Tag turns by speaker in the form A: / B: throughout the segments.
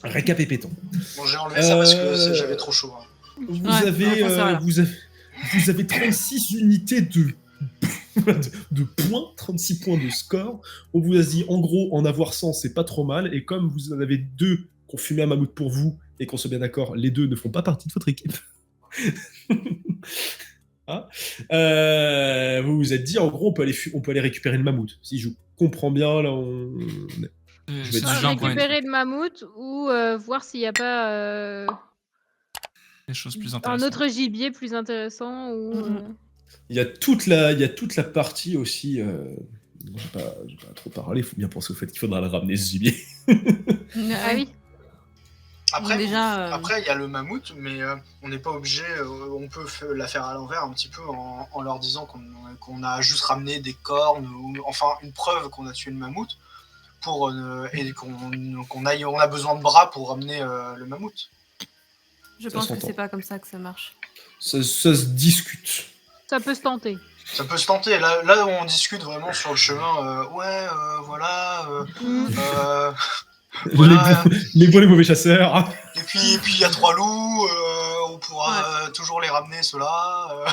A: Récapépétons.
B: Bon, j'ai enlevé ça parce que j'avais trop chaud. Hein.
A: Vous avez 36 unités de points, 36 points de score. On vous a dit, en gros, en avoir 100, c'est pas trop mal. Et comme vous en avez 2 qui ont fumé un mammouth pour vous, et qu'on soit bien d'accord, les 2 ne font pas partie de votre équipe. Hein, vous vous êtes dit, en gros, on peut aller récupérer le mammouth. Si je comprends bien, là, je vais
C: récupérer le mammouth ou voir s'il n'y a pas
D: des choses plus
C: un
D: intéressantes.
C: autre gibier plus intéressant. Ou,
A: Il y a toute la partie aussi. Je vais pas trop parler, il faut bien penser au fait qu'il faudra le ramener ce gibier.
C: Ah oui.
B: Après, il y a le mammouth, mais on n'est pas obligé. On peut la faire à l'envers un petit peu en leur disant qu'on a juste ramené des cornes ou enfin une preuve qu'on a tué le mammouth et qu'on a besoin de bras pour ramener le mammouth.
E: Je pense que c'est pas comme ça que ça marche.
A: Ça se discute.
C: Ça peut se tenter.
B: Ça peut se tenter. Là on discute vraiment sur le chemin. Voilà.
A: Voilà. Les bons, les mauvais chasseurs.
B: Et puis il y a 3 loups, on pourra toujours les ramener ceux-là.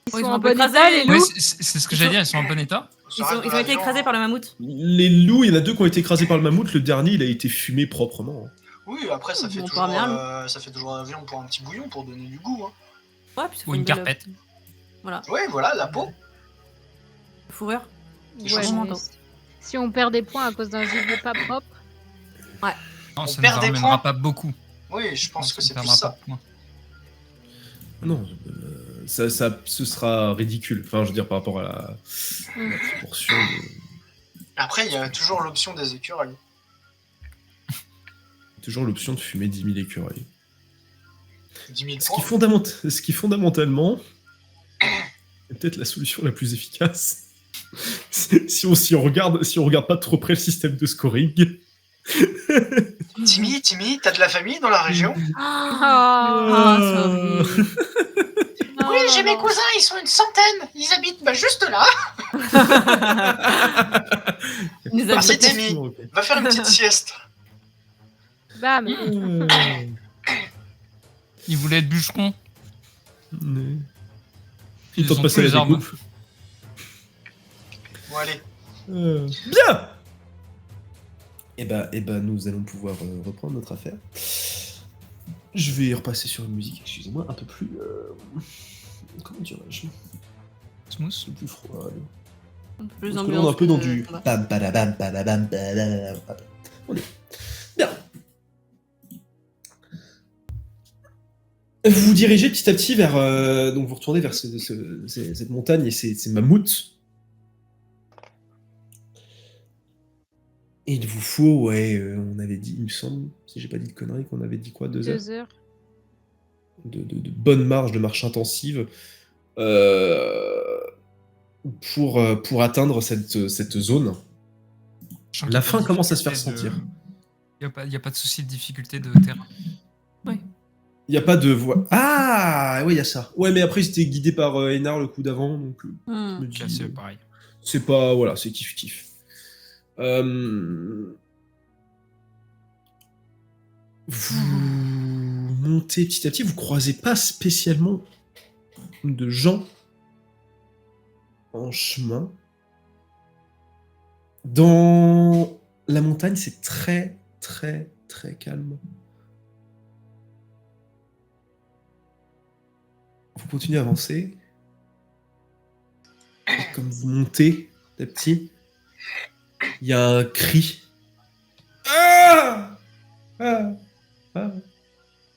C: Ils sont en bon état, les loups.
D: Oui, c'est ce que j'allais dire, ils sont en bon état.
E: Ils ont été écrasés par le mammouth.
A: Les loups, il y en a 2 qui ont été écrasés par le mammouth, le dernier il a été fumé proprement.
B: Oui, après ça fait toujours la viande pour un petit bouillon pour donner du goût. Hein.
E: Ouais, puis ça
D: ou
E: fait
D: une carpette.
E: Voilà.
B: Oui, voilà, la peau.
E: Fourrure.
C: Si on perd des points à cause d'un gibier pas propre.
E: Ouais.
D: Non, ça ne nous ramènera pas beaucoup.
B: Oui, je pense que c'est plus ça.
A: Non, ce sera ridicule. Enfin, je veux dire, par rapport à la proportion de...
B: Après, il y a toujours l'option des écureuils.
A: Toujours l'option de fumer 10 000 écureuils.
B: 10 000
A: points. Ce qui fondamentalement est peut-être la solution la plus efficace. si on regarde pas trop près le système de scoring.
B: Timmy, t'as de la famille dans la région? Oui, j'ai mes cousins, ils sont une centaine. Ils habitent juste là. Merci Timmy. Va faire une petite sieste.
C: Bam.
D: Il voulait être bûcheron.
A: Il tente de passer les armes.
B: Bon, allez.
A: Bien. Et bah, nous allons pouvoir reprendre notre affaire. Je vais repasser sur une musique, excusez-moi, un peu plus... comment dirais-je?
D: Smooth.
A: Un peu plus froid.
E: Plus
A: ambiance. On est un peu dans du... On est... Bien. Vous vous dirigez petit à petit vers... donc vous retournez vers cette montagne et ces mammouths. Et il vous faut, on avait dit, il me semble, si j'ai pas dit de conneries, qu'on avait dit quoi, 2 heures
C: 2 heures.
A: De bonne marge, de marche intensive, pour atteindre cette zone. La faim commence à se faire sentir.
D: Il n'y a pas de souci de difficulté de terrain.
E: Oui.
A: Il n'y a pas de voie. Ah, oui, il y a ça. Ouais, mais après, c'était guidé par Einar le coup d'avant, donc je me dis,
D: c'est pareil.
A: C'est pas, voilà, c'est kiff-kiff. Vous montez petit à petit, vous croisez pas spécialement de gens en chemin. Dans la montagne, c'est très, très, très calme. Vous continuez à avancer. Et comme vous montez petit à petit, il y a un cri.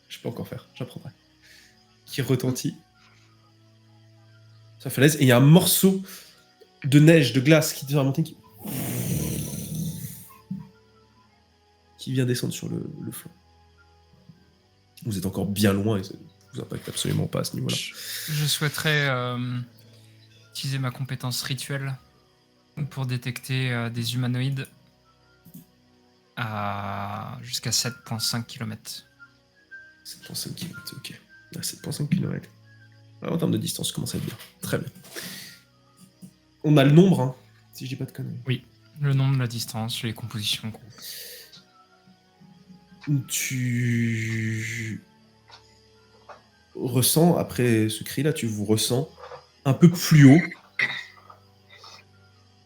A: Je peux encore faire, j'apprendrai. Qui retentit. Sur la falaise, et il y a un morceau de neige, de glace qui vient remonter, qui vient descendre sur le flanc. Vous êtes encore bien loin et ça ne vous impacte absolument pas à ce niveau-là.
D: Je souhaiterais utiliser ma compétence rituelle pour détecter des humanoïdes à jusqu'à 7,5 km.
A: 7,5 km, ok. À 7,5 km. Alors, en termes de distance, ça commence à être bien. Très bien. On a le nombre, hein, si je dis pas de conneries.
D: Oui, le nombre, la distance, les compositions.
A: tu ressens, après ce cri-là, tu vous ressens un peu plus haut.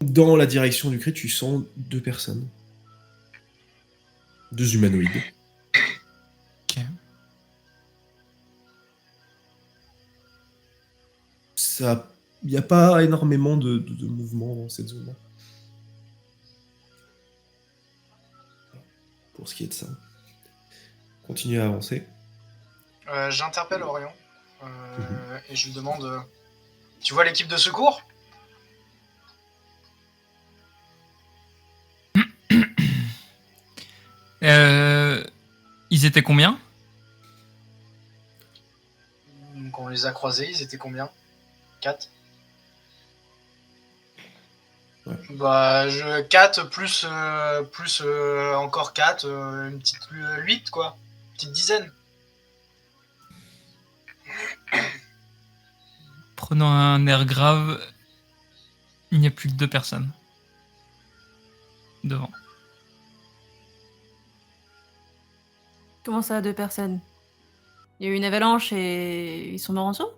A: Dans la direction du cri, tu sens 2 personnes. 2 humanoïdes.
D: Ok.
A: Il n'y a pas énormément de mouvement dans cette zone-là. Pour ce qui est de ça. Continuez à avancer.
B: J'interpelle Orion et je lui demande tu vois l'équipe de secours?
D: Ils étaient combien?
B: Donc on les a croisés, ils étaient combien? 4?
A: Ouais.
B: Bah, 4 plus encore 4, une petite 8 quoi, une petite dizaine.
D: Prenant un air grave, il n'y a plus que 2 personnes devant.
E: Comment ça, 2 personnes? Il y a eu une avalanche et ils sont morts en dessous?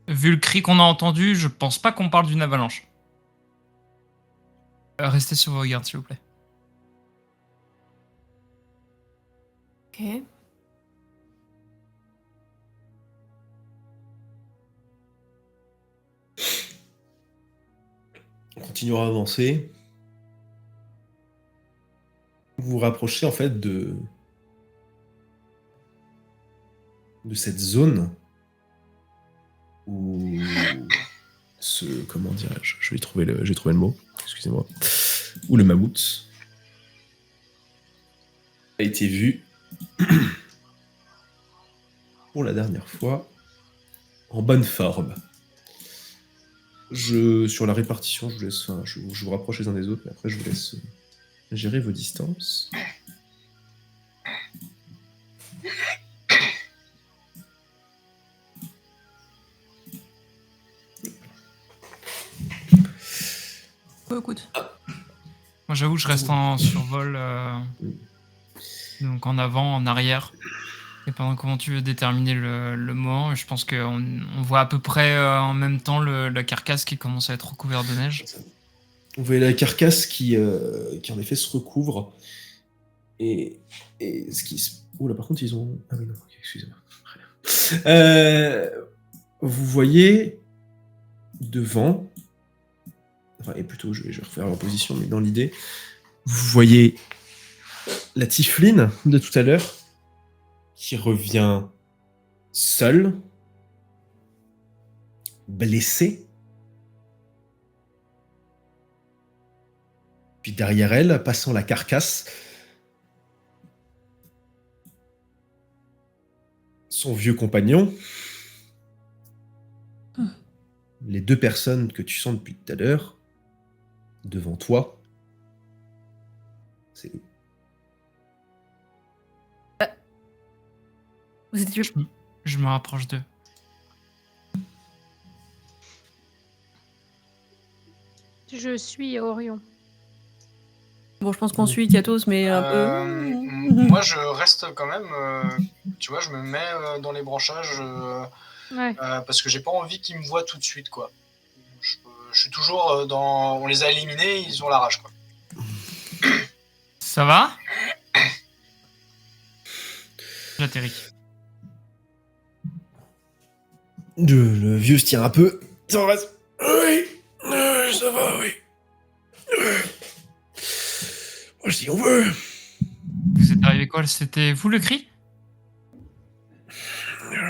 D: Vu le cri qu'on a entendu, je pense pas qu'on parle d'une avalanche. Restez sur vos gardes, s'il vous plaît.
E: Ok.
A: On continuera à avancer. Vous vous rapprochez en fait de cette zone où comment dirais-je, j'ai trouvé le mot, excusez-moi, où le mammouth a été vu pour la dernière fois en bonne forme. Sur la répartition, je vous laisse, je vous rapproche les uns des autres, mais après je vous laisse gérer vos distances.
E: Écoute.
D: Moi, j'avoue, je reste en survol, donc en avant, en arrière. Et pendant comment tu veux déterminer le moment, je pense qu'on voit à peu près en même temps la carcasse qui commence à être recouverte de neige.
A: Vous voyez la carcasse qui en effet se recouvre. Et ce qui se... Oula, par contre, ils ont... Ah oui, non, ok, excusez-moi. Vous voyez devant... Enfin, et plutôt, je vais refaire leur position, mais dans l'idée, vous voyez la tiefline de tout à l'heure qui revient seule, blessée. Puis derrière elle, passant la carcasse, son vieux compagnon, les 2 personnes que tu sens depuis tout à l'heure, devant toi, c'est eux.
E: Vous êtes tués.
D: Je me rapproche d'eux.
C: Je suis Orion.
E: Bon, je pense qu'on suit Katos, mais un peu.
B: Moi, je reste quand même. Tu vois, je me mets dans les branchages
C: Ouais.
B: parce que j'ai pas envie qu'ils me voient tout de suite, quoi. Je suis toujours dans. On les a éliminés, ils ont la rage, quoi.
D: Ça va? J'atterris.
A: Le vieux se tient un peu. Il s'en reste. Oui, ça va, oui. Si on veut.
D: Vous êtes arrivé quoi? C'était vous le cri?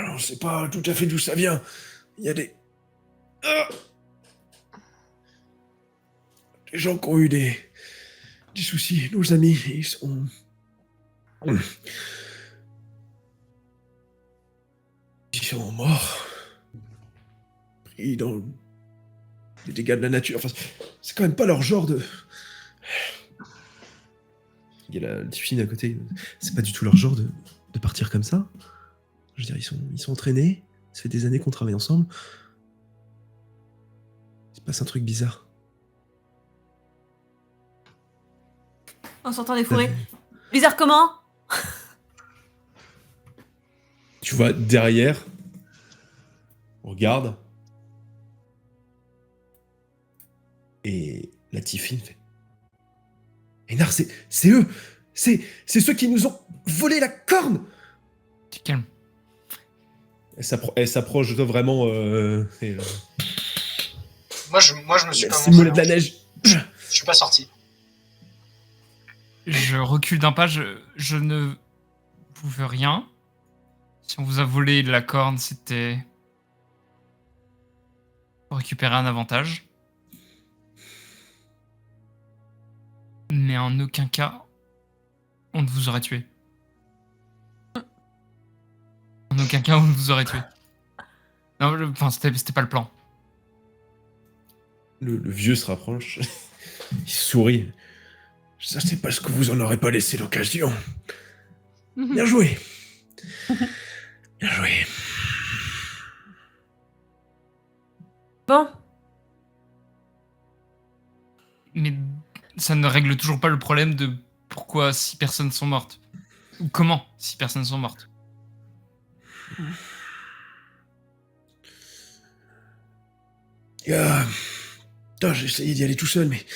A: On sait pas tout à fait d'où ça vient. Il y a des gens qui ont eu des soucis. Nos amis, ils sont... Ils sont morts. Pris dans les dégâts de la nature. Enfin, c'est quand même pas leur genre de... Il y a la fille à côté. C'est pas du tout leur genre de partir comme ça. Je veux dire, ils sont entraînés. Ça fait des années qu'on travaille ensemble. Il se passe un truc bizarre.
E: En sortant des forêts. Bizarre comment?
A: Tu vois, derrière, on regarde. Et la Tiffin fait... Énard, c'est eux. C'est ceux qui nous ont volé la corne.
D: Tu te calmes.
A: Elle s'approche de toi vraiment.
B: Moi, je me suis pas
A: C'est mollet de la neige.
B: Je suis pas sorti.
D: Je recule d'un pas, je ne vous veux rien. Si on vous a volé la corne, c'était pour récupérer un avantage. Mais en aucun cas, on ne vous aurait tué. En aucun cas, on ne vous aurait tué. Non, enfin, c'était pas le plan.
A: Le vieux se rapproche. Il sourit. Ça, c'est parce que vous en aurez pas laissé l'occasion. Bien joué. Bien joué.
E: Bon.
D: Mais ça ne règle toujours pas le problème de pourquoi 6 personnes sont mortes. Ou comment 6 personnes sont mortes.
A: J'ai essayé d'y aller tout seul, mais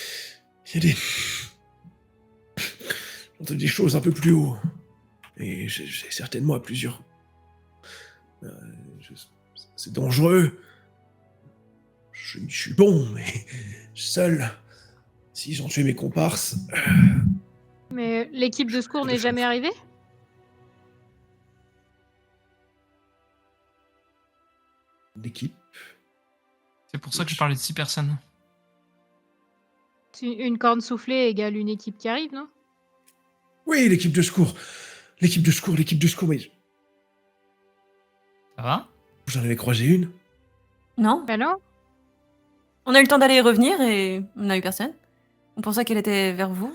A: il y a j'entends des choses un peu plus haut. Et j'ai certainement à plusieurs. C'est dangereux. Je suis bon, mais seul. S'ils ont tué mes comparses.
C: Mais l'équipe de secours n'est jamais arrivée?
A: L'équipe.
D: C'est pour ça que je parlais de 6 personnes.
C: Une corne soufflée égale une équipe qui arrive, non?
A: Oui, l'équipe de secours. L'équipe de secours, mais
D: Ça va?
A: vous en avez croisé une?
E: Non.
C: Bah non.
E: On a eu le temps d'aller et revenir et on n'a eu personne. On pensait qu'elle était vers vous.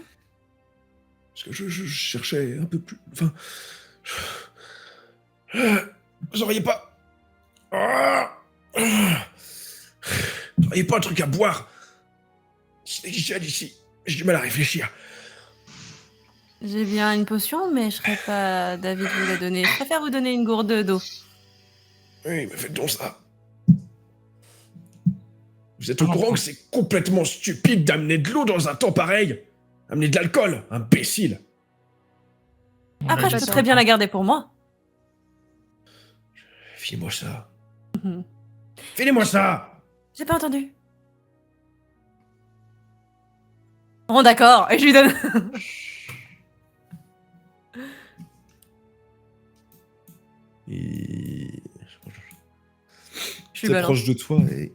A: Parce que je cherchais un peu plus... Enfin... Vous auriez pas... Vous auriez pas un truc à boire? J'ai d'ici. J'ai du mal à réfléchir.
E: J'ai bien une potion, mais je serais pas d'avis de vous la donner. Je préfère vous donner une gourde d'eau.
A: Oui, mais faites donc ça. Vous êtes au courant que c'est complètement stupide d'amener de l'eau dans un temps pareil? Amener de l'alcool, imbécile.
E: Après, je peux très bien la garder pour moi.
A: Filez-moi ça. Filez-moi ça.
E: J'ai pas entendu. Bon, d'accord, et je lui donne.
A: Il
E: Je suis
A: s'approche de toi et...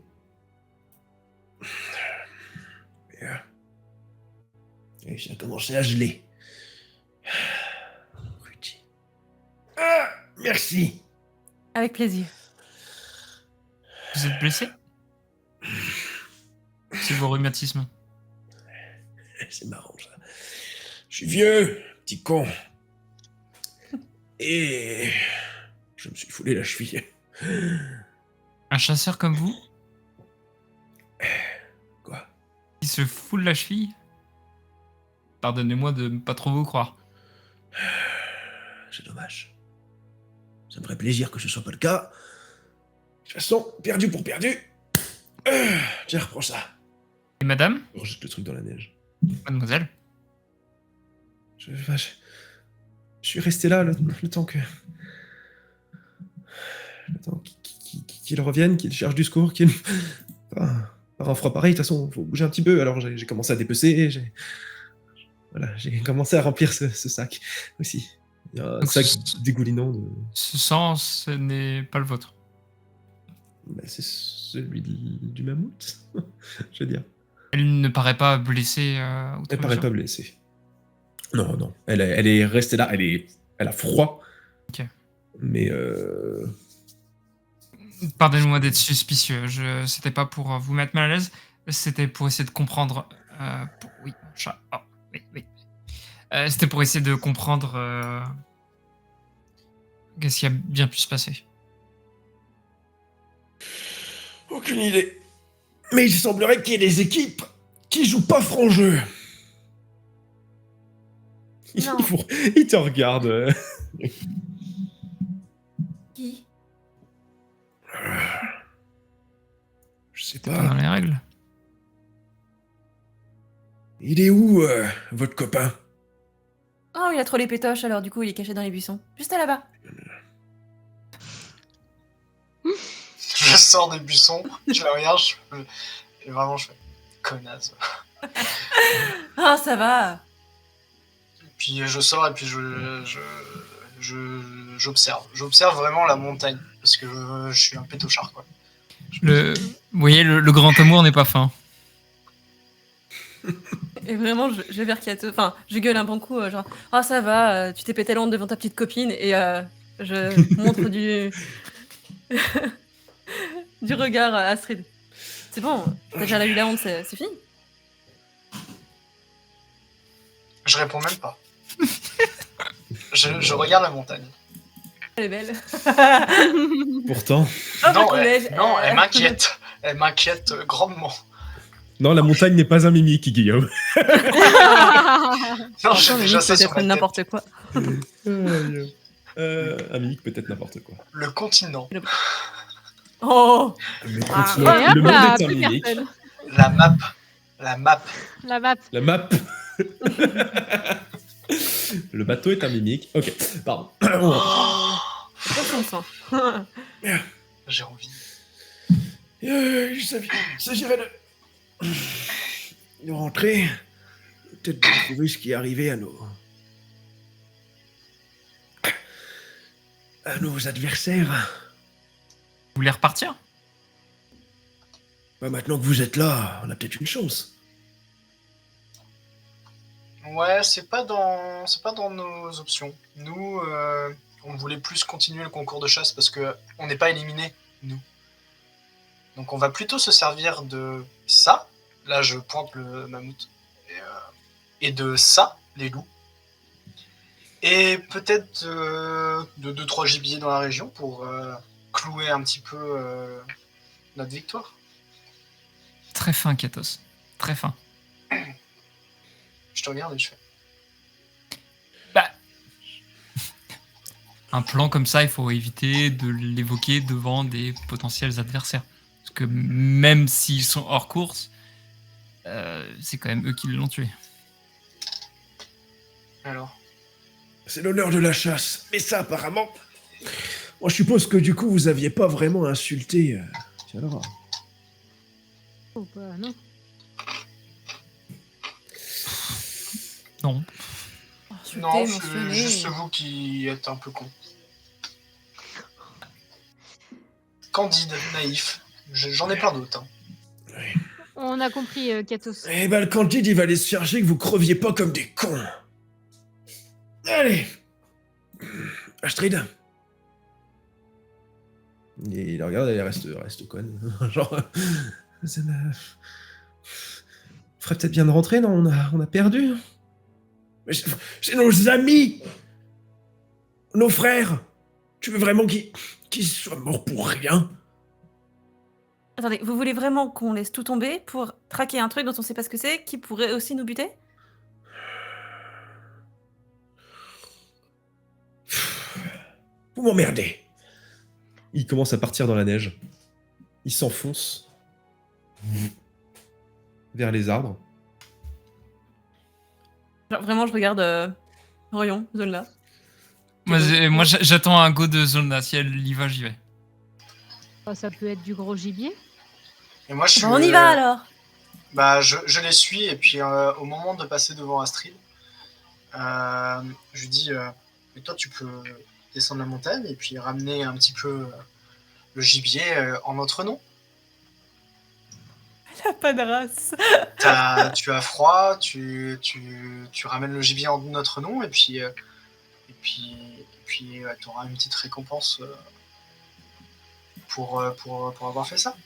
A: Et j'ai commencé à geler. Rudy. Ah, merci.
E: Avec plaisir.
D: Vous êtes blessé? C'est vos rhumatismes.
A: C'est marrant ça. Je suis vieux, petit con. Et je me suis foulé la cheville.
D: Un chasseur comme vous?
A: Quoi?
D: Qui se fout de la cheville? Pardonnez-moi de ne pas trop vous croire.
A: C'est dommage. Ça me ferait plaisir que ce soit pas le cas. De toute façon, perdu pour perdu. Tiens, reprends ça.
D: Et madame?
A: Je rejette le truc dans la neige.
D: Mademoiselle?
A: Je suis resté là le temps que... Le temps qu'il revienne, qu'il cherche du secours, qu'il... Par un froid pareil, de toute façon, faut bouger un petit peu. Alors j'ai commencé à dépecer, j'ai commencé à remplir ce sac aussi. Il y a un
D: Donc
A: sac dégoulinant de...
D: Ce sang, ce n'est pas le vôtre.
A: Bah, c'est celui du mammouth, je veux dire.
D: Elle ne paraît pas blessée
A: Elle paraît pas blessée. Non. Elle est restée là, elle a froid.
D: Ok.
A: Mais
D: Pardonnez-moi d'être suspicieux. C'était pas pour vous mettre mal à l'aise. C'était pour essayer de comprendre... Oui, chat. Oh, oui. C'était pour essayer de comprendre... Qu'est-ce qui a bien pu se passer.
A: aucune idée. Mais il semblerait qu'il y ait des équipes qui jouent pas franc jeu.
E: Non.
A: Il te regarde.
E: Qui?
A: Je sais
D: Pas dans
A: pas.
D: les règles.
A: Il est où, votre copain?
E: Oh, il a trop les pétoches, alors du coup, il est caché dans les buissons. Juste à là-bas.
B: Je sors des buissons, je le regarde, et vraiment, je fais connasse.
E: Ah, ça va.
B: Puis je sors et puis j'observe. J'observe vraiment la montagne, parce que je suis un pétochard, quoi.
D: Vous voyez, le grand amour n'est pas fin.
E: Et vraiment, je vais vers Kato. Enfin, je gueule un bon coup, genre, ah, ça va, tu t'es pété la honte devant ta petite copine, et je montre du. du regard à Astrid. C'est bon, t'as déjà eu la honte, c'est fini.
B: Je réponds même pas. Je regarde la montagne.
E: Elle est belle.
A: Pourtant.
E: Oh,
B: Non,
E: ma collège,
B: elle m'inquiète. Elle m'inquiète grandement.
A: Non, la montagne n'est pas un mimique, Guillaume.
B: Non, j'ai
E: Attends,
B: déjà ça sur
E: peut-être
B: ma tête.
E: n'importe quoi.
A: Un mimique, peut-être n'importe quoi.
B: Le continent.
E: Oh,
A: Le
C: Ah,
A: continent,
C: et hop
A: le
C: là,
A: monde est un
C: plus
A: mimique.
C: personne.
B: La map. La map.
C: La map.
A: La map. Le bateau est un mimique. Ok, pardon.
E: c'est pas son sang.
B: J'ai envie.
A: Il s'agirait de rentrer. Peut-être de trouver ce qui est arrivé à nos adversaires.
D: Vous voulez repartir?
A: Bah, maintenant que vous êtes là, on a peut-être une chance.
B: Ouais, c'est pas dans nos options. Nous, on voulait plus continuer le concours de chasse parce que on n'est pas éliminés, nous. Donc on va plutôt se servir de ça. Là, je pointe le mammouth. Et de ça, les loups. Et peut-être de 2-3 gibiers dans la région pour clouer un petit peu notre victoire.
D: Très fin, Katos. Très fin.
B: Je te regarde et je fais.
D: Bah, un plan comme ça, il faut éviter de l'évoquer devant des potentiels adversaires. Parce que même s'ils sont hors course, c'est quand même eux qui l'ont tué.
B: Alors,
A: C'est l'honneur de la chasse. Mais ça, apparemment... Moi, je suppose que du coup, vous aviez pas vraiment insulté... Tiens, alors...
C: Oh, bah, non.
D: Non.
B: non,
E: Insulté,
B: c'est
E: mentionné.
B: juste vous qui êtes un peu con. Candide, naïf. J'en ai plein d'autres. Hein.
C: On a compris, Katos.
A: Eh ben, le Candide, il va aller se chercher que vous creviez pas comme des cons. Allez. Astrid. Et il regarde, elle reste conne. Genre... Ça me... Ferait peut-être bien de rentrer, non? On a perdu. Mais c'est nos amis. Nos frères. Tu veux vraiment qu'ils soient morts pour rien?
E: Attendez, vous voulez vraiment qu'on laisse tout tomber pour traquer un truc dont on sait pas ce que c'est, qui pourrait aussi nous buter?
A: Vous m'emmerdez. Il commence à partir dans la neige. Il s'enfonce vers les arbres.
E: Genre, vraiment, je regarde Orion, zone là.
D: Moi, j'attends un go de Zolna. Si elle y va, j'y vais.
C: Oh, ça peut être du gros gibier.
B: Et moi, je suis.
E: Bah, on y va alors.
B: Bah, je les suis et puis au moment de passer devant Astrid, je lui dis mais toi tu peux descendre la montagne et puis ramener un petit peu le gibier en notre nom.
E: Elle a pas de race.
B: Tu as froid, tu ramènes le gibier en notre nom et puis tu auras une petite récompense pour avoir fait ça.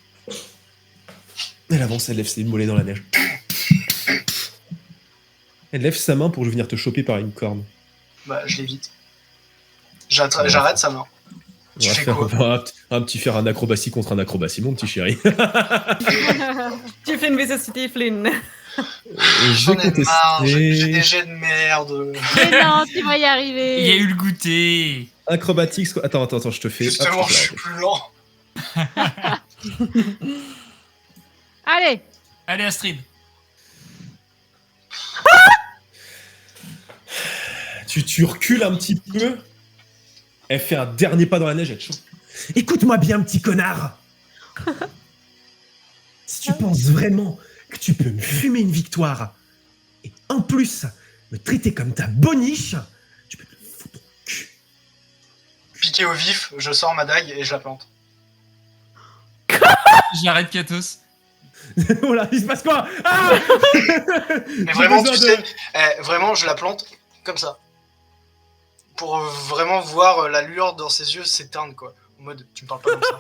A: Elle avance, elle lève ses mollets dans la neige. Elle lève sa main pour venir te choper par une corne.
B: Bah, je l'évite. J'arrête sa main. Tu fais quoi?
A: Un petit faire un acrobatie contre un acrobatie, mon petit chéri.
E: Tu fais une Velocity, Flynn.
A: Je vais
B: J'en ai marre, j'ai
A: contester.
B: des jets de merde.
C: Mais non, tu vas y
D: Il y a
C: arriver.
D: eu le goûter.
A: Acrobatics. Attends, je te fais.
B: Justement,
A: hop,
B: je suis plus lent.
C: Allez,
D: Allez, Astrid.
A: Tu recules un petit peu. Elle fait un dernier pas dans la neige. Elle te chauffe. Écoute-moi bien, petit connard. Si tu penses vraiment que tu peux me fumer une victoire et en plus me traiter comme ta boniche, tu peux te foutre au cul.
B: Piqué au vif, je sors ma dague et je la plante.
D: J'arrête Katos.
A: Voilà, il se passe quoi? Ah
B: Mais vraiment, tu sais, vraiment, je la plante comme ça. Pour vraiment voir la lueur dans ses yeux s'éteindre, quoi. En mode, tu me parles pas comme ça.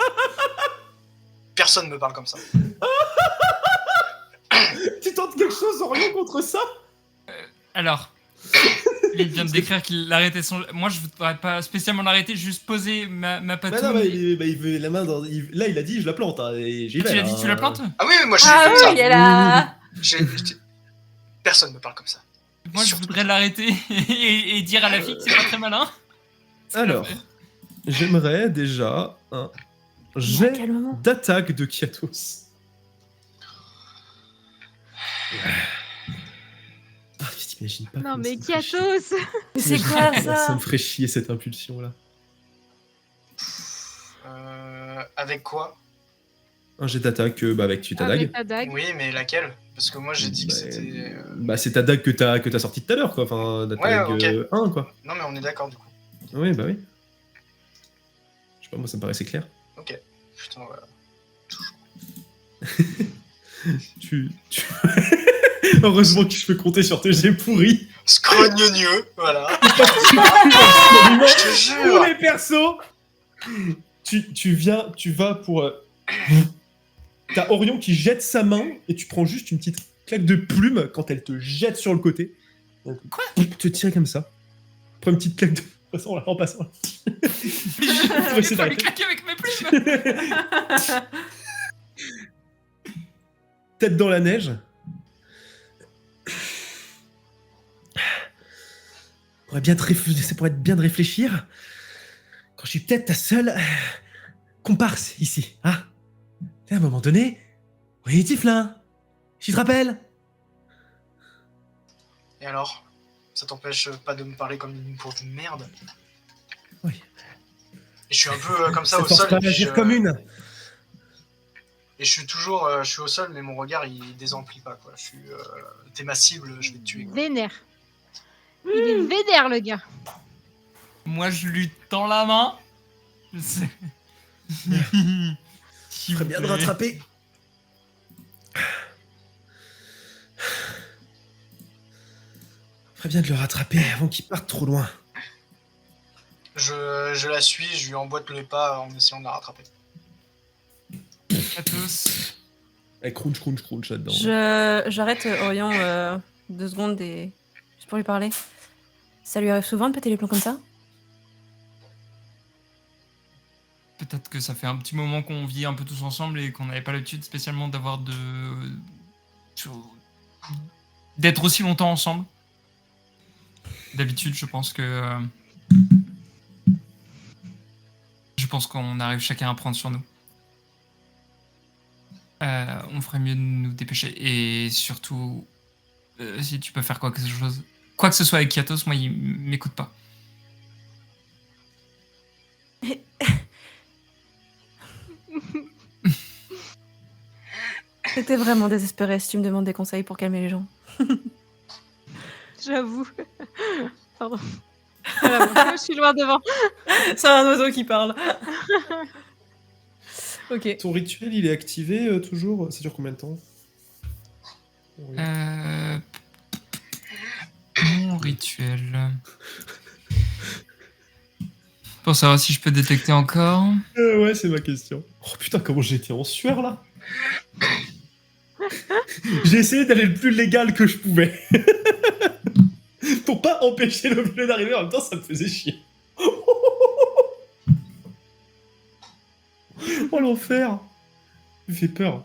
B: Personne me parle comme ça.
A: Tu tentes quelque chose, Orion, contre ça?
D: Alors, il vient de décrire qu'il arrêtait son. Moi, je voudrais pas spécialement l'arrêter, juste poser ma
A: Bah
D: patoune.
A: non, il veut la main dans. Là, il a dit, je la plante. Hein, et j'y
D: Tu
A: vais.
D: l'as dit, tu la plantes?
B: Ah oui, moi je suis
E: Ah
B: comme
E: oui,
B: ça.
E: il est là.
B: Personne me parle comme ça.
D: Moi, je
B: Surtout-
D: voudrais l'arrêter et dire à la fille que c'est pas très malin.
A: Alors, j'aimerais déjà un jet
E: Calmement.
A: d'attaque de Kiatos. Ah, t'imagines pas
C: non
A: comment
C: mais
A: ça me ferait chier.
C: Kiatos.
E: Mais c'est quoi
A: Ça
E: ça?
A: me ferait chier cette impulsion-là.
B: Avec quoi?
A: Un jet d'attaque avec ta dague.
C: Avec ta dague.
B: Oui, mais laquelle? Parce que moi j'ai dit que c'était.
A: Bah, c'est ta dague que t'as sortie tout à l'heure, quoi. Enfin, ta
B: Ouais,
A: dague
B: ok.
A: 1, quoi.
B: Non, mais on est d'accord du coup.
A: Oui, bah oui. Je sais pas, moi, ça me paraissait clair.
B: Ok. Putain, voilà.
A: tu... Heureusement que je peux compter sur tes jets pourris.
B: Scrogneux, voilà.
A: Absolument.
B: Je te
A: Tous
B: jure.
A: les persos. Tu vas pour. T'as Orion qui jette sa main et tu prends juste une petite claque de plume quand elle te jette sur le côté.
D: Quoi?
A: Te tirer comme ça. Prends une petite claque de. En passant.
D: Je vais pas lui claquer avec mes plumes.
A: Tête dans la neige. Ça pourrait être bien de réfléchir. Quand je suis peut-être ta seule comparse ici. Hein? Et à un moment donné, oui, Tiflin, je te rappelle.
B: Et alors? Ça t'empêche pas de me parler comme une pauvre merde?
A: Oui.
B: Et je suis un peu comme ça
A: Ça
B: au
A: force
B: sol.
A: pas à
B: et puis,
A: agir comme une.
B: Et je suis toujours je suis au sol, mais mon regard il désemplit pas, quoi. Je suis. T'es ma cible, je vais te tuer, quoi.
C: Vénère. Il est vénère le gars.
D: Moi, je lui tends la main.
A: Très bien de rattraper. Très bien de le rattraper avant qu'il parte trop loin.
B: Je la suis, je lui emboîte le pas en essayant de la rattraper.
D: Katos.
A: Elle crunch là-dedans.
E: J'arrête Orion 2 secondes et juste pour lui parler. Ça lui arrive souvent de péter les plombs comme ça?
D: Peut-être que ça fait un petit moment qu'on vit un peu tous ensemble et qu'on n'avait pas l'habitude spécialement d'avoir d'être aussi longtemps ensemble. D'habitude, je pense qu'on arrive chacun à prendre sur nous. On ferait mieux de nous dépêcher. Et surtout, si tu peux faire quoi que ce soit avec Kiatos, moi, il m'écoute pas.
E: C'était vraiment désespéré si tu me demandes des conseils pour calmer les gens.
C: J'avoue. Pardon. Voilà, moi, je suis loin devant.
E: C'est un oiseau qui parle. Ok.
A: Ton rituel, il est activé toujours? Ça dure combien de temps?
D: Mon rituel. Pour savoir si je peux détecter encore.
A: Ouais, c'est ma question. Oh putain, comment j'ai été en sueur là. J'ai essayé d'aller le plus légal que je pouvais. Pour pas empêcher l'objet d'arriver, en même temps ça me faisait chier. Oh l'enfer. Il me fait peur.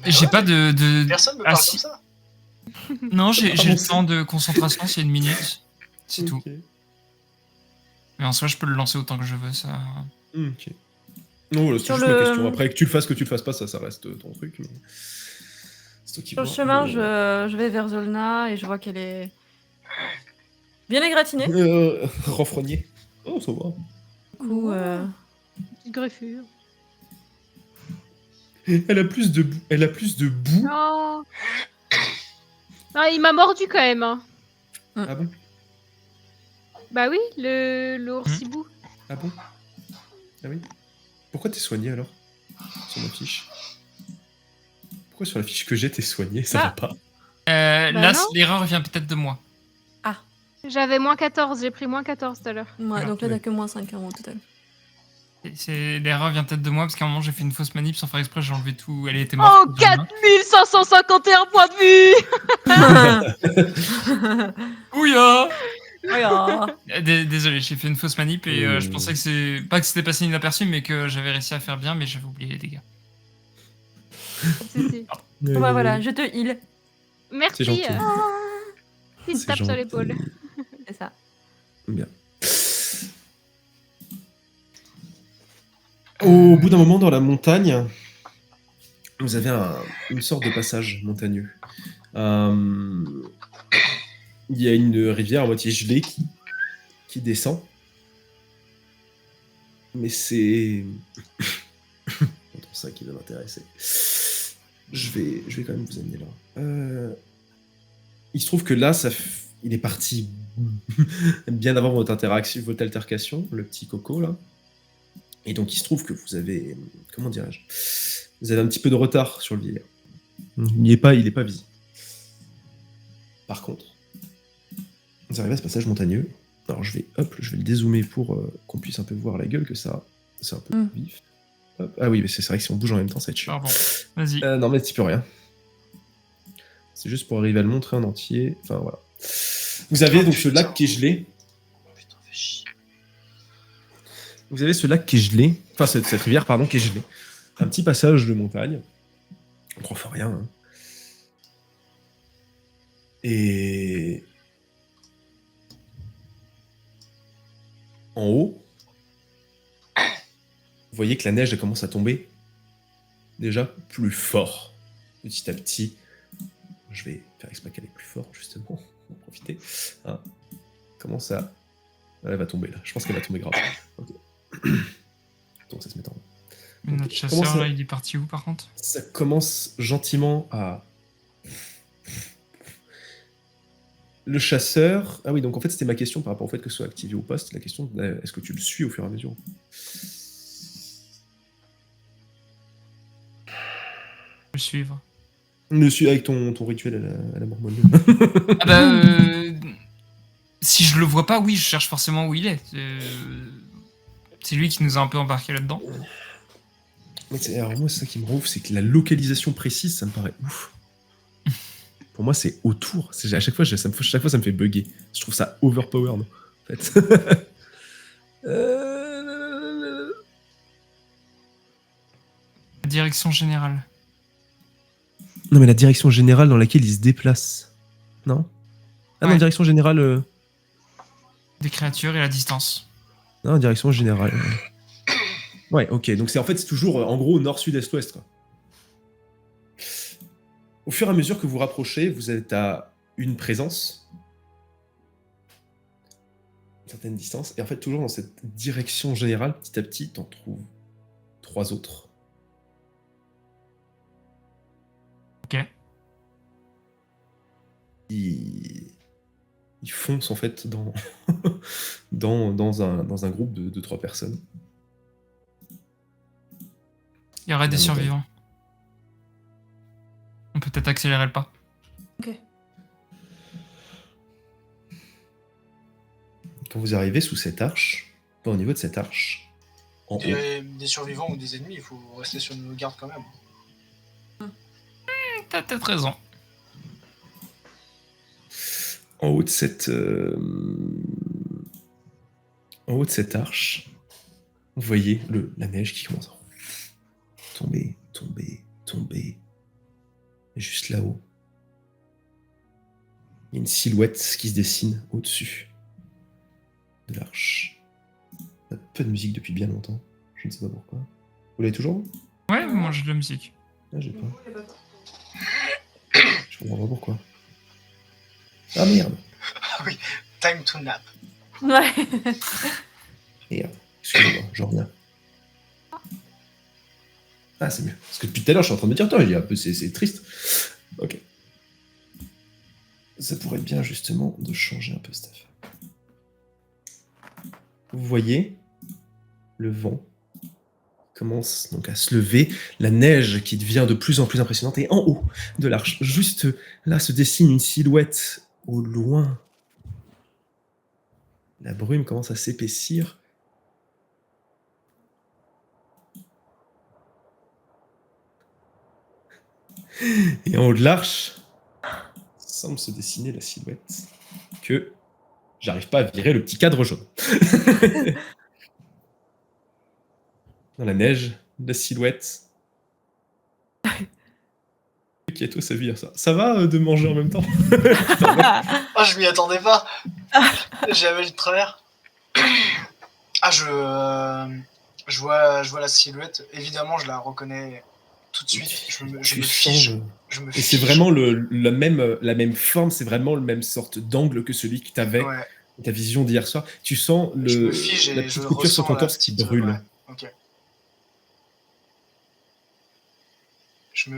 B: Mais
D: J'ai
B: ouais,
D: pas de...
B: Personne me
D: Ah,
B: parle
D: si.
B: comme ça.
D: Non, j'ai
A: Ah, bon,
D: le
A: c'est-
D: temps de concentration, c'est 1 minute. C'est tout.
A: Ok.
D: Mais en soi, je peux le lancer autant que je veux, ça.
A: Ok. Non, voilà, c'est
E: Sur
A: juste ma
E: le-
A: question. Après, que tu le fasses, que tu le fasses pas, ça reste ton truc. Mais... C'est toi qui
E: Sur le
A: vois.
E: chemin, je vais vers Zolna et je vois qu'elle est bien égratignée.
A: Renfrogné. Oh, ça va.
E: Du coup,
C: Petite greffure.
A: Elle a plus de boue. Elle a plus de boue.
C: Oh. Ah, il m'a mordu quand même. Hein.
A: Ah bon?
C: Bah oui, le oursibou.
A: Ah bon? Ah oui? Pourquoi t'es soigné alors? Sur ma fiche. Pourquoi sur la fiche que j'ai, t'es soigné? Ça
C: Ah.
A: va pas.
C: Bah
D: Là,
C: non.
D: l'erreur vient peut-être de moi.
C: J'avais moins 14, j'ai pris moins 14 tout à l'heure.
E: ouais,
D: Alors,
E: donc là,
A: ouais.
E: t'as que moins 5 au total.
D: L'erreur vient peut-être de moi, parce qu'à un moment, j'ai fait une fausse manip sans faire exprès, j'ai enlevé tout. Elle était morte.
C: Oh, 4551 points de vue.
D: Ouya
E: Voilà.
D: Désolé, j'ai fait une fausse manip et je
A: Oui.
D: pensais que c'est pas que c'était passé inaperçu, mais que j'avais réussi à faire bien, mais j'avais oublié les dégâts.
C: Si.
E: Bon, bah voilà, je te heal.
C: Merci.
A: C'est gentil.
C: Petite
A: C'est
C: tape sur
A: gentil.
C: l'épaule.
E: C'est ça.
A: Bien. Au bout d'un moment, dans la montagne, vous avez une sorte de passage montagneux. Il y a une rivière à moitié gelée qui descend. Mais c'est... Autant ça qui va m'intéresser. Je vais quand même vous amener là. Il se trouve que là, il est parti bien avant votre altercation, le petit coco là. Et donc il se trouve que vous avez, comment dirais-je, vous avez un petit peu de retard sur le vieillard. Il est pas visible. Par contre, vous arrivez à ce passage montagneux. Alors je vais le dézoomer pour qu'on puisse un peu voir la gueule que ça a. C'est un peu vif. Hop. Ah oui, mais c'est vrai que si on bouge en même temps, ça va être chiant.
D: Pardon, vas-y.
A: Non mais tu peux rien. C'est juste pour arriver à le montrer en entier. Enfin voilà. Vous avez donc ce lac qui est gelé.
B: Putain, fais chier.
A: Vous avez ce lac qui est gelé. Enfin cette rivière pardon qui est gelée. Un petit passage de montagne. On croit faut rien. Hein. Et en haut, vous voyez que la neige elle commence à tomber déjà plus fort. Petit à petit, je vais faire exprès qu'elle est plus forte justement, on va en profiter. Hein. Comment ça? Elle va tomber là, je pense qu'elle va tomber grave. Okay. Donc ça se met en haut.
D: Mais notre
A: Comment
D: chasseur,
A: ça-
D: là, il est parti où, par contre?
A: Ça commence gentiment à... Le chasseur... Ah oui, donc en fait, c'était ma question par rapport au fait que ce soit activé ou pas. C'était la question, est-ce que tu le suis au fur et à mesure?
D: Je vais suivre.
A: Le suis avec ton rituel à la mormone.
D: Ah bah, si je le vois pas, oui, je cherche forcément où il est. C'est lui qui nous a un peu embarqué là-dedans.
A: Alors moi, c'est ça qui me rend ouf, c'est que la localisation précise, ça me paraît ouf. Pour moi, c'est autour. À chaque fois, ça me fait bugger. Je trouve ça overpowered, en fait.
D: Direction générale.
A: Non, mais la direction générale dans laquelle il se déplace. Non? Ah non,
D: Ouais.
A: direction générale...
D: Des créatures et la distance.
A: Non, direction générale. Ouais, ok. Donc c'est toujours, en gros, nord, sud, est, ouest, quoi. Au fur et à mesure que vous rapprochez, vous êtes à une présence, une certaine distance, et en fait, toujours dans cette direction générale, petit à petit, t'en trouves 3 autres.
D: Ok.
A: Ils foncent en fait dans, dans un groupe de 3 personnes.
D: Il y aurait des
A: La montagne.
D: survivants. On peut peut-être accélérer le pas.
E: Ok.
A: Quand vous arrivez sous cette arche, au niveau de cette arche, en haut,
B: Des survivants ou des ennemis, il faut rester sur nos gardes quand même.
D: T'as peut-être raison.
A: en haut de cette arche, vous voyez la neige qui commence à tomber, tomber, tomber, Et juste là-haut, il y a une silhouette qui se dessine au-dessus de l'arche. On a peu de musique depuis bien longtemps. Je ne sais pas pourquoi. Vous l'avez toujours?
D: Ouais, moi j'ai de la musique.
A: Ah, j'ai pas. Je comprends pas pourquoi. Ah merde.
B: Oui, time to nap.
E: Ouais.
A: Merde. Excusez-moi, j'en reviens. Ah, c'est mieux. Parce que depuis tout à l'heure, je suis en train de me dire, toi, c'est triste. Ok. Ça pourrait être bien, justement, de changer un peu cette affaire. Vous voyez, le vent commence donc à se lever, la neige qui devient de plus en plus impressionnante, et en haut de l'arche, juste là, se dessine une silhouette au loin. La brume commence à s'épaissir. Et en haut de l'arche, semble se dessiner la silhouette que j'arrive pas à virer le petit cadre jaune. Dans la neige, la silhouette. Kato, ça veut dire ça. Ça va de manger en même temps?
B: Ah, je m'y attendais pas. J'avais le travers. Ah, je vois la silhouette. Évidemment, je la reconnais tout de suite. Je me fige.
A: Et c'est vraiment la même forme, c'est vraiment le même sorte d'angle que celui que tu avais,
B: Ouais.
A: ta vision d'hier soir. Tu sens
B: Je me fige
A: la
B: et
A: petite
B: je
A: couture sur ton
B: ressens la
A: torse qui
B: petite,
A: brûle.
B: ouais. Ok. Je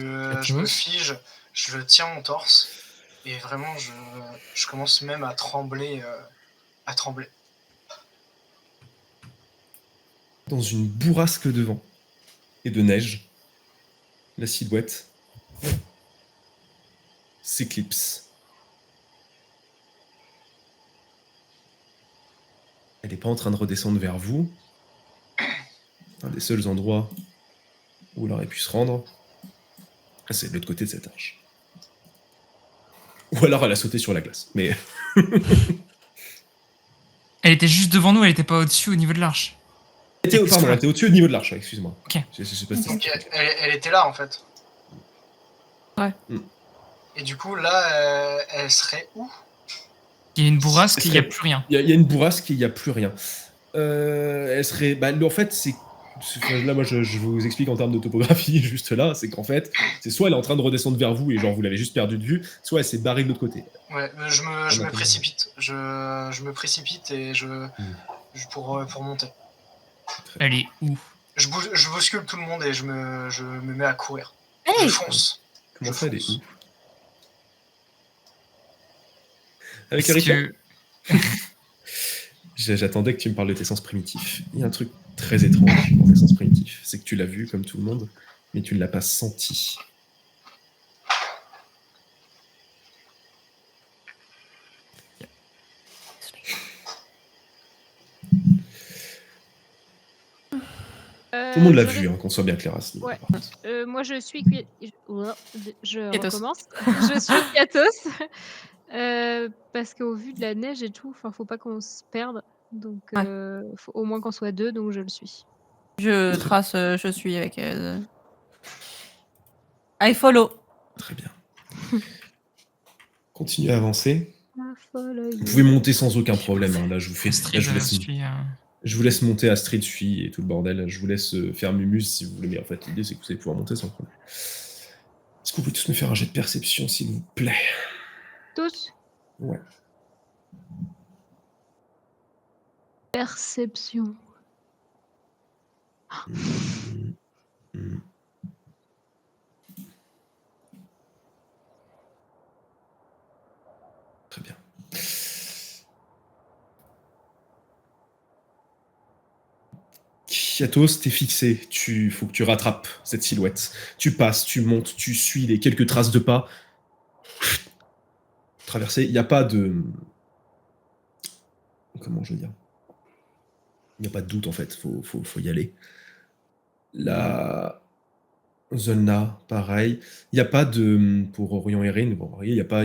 B: me fige, je tiens mon torse et vraiment je commence même à trembler.
A: Dans une bourrasque de vent et de neige, la silhouette s'éclipse. Elle n'est pas en train de redescendre vers vous. Un des seuls endroits où elle aurait pu se rendre, c'est de l'autre côté de cette arche. Ou alors elle a sauté sur la glace. Mais
D: Elle était juste devant nous, elle était pas au-dessus au niveau de l'arche.
A: elle était au-dessus au niveau de l'arche, excuse-moi.
D: Ok.
B: Donc elle était là en fait.
E: Ouais.
B: Et du coup là, elle serait où?
D: Il y a une bourrasque et il n'y a plus rien.
A: Il y a une bourrasque et il n'y a plus rien. Elle serait. En fait, là, moi, je vous explique en termes de topographie, juste là, c'est qu'en fait, c'est soit elle est en train de redescendre vers vous et genre vous l'avez juste perdu de vue, soit elle s'est barrée de l'autre côté.
B: Ouais, je me précipite. Je me précipite et pour monter.
D: Elle est où?
B: Je bouscule tout le monde et je me mets à courir.
E: Hey,
B: Je fonce.
A: Comment
B: Je
A: ça, elle est
B: fonce.
A: où? Avec
D: Parce
A: Erika
D: que
A: J'attendais que tu me parles de tes sens primitifs. Il y a un truc très étrange dans tes sens primitifs. C'est que tu l'as vu comme tout le monde, mais tu ne l'as pas senti. Tout le monde l'a vu, qu'on soit bien clair à ce niveau.
C: Ouais.
A: Par contre.
C: Moi, je suis je
E: Katos.
C: recommence. Je suis Katos. Parce qu'au vu de la neige et tout, faut pas qu'on se perde. Donc, faut au moins qu'on soit 2, donc je le suis.
E: Je trace, je suis avec I follow.
A: Très bien. Continuez à avancer.
C: Follow you.
A: Vous pouvez monter sans aucun problème. Hein. Là, je vous laisse monter. Astrid suit et tout le bordel. Je vous laisse faire Mumus si vous voulez. Mais en fait, l'idée, c'est que vous allez pouvoir monter sans problème. Est-ce que vous pouvez tous me faire un jet de perception, s'il vous plaît?
C: Tous?
A: Ouais.
C: Perception.
A: Très bien. Kiatos, t'es fixé. Faut que tu rattrapes cette silhouette. Tu passes, tu montes, tu suis les quelques traces de pas. Traverser. Il n'y a pas de... Comment je veux dire? Il n'y a pas de doute, en fait. Faut y aller. La zone-là, pareil. Il n'y a pas de... Pour Orion et Erin, bon, il n'y a pas...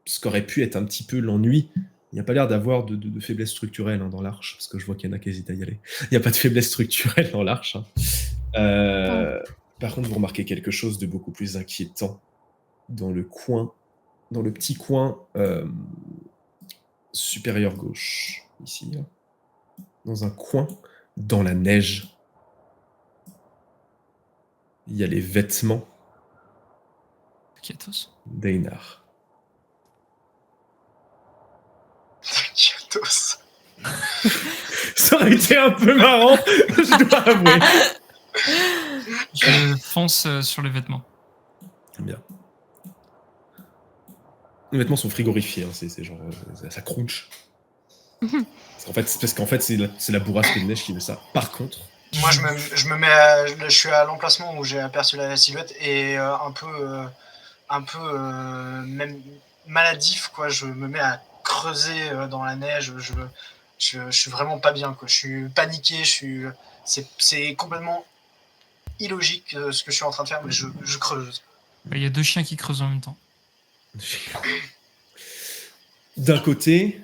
A: Ce qu'aurait pu être un petit peu l'ennui. Il n'y a pas l'air d'avoir de faiblesse structurelle dans l'arche, parce que je vois qu'il y en a qui hésitent à y aller. Il n'y a pas de faiblesse structurelle dans l'arche. Par contre, vous remarquez quelque chose de beaucoup plus inquiétant dans le petit coin supérieur gauche, ici, là. Dans un coin, dans la neige. Il y a les vêtements
D: Kiatos.
A: d'Einar.
B: Kiatos.
A: Ça aurait été un peu marrant, je dois avouer.
D: Je fonce sur les vêtements.
A: Bien. Les vêtements sont frigorifiés, hein, c'est genre ça crunch. Parce qu'en fait c'est la bourrasque de neige qui fait ça. Par contre,
B: Moi, je me mets, je suis à l'emplacement où j'ai aperçu la silhouette et un peu même maladif, quoi. Je me mets à creuser dans la neige. Je suis vraiment pas bien, quoi. Je suis paniqué. C'est complètement illogique ce que je suis en train de faire, mais je creuse.
D: Il y a 2 chiens qui creusent en même temps.
A: d'un côté,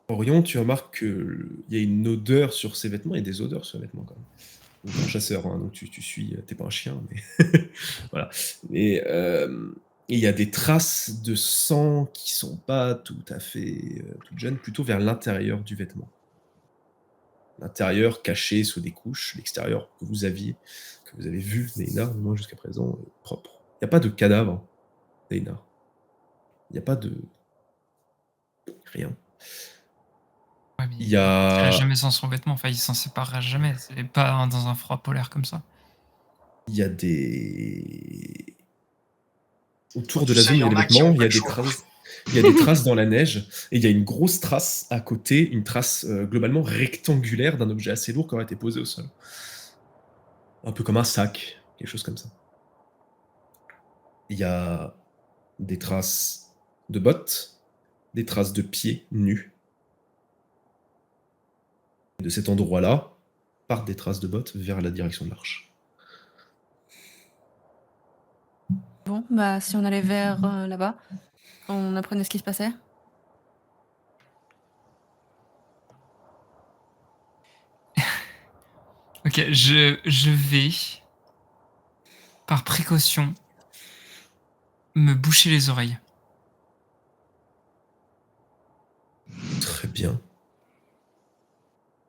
A: Orion, tu remarques qu'il y a une odeur sur ses vêtements, et des odeurs sur les vêtements quand même. Donc, un chasseur, hein, donc tu suis, t'es pas un chien, mais voilà. Et il y a des traces de sang qui sont pas tout à fait toutes jeunes, plutôt vers l'intérieur du vêtement. L'intérieur caché sous des couches, l'extérieur que vous avez vu, Néina, au moins jusqu'à présent, propre. Il n'y a pas de cadavre, Néina. Il n'y a pas de... rien.
D: Ouais, mais
A: Il y a...
D: il serait jamais sans son vêtement, enfin il s'en séparera jamais, c'est pas dans un froid polaire comme ça.
A: Il y a des... Autour de
B: Tu
A: la
B: sais,
A: zone
B: il y
A: où il y a
B: en
A: les
B: a qui ont
A: vêtements, il y
B: pas
A: a
B: de
A: des
B: choix.
A: traces. Il y a des traces dans la neige, et il y a une grosse trace à côté, une trace globalement rectangulaire d'un objet assez lourd qui aurait été posé au sol. Un peu comme un sac, quelque chose comme ça. Il y a des traces de bottes, des traces de pieds nus. De cet endroit-là, partent des traces de bottes vers la direction de l'arche.
E: Bon, bah si on allait vers là-bas, on apprenait ce qui se passait.
D: Ok, je vais, par précaution, me boucher les oreilles.
A: Très bien.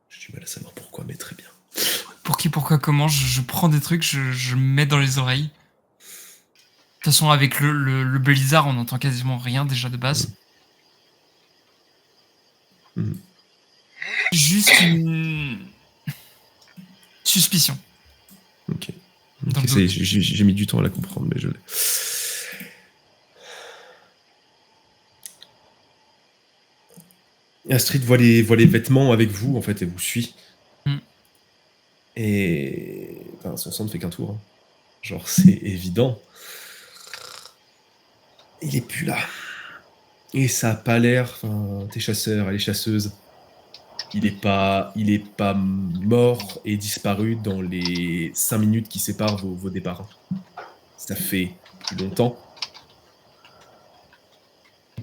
A: J'ai du mal à savoir pourquoi, mais très bien.
D: Pour qui, pourquoi, comment, je prends des trucs, je me mets dans les oreilles. De toute façon, avec le blizzard, on n'entend quasiment rien déjà de base.
A: Mhm.
D: Juste une suspicion.
A: Ok.
D: Dans
A: Ok,
D: le
A: ça y est,
D: doute.
A: j'ai mis du temps à la comprendre, mais je l'ai. Astrid voit les vêtements avec vous, en fait, et vous suit.
D: Mm.
A: Et... Enfin, son sang ne fait qu'un tour. Hein. Genre, c'est évident. Il est plus là. Et ça a pas l'air... Enfin, t'es chasseur, elle est chasseuse. Il est pas mort et disparu dans les 5 minutes qui séparent vos départs. Ça fait plus longtemps.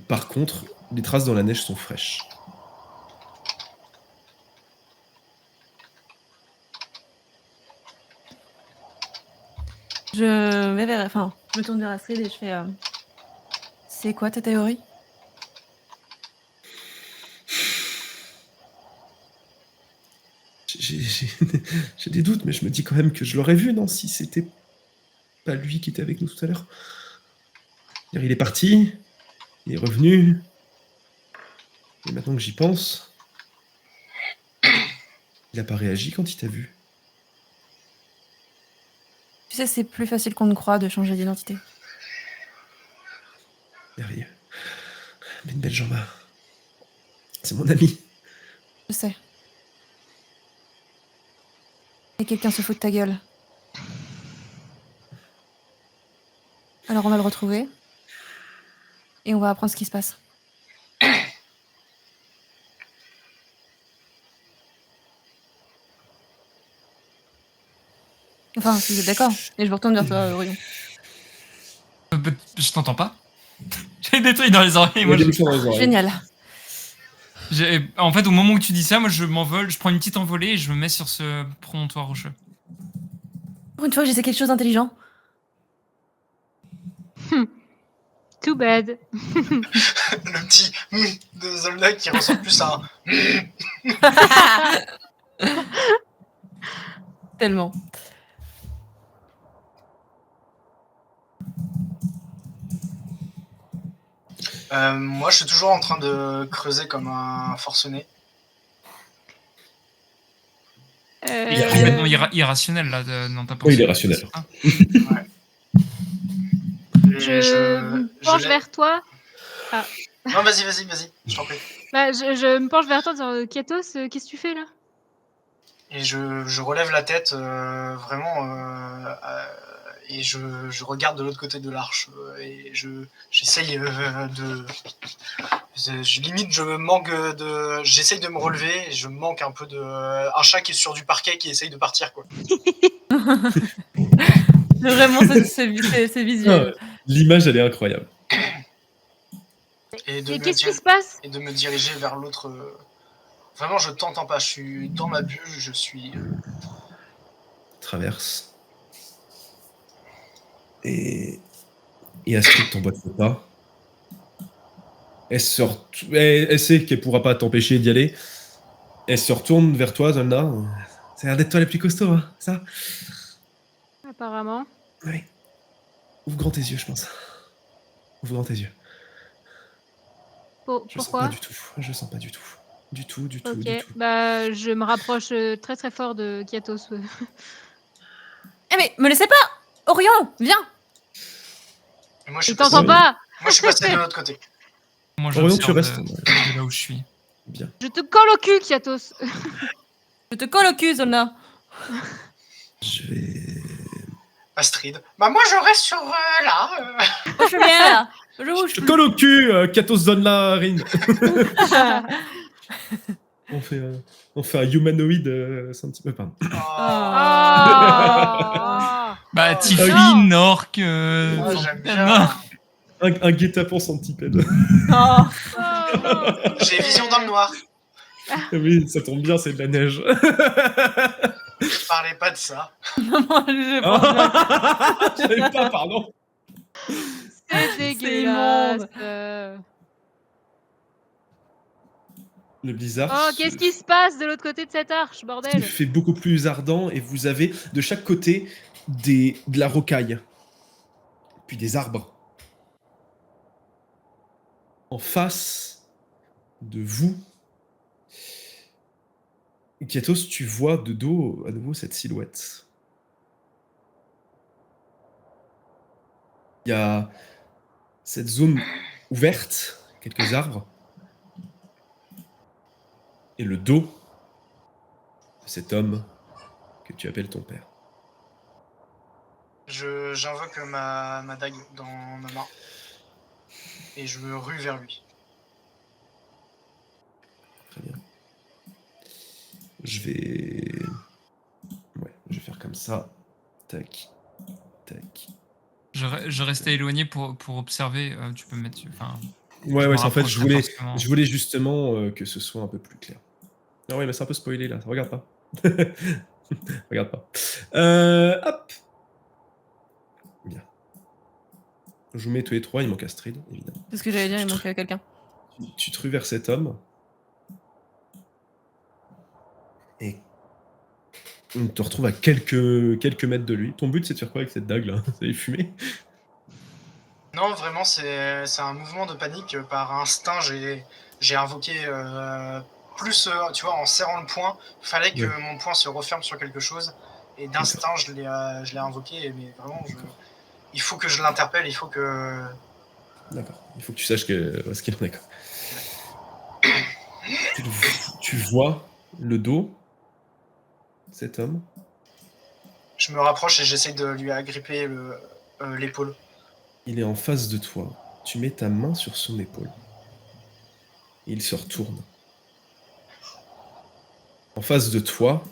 A: Par contre, les traces dans la neige sont fraîches.
E: Je vais vers... Enfin, je me tourne vers Astrid et je fais... C'est quoi ta théorie?
A: J'ai des doutes, mais je me dis quand même que je l'aurais vu, non? Si c'était pas lui qui était avec nous tout à l'heure. Il est parti, il est revenu. Et maintenant que j'y pense, il a pas réagi quand il t'a vu.
E: Tu sais, c'est plus facile qu'on ne croit de changer d'identité.
A: Merveilleux. Mais une belle jambe. C'est mon ami.
E: Je sais. Et quelqu'un se fout de ta gueule. Alors on va le retrouver. Et on va apprendre ce qui se passe. Enfin, si vous êtes d'accord. Et je me retourne vers toi, Orion.
D: Je t'entends pas. J'ai des trucs dans les oreilles. Moi,
E: Génial.
D: En fait, au moment où tu dis ça, moi je m'envole, je prends une petite envolée et je me mets sur ce promontoire rocheux.
E: Pour une fois, j'ai fait quelque chose d'intelligent.
C: Too bad.
B: Le petit de Zelda qui ressemble plus à un...
E: Tellement.
B: Moi, je suis toujours en train de creuser comme un forcené.
D: Il y a complètement irrationnel là dans ta pensée.
A: Oui, il est rationnel.
D: c'est ça
B: Ouais.
C: Je me penche vers toi. Ah.
B: Non, vas-y, je t'en prie.
C: Bah, je me penche vers toi en disant Katos, qu'est-ce que tu fais là?
B: Et je relève la tête vraiment et je regarde de l'autre côté de l'arche et j'essaye de limite je manque de j'essaye de me relever et je manque un peu de un chat qui est sur du parquet qui essaye de partir quoi.
E: Vraiment, c'est visuel.
A: L'image, elle est incroyable.
B: Et
C: qu'est-ce qui se passe?
B: et de me diriger vers l'autre. Vraiment, je t'entends pas. Je suis dans ma bulle. Je suis.
A: Traverse. Et Astrid t'emboîte le pas. Elle sait qu'elle pourra pas t'empêcher d'y aller. Elle se retourne vers toi, Zolna. Ça a l'air d'être toi la plus costaud, hein, ça?
C: Apparemment.
A: Oui. Ouvre grand tes yeux, je pense. Ouvre grand tes yeux.
C: Pourquoi?
A: Je sens pas du tout. Je sens pas du tout. Du tout.
C: Ok, bah je me rapproche très très fort de Katos.
E: Eh mais me laissez pas! Orion, viens!
B: Et moi, je suis
C: t'entends pas!
B: Moi, je suis passé de l'autre côté.
D: Moi,
A: Orion, tu
D: j'observe
A: restes.
D: de là où je suis.
A: Bien.
C: Je te colle au cul, Katos!
E: Je te colle au cul, Zolna.
A: Je vais.
B: Astrid. Bah, moi, je reste sur là.
E: Je suis bien là.
A: Je te colle au cul, Katos Zolna Rin. On fait un humanoïde centipede. Pardon.
D: Bah,
C: Tiffany,
D: Nork.
B: J'aime bien.
A: Un guet-apens centipède.
B: J'ai vision dans le noir.
A: Oui, ça tombe bien, c'est de la neige.
B: Parlez pas de ça.
E: Moi, je pense
A: Je savais pas, pardon.
C: C'est dégueulasse!
A: Le blizzard.
C: Oh, qu'est-ce qui se passe de l'autre côté de cette arche,
A: Il
C: bordel?
A: fait beaucoup plus ardent et vous avez de chaque côté de la rocaille, puis des arbres. En face de vous, Kiatos, tu vois de dos à nouveau cette silhouette. Il y a cette zone ouverte, quelques arbres, et le dos de cet homme que tu appelles ton père.
B: J'invoque ma dague dans ma main et je me rue vers lui.
A: Très bien. Je vais faire comme ça. Tac, tac.
D: Je restais éloigné pour observer. Tu peux me mettre. Enfin,
A: Ouais, en fait, je voulais
D: forcément.
A: justement que ce soit un peu plus clair. Ah ouais, mais c'est un peu spoilé là, regarde pas. Regarde pas. Hop. Bien. Je vous mets tous les trois, il manque Astrid, évidemment.
E: C'est ce que j'allais dire, il manquait quelqu'un.
A: Tu te rues vers cet homme. Et on te retrouve à quelques mètres de lui. Ton but, c'est de faire quoi avec cette dague là? C'est les fumer?
B: Non, vraiment, c'est un mouvement de panique. Par instinct, j'ai invoqué plus, tu vois, en serrant le poing. Il fallait que mon poing se referme sur quelque chose. Et d'instinct, je l'ai invoqué. Mais vraiment, il faut que je l'interpelle. Il faut que...
A: D'accord. Il faut que tu saches ce qu'il en est. Tu vois le dos de cet homme.
B: Je me rapproche et j'essaye de lui agripper l'épaule.
A: Il est en face de toi. Tu mets ta main sur son épaule. Il se retourne. En face de toi,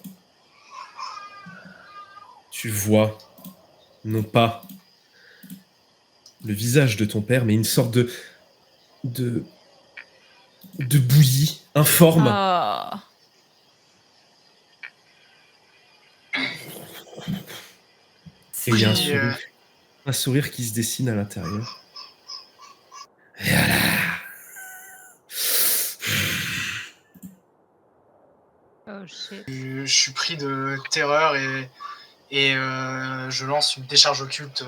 A: tu vois, non pas le visage de ton père, mais une sorte de bouillie informe.
E: Ah.
A: Et il y a un sourire. Un sourire qui se dessine à l'intérieur. Et voilà.
C: Oh shit.
B: Je suis pris de terreur et je lance une décharge occulte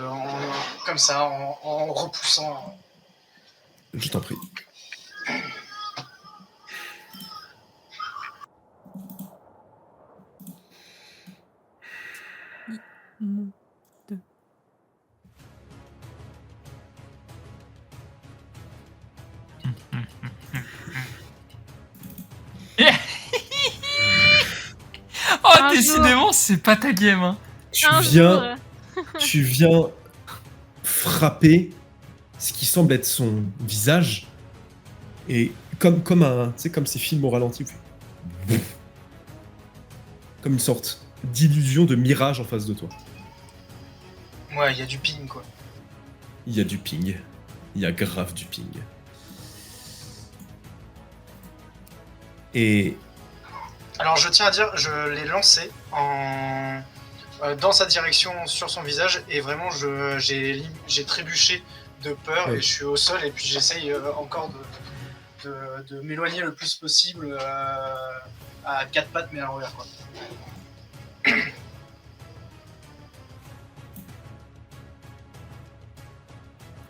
B: comme ça, en repoussant.
A: Je t'en prie.
D: Oh,
C: Un
D: décidément, c'est pas ta game. Hein.
A: Tu viens frapper ce qui semble être son visage et comme ces films au ralenti, comme une sorte d'illusion de mirage en face de toi.
B: Ouais, il y a du ping quoi.
A: Il y a du ping. Il y a grave du ping. Et
B: Alors je tiens à dire, je l'ai lancé dans sa direction sur son visage et vraiment j'ai trébuché de peur
A: Ouais.
B: et je suis au sol et puis j'essaye encore de m'éloigner le plus possible à 4 pattes mais à l'envers quoi.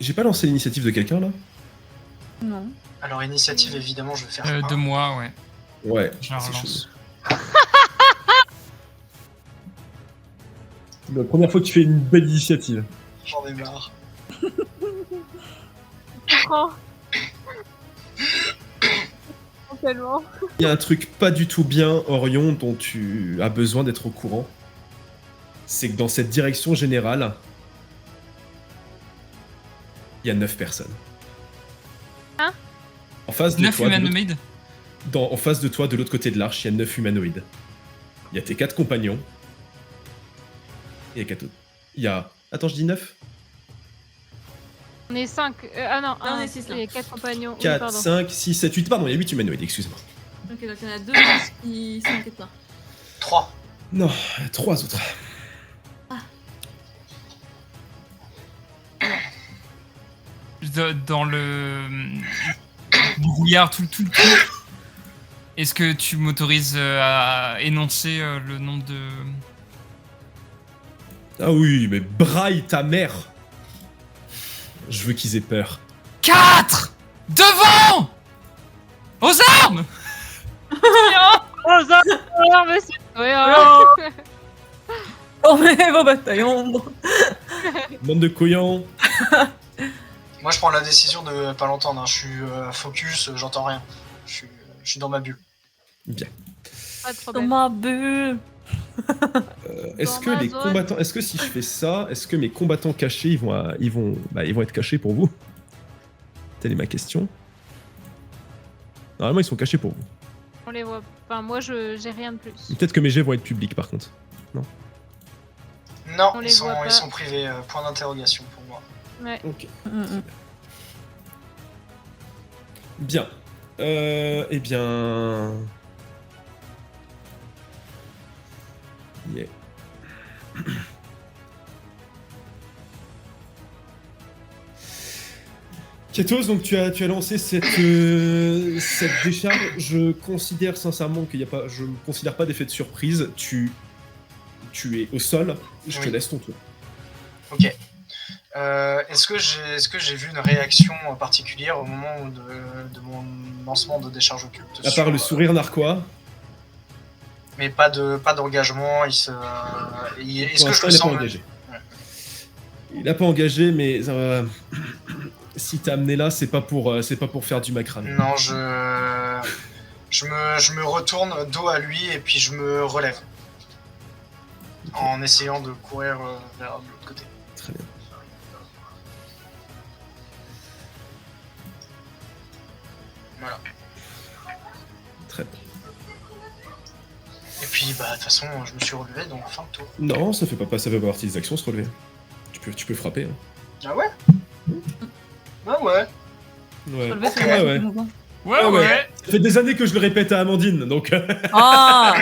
A: j'ai pas lancé l'initiative de quelqu'un là?
E: Non.
B: Alors initiative évidemment je vais faire un.
D: De moi, ouais.
A: Ouais,
D: Je la
A: c'est
D: relance.
A: chaud. C'est la première fois que tu fais une belle initiative.
B: J'en ai marre.
C: Oh. Tellement.
A: Il y a un truc pas du tout bien, Orion, dont tu as besoin d'être au courant. C'est que dans cette direction générale, il y a 9 personnes.
C: Hein?
A: En face de
D: 9
A: toi,
D: humanoïdes.
A: en face de toi, de l'autre côté de l'arche, il y a 9 humanoïdes. Il y a tes 4 compagnons. Et il y a 4 autres. Il y a... Attends, je dis 9 ?
C: On est 5. Ah non,
E: on est six, là.
C: Il y a 4 compagnons. Oui,
A: 4,
C: pardon.
A: 5, 6, 7, 8... Pardon, il y a 8 humanoïdes, excusez-moi.
E: Ok, donc il y en a 2 qui sont quelque part.
B: 3.
A: Non, 3 autres.
D: Dans le brouillard, tout. Est-ce que tu m'autorises à énoncer le nom de...
A: Ah oui, mais braille ta mère. Je veux qu'ils aient peur.
D: 4 devant aux armes.
C: Oh, ça alors, monsieur. Oui, alors.
E: Formez vos bataillons.
A: Bande de couillons.
B: Moi je prends la décision de pas l'entendre, hein. Je suis focus, j'entends rien. Je suis dans ma bulle.
A: Bien.
C: Pas de
E: Dans
C: problème.
E: ma bulle.
A: Est-ce
C: Dans
A: que
C: ma
A: les
C: zone.
A: combattants, est-ce que si je fais ça, est-ce que mes combattants cachés, ils vont être cachés pour vous? Telle est ma question. Normalement, ils sont cachés pour vous.
C: On les voit. Enfin, moi, j'ai rien de plus.
A: Peut-être que mes jets vont être publics, par contre.
B: Non,
C: On
B: ils
C: les voit pas.
B: sont privés, point d'interrogation pour moi.
C: Ouais.
A: Ok.
E: Mm.
A: Bien. Eh bien. Yeah. Ketos, donc tu as lancé cette décharge. Je considère sincèrement qu'il n'y a pas. Je ne considère pas d'effet de surprise. Tu es au sol. Je te
B: Oui.
A: laisse ton tour.
B: Ok. Est-ce que j'ai vu une réaction particulière au moment de mon lancement de décharge occulte
A: À part le sourire narquois,
B: mais pas d'engagement. Est-ce
A: pour
B: que je
A: l'instant,
B: le
A: il n'a pas
B: sens
A: engagé.
B: Ouais.
A: Il n'a pas engagé, mais si t'as amené là, c'est pas pour faire du macramé.
B: Non, je me retourne dos à lui et puis je me relève en essayant de courir vers l'autre côté.
A: Très bien.
B: Voilà.
A: Très bien.
B: Et puis bah de toute façon, je me suis relevé donc fin de tour.
A: Non, ça fait pas partie des actions se relever. Tu peux frapper. Hein.
B: Ah ouais? Ah ouais.
A: Ouais.
E: Relever, c'est
A: Ouais,
E: le
A: ouais.
E: mouvement.
D: Ouais,
A: Ah ouais.
D: ouais.
A: Ça fait des années que je le répète à Amandine, donc.
E: Ah.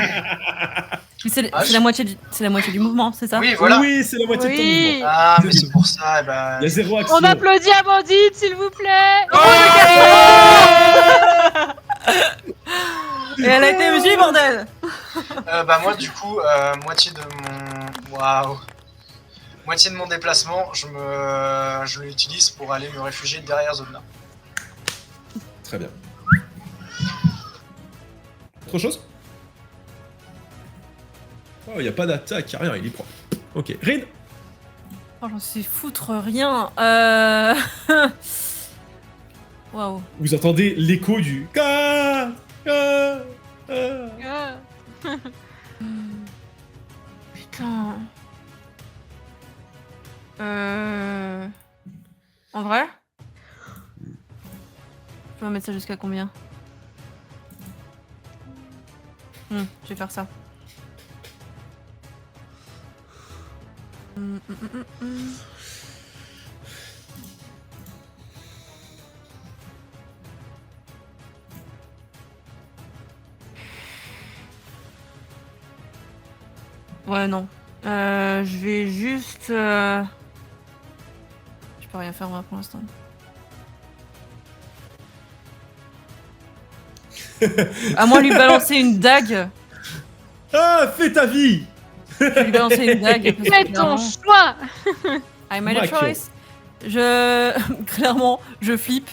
E: C'est la moitié du mouvement, c'est ça?
B: Oui, voilà.
A: Oui, c'est la moitié de ton
C: Oui.
A: mouvement.
B: Ah, mais c'est pour ça. Bah...
A: Il y a 0 action.
C: On applaudit Amandine, s'il vous plaît.
E: Et elle a été MJ, bordel!
B: Bah moi du coup, moitié de mon déplacement, je l'utilise pour aller me réfugier derrière Zodna.
A: Très bien. Autre chose? Oh, il n'y a pas d'attaque, rien, il est propre. Ok, Rin.
E: Oh, j'en sais foutre rien. Waouh.
A: Vous entendez l'écho du...
E: Putain. En vrai? Je vais mettre ça jusqu'à combien? Je vais faire ça. Ouais, non. Je vais juste... Je peux rien faire moi pour l'instant. À moins de lui balancer une dague.
A: Ah, fais ta vie!
E: Je vais lui balancer une dague. parce que
C: Fais ton
E: clairement,
C: choix.
E: I made a
A: Mac.
E: choice. Clairement, je flippe.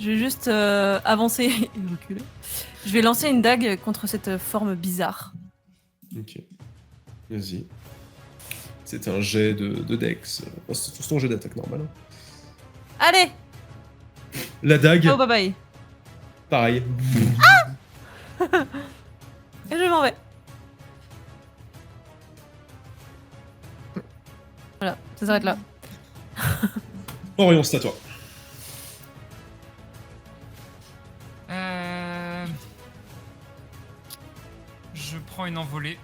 E: Je vais juste avancer et reculer. Je vais lancer une dague contre cette forme bizarre.
A: Ok. Vas-y. C'est un jet de Dex. C'est ton jet d'attaque normal. Hein.
E: Allez!
A: La dague,
E: Oh, bye bye.
A: pareil.
E: Et je m'en vais. Voilà, ça s'arrête là.
A: Orion, c'est à toi.
D: Je prends une envolée.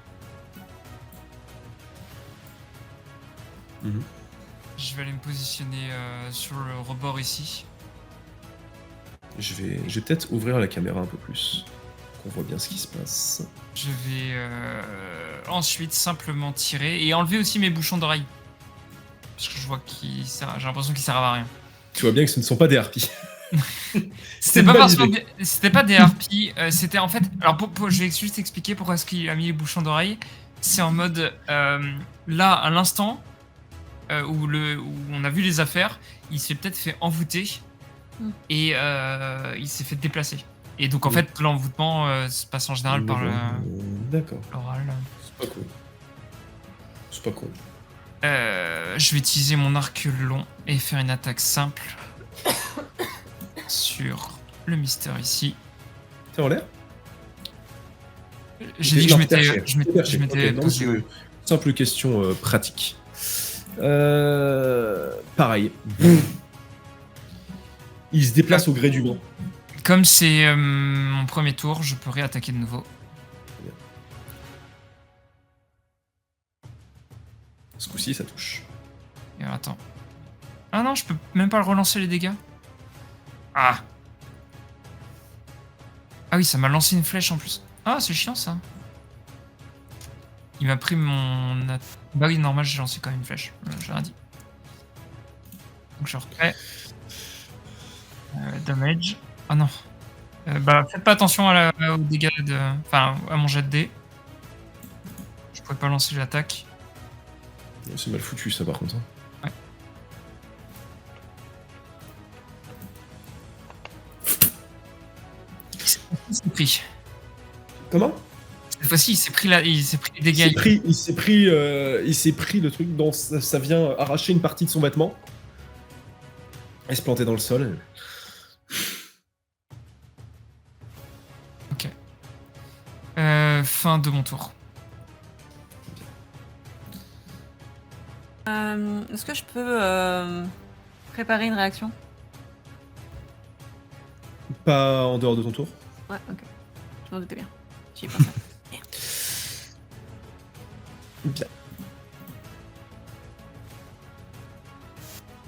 A: Mhm.
D: Je vais aller me positionner sur le rebord ici.
A: Je vais peut-être ouvrir la caméra un peu plus. Qu'on voit bien ce qui se passe.
D: Je vais ensuite simplement tirer et enlever aussi mes bouchons d'oreille. Parce que je vois qu'il sert, j'ai l'impression qu'il servent à rien.
A: Tu vois bien que ce ne sont pas des harpies.
D: C'était pas parce que c'était pas des harpies, c'était en fait. Alors je vais juste expliquer pourquoi est-ce qu'il a mis les bouchons d'oreille. C'est en mode là à l'instant où on a vu les affaires, il s'est peut-être fait envoûter et il s'est fait déplacer. Et donc en fait l'envoûtement se passe en général par
A: D'accord.
D: l'oral.
A: C'est pas cool. C'est pas cool.
D: Je vais utiliser mon arc long et faire une attaque simple sur le Mister ici.
A: T'es en l'air?
D: J'ai dit que je m'étais
A: Ok,
D: posé.
A: donc, simple question pratique. Pareil. Il se déplace au gré du vent.
D: Comme c'est mon premier tour, je peux réattaquer de nouveau.
A: Ce coup-ci, ça touche.
D: Et alors, attends. Ah non, je peux même pas le relancer les dégâts. Ah. Ah oui, ça m'a lancé une flèche en plus. Ah, c'est chiant ça. Il m'a pris mon... Bah oui, normal, j'ai lancé quand même une flèche. J'ai rien dit. Donc je refais. Damage. Ah non. Bah faites pas attention aux dégâts de... Enfin, à mon jet de dés. Je pourrais pas lancer l'attaque.
A: C'est mal foutu ça par contre.
D: Ouais. Il s'est pris.
A: Comment?
D: Cette fois-ci, il s'est pris les dégâts.
A: Il s'est pris le truc dont ça vient arracher une partie de son vêtement. Et se planter dans le sol.
D: Ok. Fin de mon tour.
E: Est-ce que je peux préparer une réaction?
A: Pas en dehors de ton tour.
E: Ouais, ok. Je m'en doutais bien. J'y ai pensé.
A: Bien.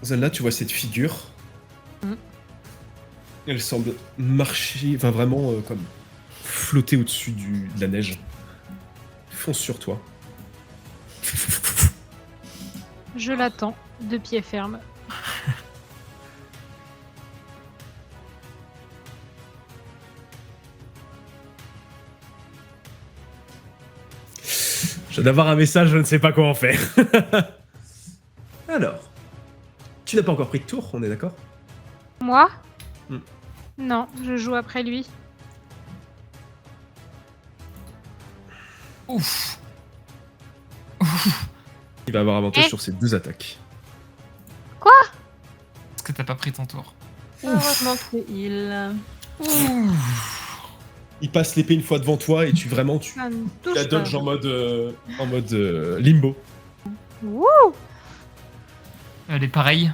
A: Zelda, tu vois cette figure. Elle semble marcher, enfin vraiment comme flotter au-dessus de la neige. fonce sur toi.
C: Je l'attends, de pied ferme.
A: Je viens d'avoir un message, je ne sais pas comment faire. Alors, tu n'as pas encore pris de tour, on est d'accord?
C: Moi
A: Hmm.
C: Non, je joue après lui.
D: Ouf.
A: Il va avoir avantage
C: Eh.
A: sur ses 2 attaques.
D: Est-ce que t'as pas pris ton tour?
E: Heureusement que il.
A: Il passe l'épée une fois devant toi et tu
C: Ça ne
A: tu
C: touche
A: la
C: pas.
A: dodges en mode limbo.
C: Wouh.
D: Elle est pareille.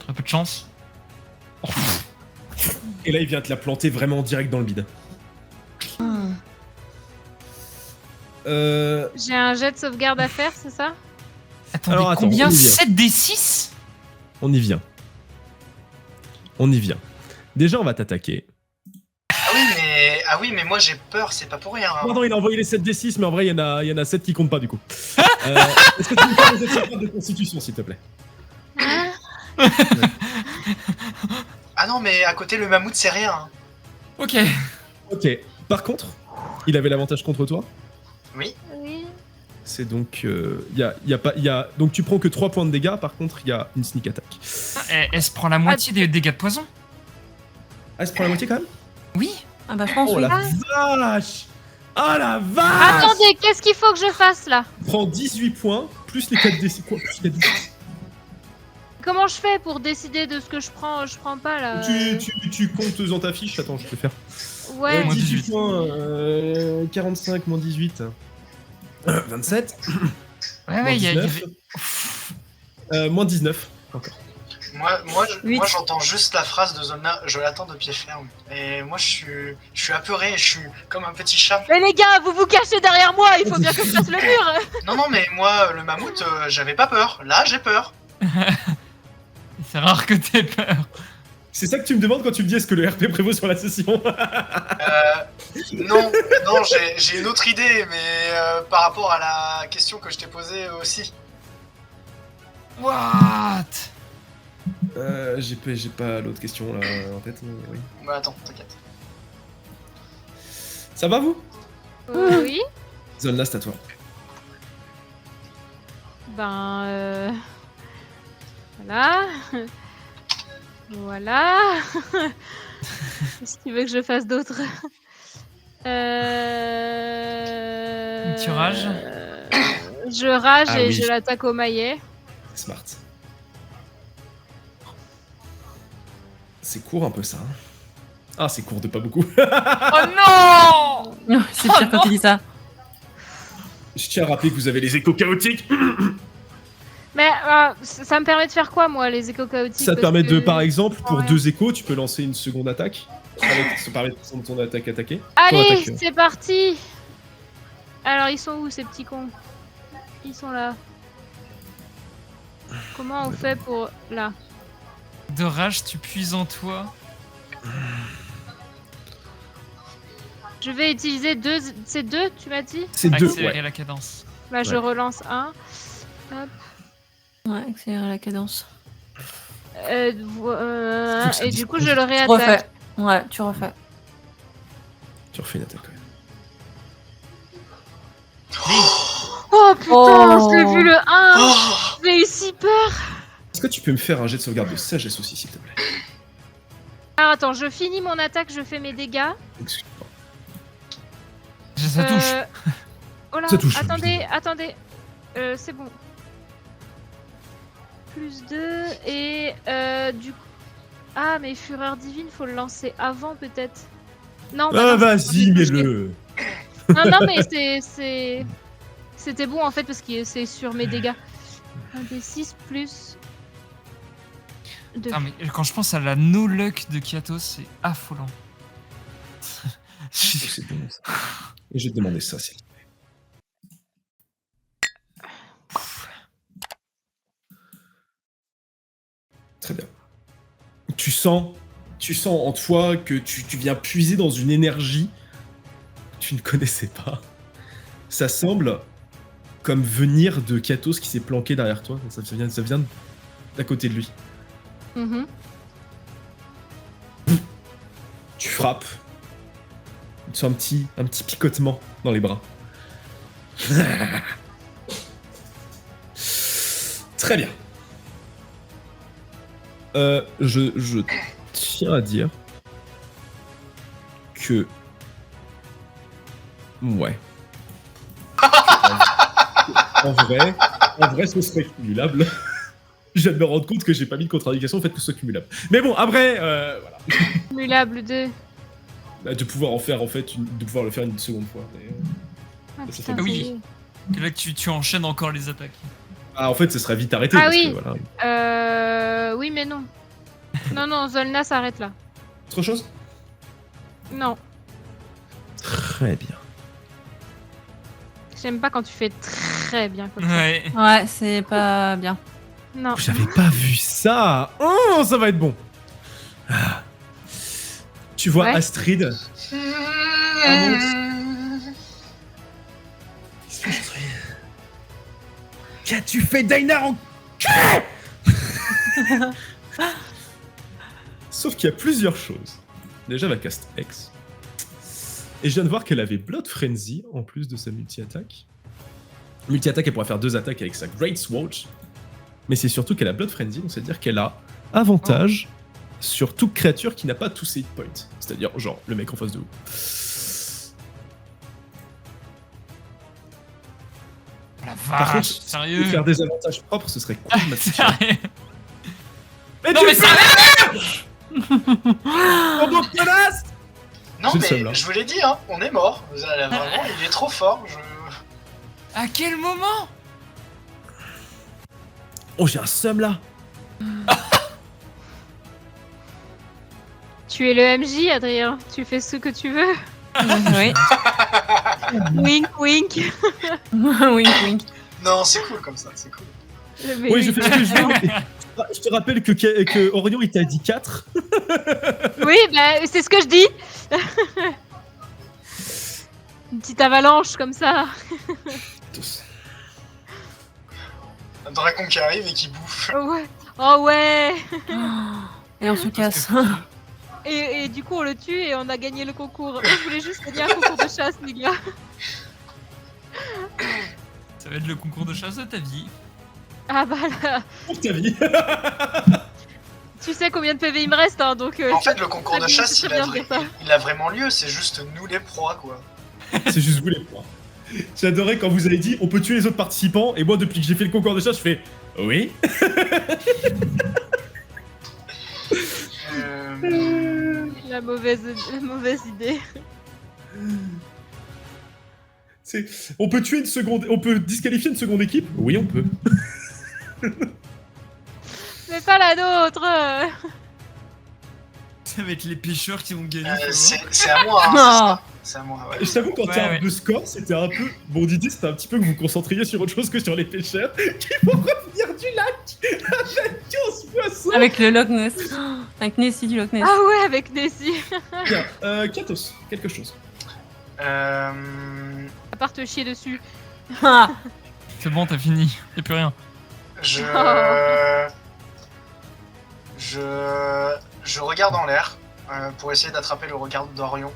D: Très peu de chance.
A: Et là, il vient te la planter vraiment direct dans le bide.
C: J'ai un jet de sauvegarde à faire, c'est ça?
D: Attendez,
A: Alors, attends,
D: combien
A: on y vient.
D: 7 des 6?
A: On y vient. On y vient. Déjà, on va t'attaquer.
B: Ah oui, mais moi j'ai peur, c'est pas pour rien. hein.
A: Pardon, il a envoyé les 7 D6, mais en vrai, il y en a 7 qui comptent pas du coup. Est-ce que tu me fais des sauvegardes de constitution, s'il te plaît?
B: Ah non, mais à côté, le mammouth, c'est rien. hein.
D: Ok.
A: Ok. Par contre, il avait l'avantage contre toi.
B: Oui.
C: Oui.
A: C'est donc. Donc tu prends que 3 points de dégâts, par contre, il y a une sneak attack.
D: Elle se prend la moitié des dégâts de poison.
A: Ah, elle se prend la moitié quand même?
D: Oui.
E: Ah bah je pense
A: Oh
E: oui.
A: la vache! Ah la vache!
C: Attendez, qu'est-ce qu'il faut que je fasse là?
A: Prends 18 points, plus les 4 D6. Quoi? Plus les 4 D6.
C: Comment je fais pour décider de ce que je prends? Je prends pas là.
A: Tu comptes dans ta fiche. Attends, je vais faire.
C: Ouais.
D: Moins
A: 18
D: 18.
A: points, 45 moins 18. 27.
D: Ouais, il y a.
A: 19. Moins 19. Encore.
E: Huit.
B: Moi j'entends juste la phrase de Zolna, je l'attends de pied ferme. Et moi je suis apeuré, je suis comme un petit chat.
C: Mais les gars, vous vous cachez derrière moi, il faut bien que je fasse le mur.
B: Non, mais moi, le mammouth, j'avais pas peur. Là, j'ai peur.
D: C'est rare que t'aies peur.
A: C'est ça que tu me demandes quand tu me dis est-ce que le RP prévaut sur la session?
B: Non, j'ai une autre idée, mais par rapport à la question que je t'ai posée aussi.
D: What?
A: J'ai pas l'autre question là en tête, mais oui.
B: Bah attends, t'inquiète.
A: Ça va vous?
C: Oui.
A: Zolna, c'est à toi.
C: Ben. Voilà. Voilà. Qu'est-ce qu'il veut que je fasse d'autre?
D: Tu rages?
C: Je rage
A: Ah
C: et
A: oui.
C: je l'attaque au maillet.
A: Smart. C'est court un peu ça. hein. Ah, c'est court de pas beaucoup.
D: Oh non!
E: C'est pire quand tu dis ça.
A: Je tiens à rappeler que vous avez les échos chaotiques.
C: Mais ça me permet de faire quoi, moi, les échos chaotiques?
A: Ça te
C: parce
A: permet de,
C: que-
A: par exemple, pour
C: Ouais.
A: 2 échos, tu peux lancer une seconde attaque. Ça permet de ton attaque attaquée.
C: Allez,
A: attaque.
C: c'est parti. Alors, ils sont où, ces petits cons? Ils sont là. Comment on fait pour... Là.
D: De rage, tu puises en toi.
C: Je vais utiliser deux... C'est deux, tu m'as dit?
A: C'est 2,
D: Accélérer
A: ouais.
D: la cadence.
C: Bah, je
A: Ouais.
C: relance un. Hop.
E: Ouais, accélérer la cadence.
A: Faut que ça
C: Et du coup, je
A: disparaisse.
C: le
E: Tu
C: réattaque.
E: refais. Ouais, tu refais.
A: Tu refais une attaque, ouais.
C: Oh putain,
E: Oh.
C: je l'ai vu le 1.
B: Oh
C: J'ai eu si peur.
A: Est-ce que tu peux me faire un jet de sauvegarde de sagesse aussi, s'il te plaît?
C: Alors attends, je finis mon attaque, je fais mes dégâts.
A: Excuse-moi.
D: Ça touche.
C: Oh là,
A: Ça touche,
C: attendez. C'est bon. Plus 2 et du coup... Ah, mais Fureur Divine, faut le lancer avant peut-être. Non, bah
A: Ah,
C: non,
A: vas-y,
C: c'est-
A: mets-le.
C: Non, mais c'était bon en fait parce que c'est sur mes dégâts. 1 des 6 plus 2.
D: Ah, mais quand je pense à la no-luck de Kiatos, c'est affolant.
A: C'est bon, ça. Et je vais te demander ça, s'il te plaît. Très bien. Tu sens en toi que tu viens puiser dans une énergie que tu ne connaissais pas. ça semble comme venir de Katos qui s'est planqué derrière toi. Ça vient d'à côté de lui.
C: Mhm.
A: Tu frappes. Tu sens un petit picotement dans les bras. Très bien. Je tiens à dire que... Ouais. En vrai, ce serait cumulable. Je viens de me rendre compte que j'ai pas mis de contre-indication au fait que ce soit cumulable. Mais bon, après, voilà.
C: Cumulable de...
A: De pouvoir en faire, en fait, de pouvoir le faire une seconde fois. Mais,
C: Ah,
A: ça
C: putain,
A: fait-
D: oui. Que là, tu enchaînes encore les attaques.
A: Ah, en fait, ce serait vite arrêté.
C: Ah
A: parce
C: oui.
A: que, voilà.
C: Oui, mais non. Non, Zolna s'arrête là.
A: Autre chose?
C: Non,
A: Très bien.
C: j'aime pas quand tu fais très bien comme ça.
D: Ouais.
E: Ouais, c'est pas bien.
C: Non.
A: J'avais pas vu ça. Oh, ça va être bon. Ah. Tu vois
C: Ouais.
A: Astrid. Qu'as-tu fait, Dainar en... Sauf qu'il y a plusieurs choses. Déjà, la caste X. Et je viens de voir qu'elle avait Blood Frenzy en plus de sa multi-attaque. Multi-attaque, elle pourra faire 2 attaques avec sa Great Sword. Mais c'est surtout qu'elle a Blood Frenzy, donc c'est-à-dire qu'elle a avantage sur toute créature qui n'a pas tous ses hit points. C'est-à-dire, genre, le mec en face de vous.
D: La
A: Par contre,
D: vache,
A: si
D: sérieux.
A: tu veux faire des avantages propres, ce serait cool, Mathieu.
D: Sérieux.
A: Mais
D: Non,
A: tu
D: mais
A: fais
D: sérieux.
A: ton donc menace.
B: Non,
A: J'ai le
B: mais
A: seum, là.
B: je vous l'ai dit, hein, on est mort. Vraiment, il est trop fort.
D: À quel moment?
A: Oh, j'ai un seum là.
C: Tu es le MJ, Adrien. Tu fais ce que tu veux.
E: Oui.
C: Wink, wink.
E: Wink, wink.
B: Non, c'est cool comme ça, c'est cool.
C: Mais
A: Oui, je fais ce que je veux. mais je te rappelle que Orion, il t'a dit 4.
C: Oui, bah, c'est ce que je dis. Une petite avalanche comme ça.
B: Un dragon qui arrive et qui bouffe.
C: Oh ouais. Oh ouais.
E: Et on se casse.
C: Et du coup, on le tue et on a gagné le concours. Je voulais juste gagner un concours de chasse, les gars.
D: Ça va être le concours de chasse de ta vie.
C: Ah bah là.
A: Pour ta vie.
C: Tu sais combien de PV il me reste, hein, donc...
B: En fait, le concours de
C: très bien,
B: chasse,
C: c'est très bien de dire ça.
B: il a vraiment lieu, c'est juste nous les proies, quoi.
A: C'est juste vous les points. J'adorais quand vous avez dit on peut tuer les autres participants, et moi, depuis que j'ai fait le concours de chasse, je fais oui.
C: La mauvaise idée.
A: On peut tuer une seconde. On peut disqualifier une seconde équipe? Oui, on peut.
C: Mais pas la nôtre.
D: Ça va être les pêcheurs qui vont gagner. faut voir.
B: C'est à moi, hein,
E: Non.
B: c'est ça. C'est à moi, ouais.
A: Et je t'avoue qu'en
D: Ouais,
A: termes
D: ouais.
A: de score, c'était un peu. Mon idée, c'était un petit peu que vous vous concentriez sur autre chose que sur les pêcheurs qui vont revenir du lac avec 15 poissons.
E: Avec le Loch Ness. Avec Nessie du Loch Ness.
C: Ah ouais, avec Nessie.
A: Bien, Katos, quelque chose.
C: À part te chier dessus.
E: Ah.
D: C'est bon, t'as fini. Y'a plus rien.
B: Je regarde en l'air pour essayer d'attraper le regard d'Orion.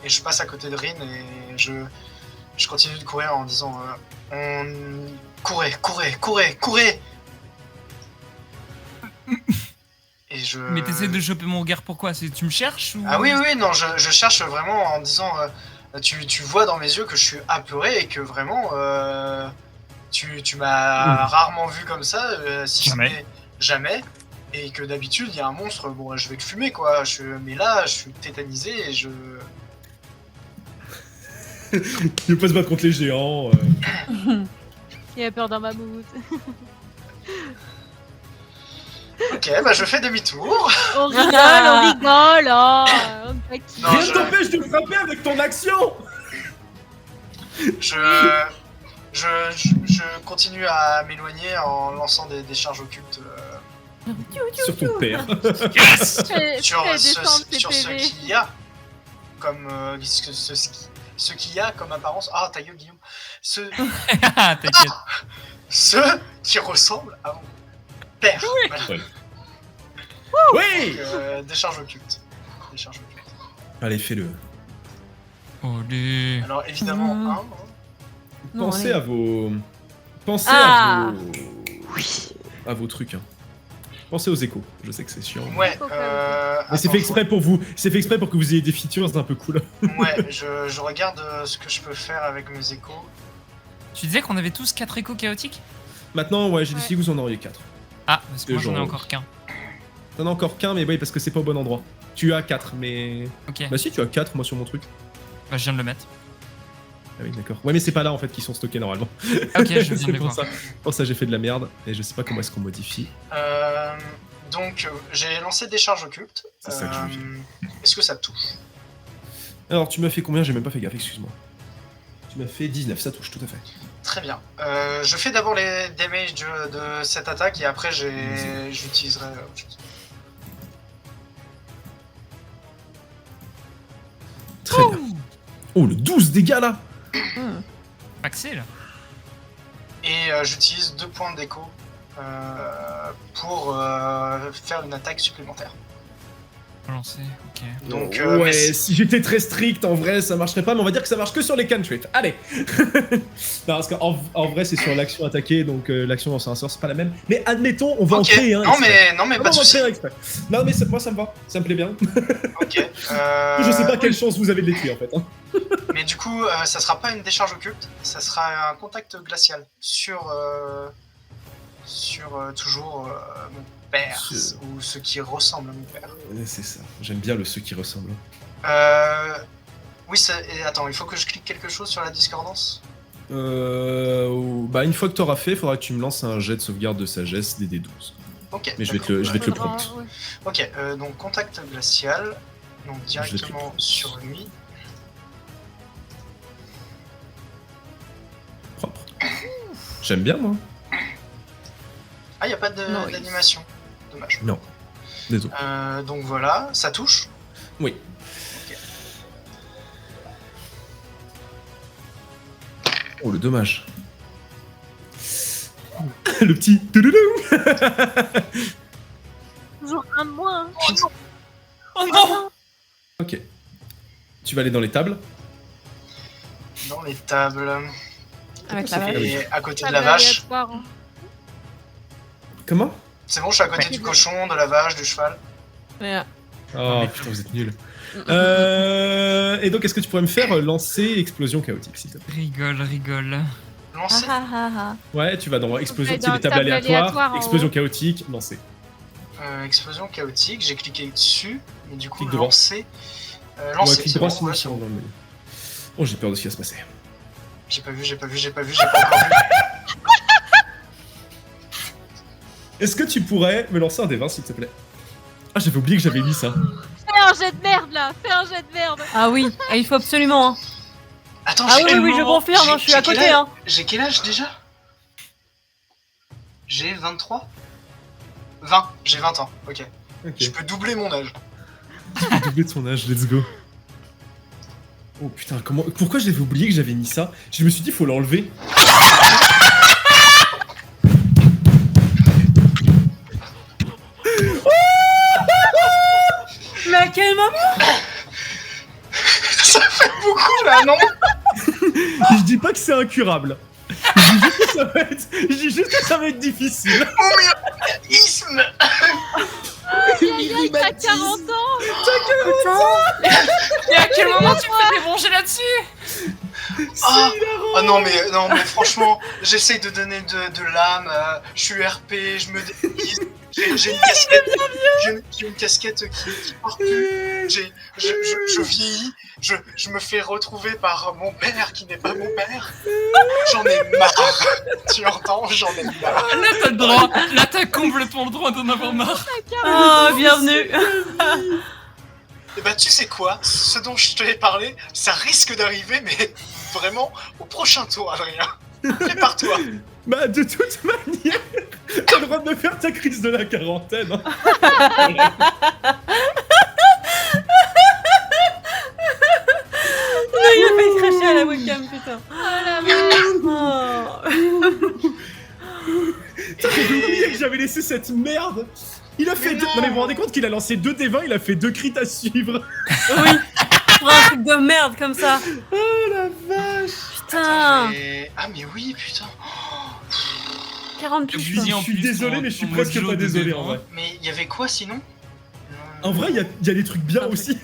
B: Et je passe à côté de Rin et je continue de courir en disant courez. Et je...
D: Mais t'essaies de choper mon regard, pourquoi? Tu me cherches ou...
B: Ah oui, non, je cherche vraiment en disant tu vois dans mes yeux que je suis apeuré et que vraiment tu m'as rarement vu comme ça, si
D: Jamais.
B: ce n'est jamais, et que d'habitude il y a un monstre, bon je vais le fumer quoi, mais là je suis tétanisé et je...
A: Il veut pas se battre contre les géants.
C: Il a peur d'un mammouth.
B: Ok, bah je fais demi-tour.
C: On rigole, oh, on taquine.
B: Non,
A: Rien ne
B: je-
A: t'empêche de frapper avec ton action.
B: Je continue à m'éloigner en lançant des charges occultes
A: Sur ton père.
B: sur
C: Fais descendre tes
B: ce
C: PV.
B: qu'il y a comme ce qu'il y a comme apparence. Ah, ta gueule, Guillaume.
D: T'inquiète.
B: Ceux qui ressemblent à mon père. Voilà.
A: Ouais. Oui.
B: Décharge occulte. Décharge occulte.
A: Allez, fais-le.
D: Olé.
B: Alors, évidemment,
E: Mmh.
B: un.
E: Non,
A: Pensez
E: allez.
A: à vos... Pensez
E: Ah.
A: à vos trucs. Hein. Pensez aux échos. Je sais que c'est chiant.
B: Ouais,
A: Mais c'est fait exprès pour vous. C'est fait exprès pour que vous ayez des features un peu cool.
B: Ouais, je regarde ce que je peux faire avec mes échos.
D: Tu disais qu'on avait tous 4 échos chaotiques?
A: Maintenant, ouais, j'ai décidé que vous en auriez 4.
D: Ah, parce que moi j'en ai
A: Genre-
D: encore qu'un.
A: T'en as encore qu'un, mais oui, parce que c'est pas au bon endroit. Tu as 4, mais...
D: Ok,
A: Bah si, tu as 4, moi, sur mon truc.
D: bah je viens de le mettre.
A: Ah oui, d'accord. Ouais, mais c'est pas là, en fait, qu'ils sont stockés, normalement.
D: Ok, je viens de
A: C'est
D: les
A: pour
D: voir.
A: ça. Pour ça, j'ai fait de la merde, et je sais pas comment est-ce qu'on modifie.
B: Donc, j'ai lancé décharge occulte.
A: C'est ça que je veux dire.
B: Est-ce que ça touche?
A: Alors, tu m'as fait combien? J'ai même pas fait gaffe, excuse-moi. Tu m'as fait 19, ça touche, tout à fait.
B: Très bien. Je fais d'abord les damages de cette attaque et après j'utiliserai autre chose.
A: Très bien. Oh, le 12 dégâts, là.
D: Axel.
B: Et j'utilise 2 points d'écho pour faire une attaque supplémentaire.
D: Lancer, ok.
B: Donc,
A: ouais,
B: mais
A: si j'étais très strict, en vrai, ça marcherait pas, mais on va dire que ça marche que sur les cantrips. Allez. Non, parce qu'en vrai, c'est sur l'action attaquée, donc l'action lancer un sort, c'est pas la même. Mais admettons, on va en
B: ok.
A: créer un.
B: Non
A: exprès.
B: mais
A: Non,
B: pas
A: on
B: de
A: va en
B: soucis.
A: créer un exprès. Non, mais moi, ça me va. Ça me plaît bien.
B: Ok.
A: Je sais pas quelle chance vous avez de les tuer, en fait. Hein.
B: Mais du coup, ça sera pas une décharge occulte, ça sera un contact glacial sur toujours mon père
A: Sur-
B: ou ce qui ressemble à mon père.
A: Ouais, c'est ça. J'aime bien le ceux qui ressemblent.
B: Oui, et attends, il faut que je clique quelque chose sur la discordance.
A: Bah, une fois que t'auras fait, faudra que tu me lances un jet de sauvegarde de sagesse des D12.
B: Ok.
A: Mais je vais te le prompt.
C: Ouais.
B: Ok, donc contact glacial, donc
A: le
B: directement
A: prompt.
B: sur lui.
A: Propre. J'aime bien, moi.
B: Ah, y a pas
E: Nice.
B: d'animation. Dommage.
A: Non. Désolé.
B: Donc voilà, ça touche.
A: Oui.
B: Ok.
A: Oh, le dommage. Le petit... touloulou.
C: Toujours un de moins.
D: Oh non.
A: Ok. Tu vas aller dans les tables.
B: Dans les tables.
E: Avec
A: Ça
E: la
A: fait-
E: vache.
B: Et à côté
C: Pas
B: de la vache.
C: aléatoire, hein.
A: Comment?
B: C'est bon, je suis à côté du cochon, de la vache, du cheval.
E: Mais,
A: Oh putain, vous êtes nuls. Et donc, est-ce que tu pourrais me faire lancer explosion chaotique, s'il te plaît?
D: Rigole.
B: Lancer.
A: Ouais, tu vas dans explosion,
C: Ouais,
A: c'est
C: dans
A: les tables
C: table
A: aléatoires,
C: aléatoire, en
A: explosion
C: haut.
A: chaotique, lancer.
B: Explosion chaotique, j'ai cliqué dessus, mais du coup,
A: Clic droit.
B: lancer.
A: Ouais,
B: Lancer,
A: clic
B: c'est
A: droit,
B: bon,
A: sinon
B: ouais,
A: c'est
B: c'est bon.
A: dans le menu. Oh, j'ai peur de ce qui va se passer.
B: J'ai pas vu, j'ai pas encore vu.
A: Est-ce que tu pourrais me lancer un des 20, s'il te plaît? Ah, j'avais oublié que j'avais mis ça.
C: Fais un jet de merde là. Fais un jet de merde.
E: Ah oui, ah, il faut absolument. Hein.
B: Attends,
E: Ah
B: j'ai
E: oui,
B: quel
E: oui, je
B: moment
E: confirme, hein, je suis à côté. Hein.
B: J'ai quel âge déjà? J'ai 23? 20, j'ai 20 ans, ok. Je
A: Ok,
B: peux doubler mon âge.
A: doublé de son âge, let's go. Oh putain, pourquoi j'avais oublié que j'avais mis ça? Je me suis dit, faut l'enlever.
E: Mais à quel moment?
B: Ça fait beaucoup là, non?
A: Je dis pas que c'est incurable. Je dis juste que ça va être difficile.
B: Mon mécanisme.
C: T'as 40 ans.
D: Et à quel moment tu me fais déranger là-dessus?
B: Ah, ah non mais franchement, j'essaye de donner de l'âme, je suis RP, je me déguise, j'ai une casquette qui part plus, je vieillis, je me fais retrouver par mon père qui n'est pas mon père, j'en ai marre, tu entends, j'en ai marre.
D: Là t'as le droit, là t'as complètement le droit d'en avoir marre.
E: Oh, bienvenue.
B: Et bah tu sais quoi, ce dont je te l'ai parlé, ça risque d'arriver, mais vraiment au prochain tour, Adrien. Prépare-toi.
A: Bah, de toute manière, t'as le droit de me faire ta crise de la quarantaine. Hein.
E: Il a failli
A: J'avais oublié que j'avais laissé cette merde. Il a fait deux... Non mais vous vous rendez compte qu'il a lancé 2 D20, il a fait 2 crits à suivre.
E: Oui. Pour un truc de merde comme ça.
A: Oh la vache.
E: Putain.
B: Ah mais oui, putain.
E: 40 piges.
D: Fusil en
A: Je suis
D: plus,
A: désolé,
D: ton-
A: mais je suis
D: ton
A: presque
D: mojo
A: pas
D: de
A: désolé
D: D20.
A: en vrai.
B: Mais il y avait quoi sinon?
A: En vrai, il y a des trucs bien aussi.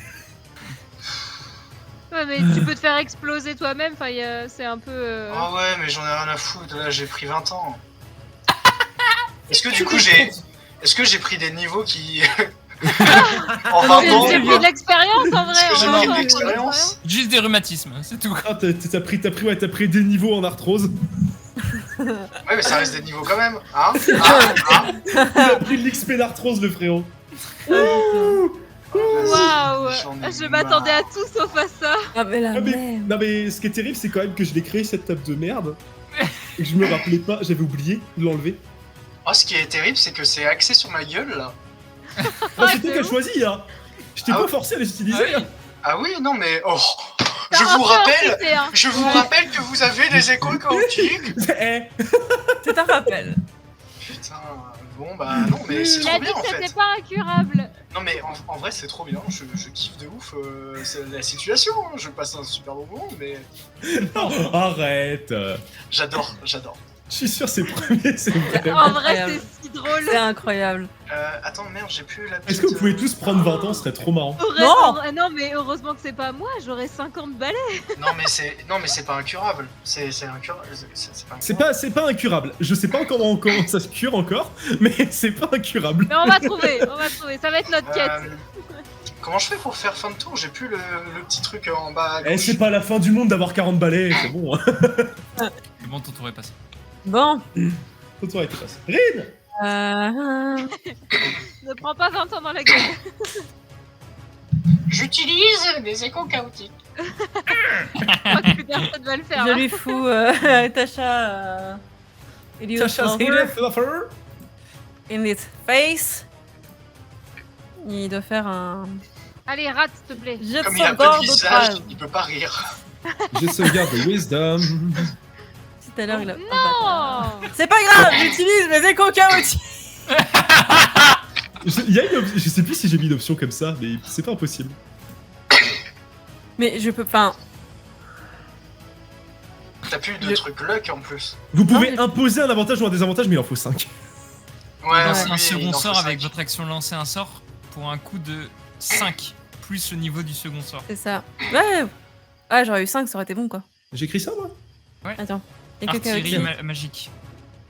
C: Ouais, mais tu peux te faire exploser toi-même, enfin, c'est un peu...
B: Ah ouais, mais j'en ai rien à foutre, là j'ai pris 20 ans. Est-ce que du coup j'ai pris des niveaux qui... en 20 ans,
C: J'ai pris de l'expérience en vrai.
B: Est-ce que j'ai
C: en
B: pris de
C: vrai,
B: l'expérience?
D: Juste des rhumatismes, c'est tout.
A: Ah, t'as pris des niveaux en arthrose.
B: Ouais, mais ça reste des niveaux quand même, hein, hein.
A: Il a pris de l'XP d'arthrose, le frérot.
C: Waouh,
B: J'en ai
C: je m'attendais à
B: marre.
C: tout sauf à ça.
E: Ah mais la
A: Ah, mais,
E: merde.
A: non mais ce qui est terrible, c'est quand même que je l'ai créé cette table de merde. Et que je me rappelais pas, j'avais oublié de l'enlever.
B: Oh, ce qui est terrible, c'est que c'est axé sur ma gueule là.
A: Ah, c'est toi
C: c'est
A: qui as
C: ouf.
A: choisi, hein. Je t'ai
B: Ah
A: pas
B: ouais.
A: forcé à les utiliser.
D: Ah oui.
A: hein.
B: Ah oui, non mais oh.
C: T'as
B: Je
C: un
B: vous
C: peu
B: rappelle,
C: insisté, hein.
B: je vous rappelle que vous avez des échos chaotiques.
A: Eh,
E: C'est un rappel.
B: Putain, bon bah non mais c'est
C: Il a
B: trop
C: dit
B: bien en
C: que c'était
B: fait.
C: pas incurable.
B: Non mais en vrai c'est trop bien, je kiffe de ouf c'est la situation, hein. Je passe un super bon moment mais
A: non, arrête.
B: j'adore.
A: Je suis sûr c'est premier, c'est vrai.
C: En vrai,
E: Incroyable.
C: c'est si drôle.
E: C'est incroyable.
B: Attends merde, j'ai plus la petite...
A: Est-ce que vous pouvez tous prendre 20 ans, ce serait trop marrant.
C: Non, mais heureusement que c'est pas moi, j'aurais 50 balais.
B: Non mais c'est pas incurable. C'est incurable. C'est pas incurable.
A: C'est pas incurable. Je sais pas comment ça se cure encore, mais c'est pas incurable.
C: Mais on va trouver, ça va être notre quête.
B: Comment je fais pour faire fin de tour? J'ai plus le petit truc en bas à
A: Eh,
B: gauche.
A: c'est pas la fin du monde d'avoir 40 balais, c'est bon. Hein.
D: C'est bon, ton tour est passé.
E: Bon.
A: Faut toi avec face. Rin.
C: Ne prends pas 20 ans dans la gueule.
B: J'utilise des échos chaotiques.
C: Je crois que plus personne va le faire.
E: Je
C: là.
E: lui fous Tasha.
A: Tasha's Hilfer.
E: In his face. Il doit faire un
C: Allez, rate, s'il te plaît.
E: jet de
B: Comme il a pas de
E: sauvegarde au
B: visage,
E: crâne.
B: il peut pas rire.
A: Je sauvegarde de Wisdom.
E: Tout à l'heure, il a.
C: Non.
E: C'est pas grave, j'utilise mes échos chaotiques.
A: Je sais plus si j'ai mis une option comme ça, mais c'est pas impossible.
E: Mais je peux pas.
B: T'as plus de trucs luck en plus.
A: Vous pouvez
E: mais-
A: imposer un avantage ou un désavantage, mais il en faut 5.
B: Ouais,
D: Lance
B: oui,
D: un
B: il
D: second
B: en faut
D: sort avec
B: 5.
D: votre action lancer un sort pour un coût de 5 plus le niveau du second sort.
E: C'est ça. Ouais. Ah, j'aurais eu 5, ça aurait été bon quoi.
A: J'ai écrit ça, moi?
E: Attends. Échos
D: Artillerie
E: chaotiques.
D: magique.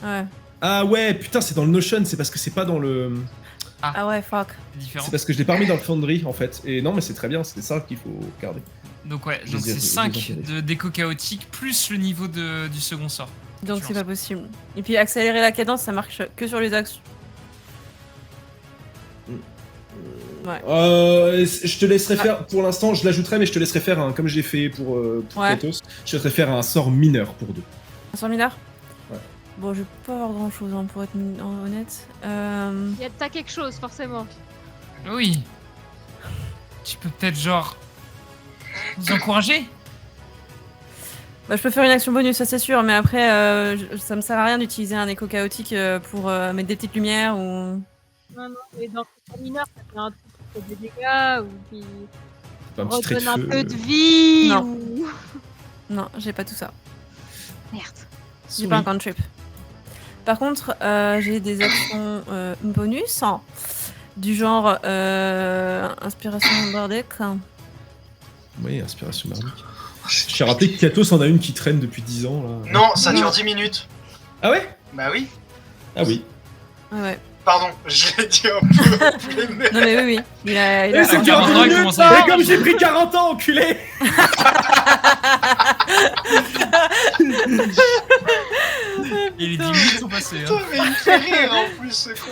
E: Ouais.
A: Ah ouais, putain, c'est dans le Notion, c'est parce que c'est pas dans le...
E: Ah ouais, fuck.
D: C'est différent.
A: C'est parce que je l'ai pas remis dans le Foundry, en fait. Et non, mais c'est très bien, c'est ça qu'il faut garder.
D: Donc ouais,
A: Je
D: donc
A: les ai-
D: c'est
A: je les ai
D: 5
A: enterrés.
D: de déco chaotique plus le niveau du second sort.
E: Donc
D: Tu
E: c'est
D: lances.
E: pas possible. Et puis accélérer la cadence, ça marche que sur les axes.
A: Je te laisserai faire, pour l'instant, je l'ajouterai, mais je te laisserai faire un, comme j'ai fait pour
E: Ouais.
A: Kratos, je te laisserai faire un sort mineur pour 2.
E: Un sort mineur.
A: Ouais.
E: Bon, je vais pas avoir grand chose pour être honnête.
C: T'as quelque chose, forcément.
D: Oui. Tu peux peut-être genre nous encourager.
E: Bah, je peux faire une action bonus, ça c'est sûr, mais après, ça me sert à rien d'utiliser un écho chaotique pour mettre des petites lumières ou.
C: Non, mais dans le mineur, ça fait un truc qui fait des dégâts ou qui
A: Un petit trait de
C: redonne un
A: feu.
C: peu de vie.
E: Non.
C: Ou...
E: Non, j'ai pas tout ça.
C: Merde.
E: J'ai pas un cantrip. Par contre, j'ai des actions bonus du genre inspiration bardique.
A: Oui, inspiration bardique. Je t'ai rappelé que Katos en a une qui traîne depuis 10 ans, là.
B: Non, ça dure 10 minutes.
A: Ah ouais?
B: Bah oui.
A: Ah oui.
E: Ouais.
B: Pardon, je l'ai dit un peu. Mais...
E: Non mais oui, oui. Il a
A: Eh, c'est
D: un
A: que tu as 10
D: endroit,
A: minutes,
D: comment ça
A: mais
C: va
A: comme j'ai pris 40 ans, enculé!
D: Et les 10 minutes sont passées.
B: Putain,
D: Hein.
B: mais il me fait rire en plus, ce con.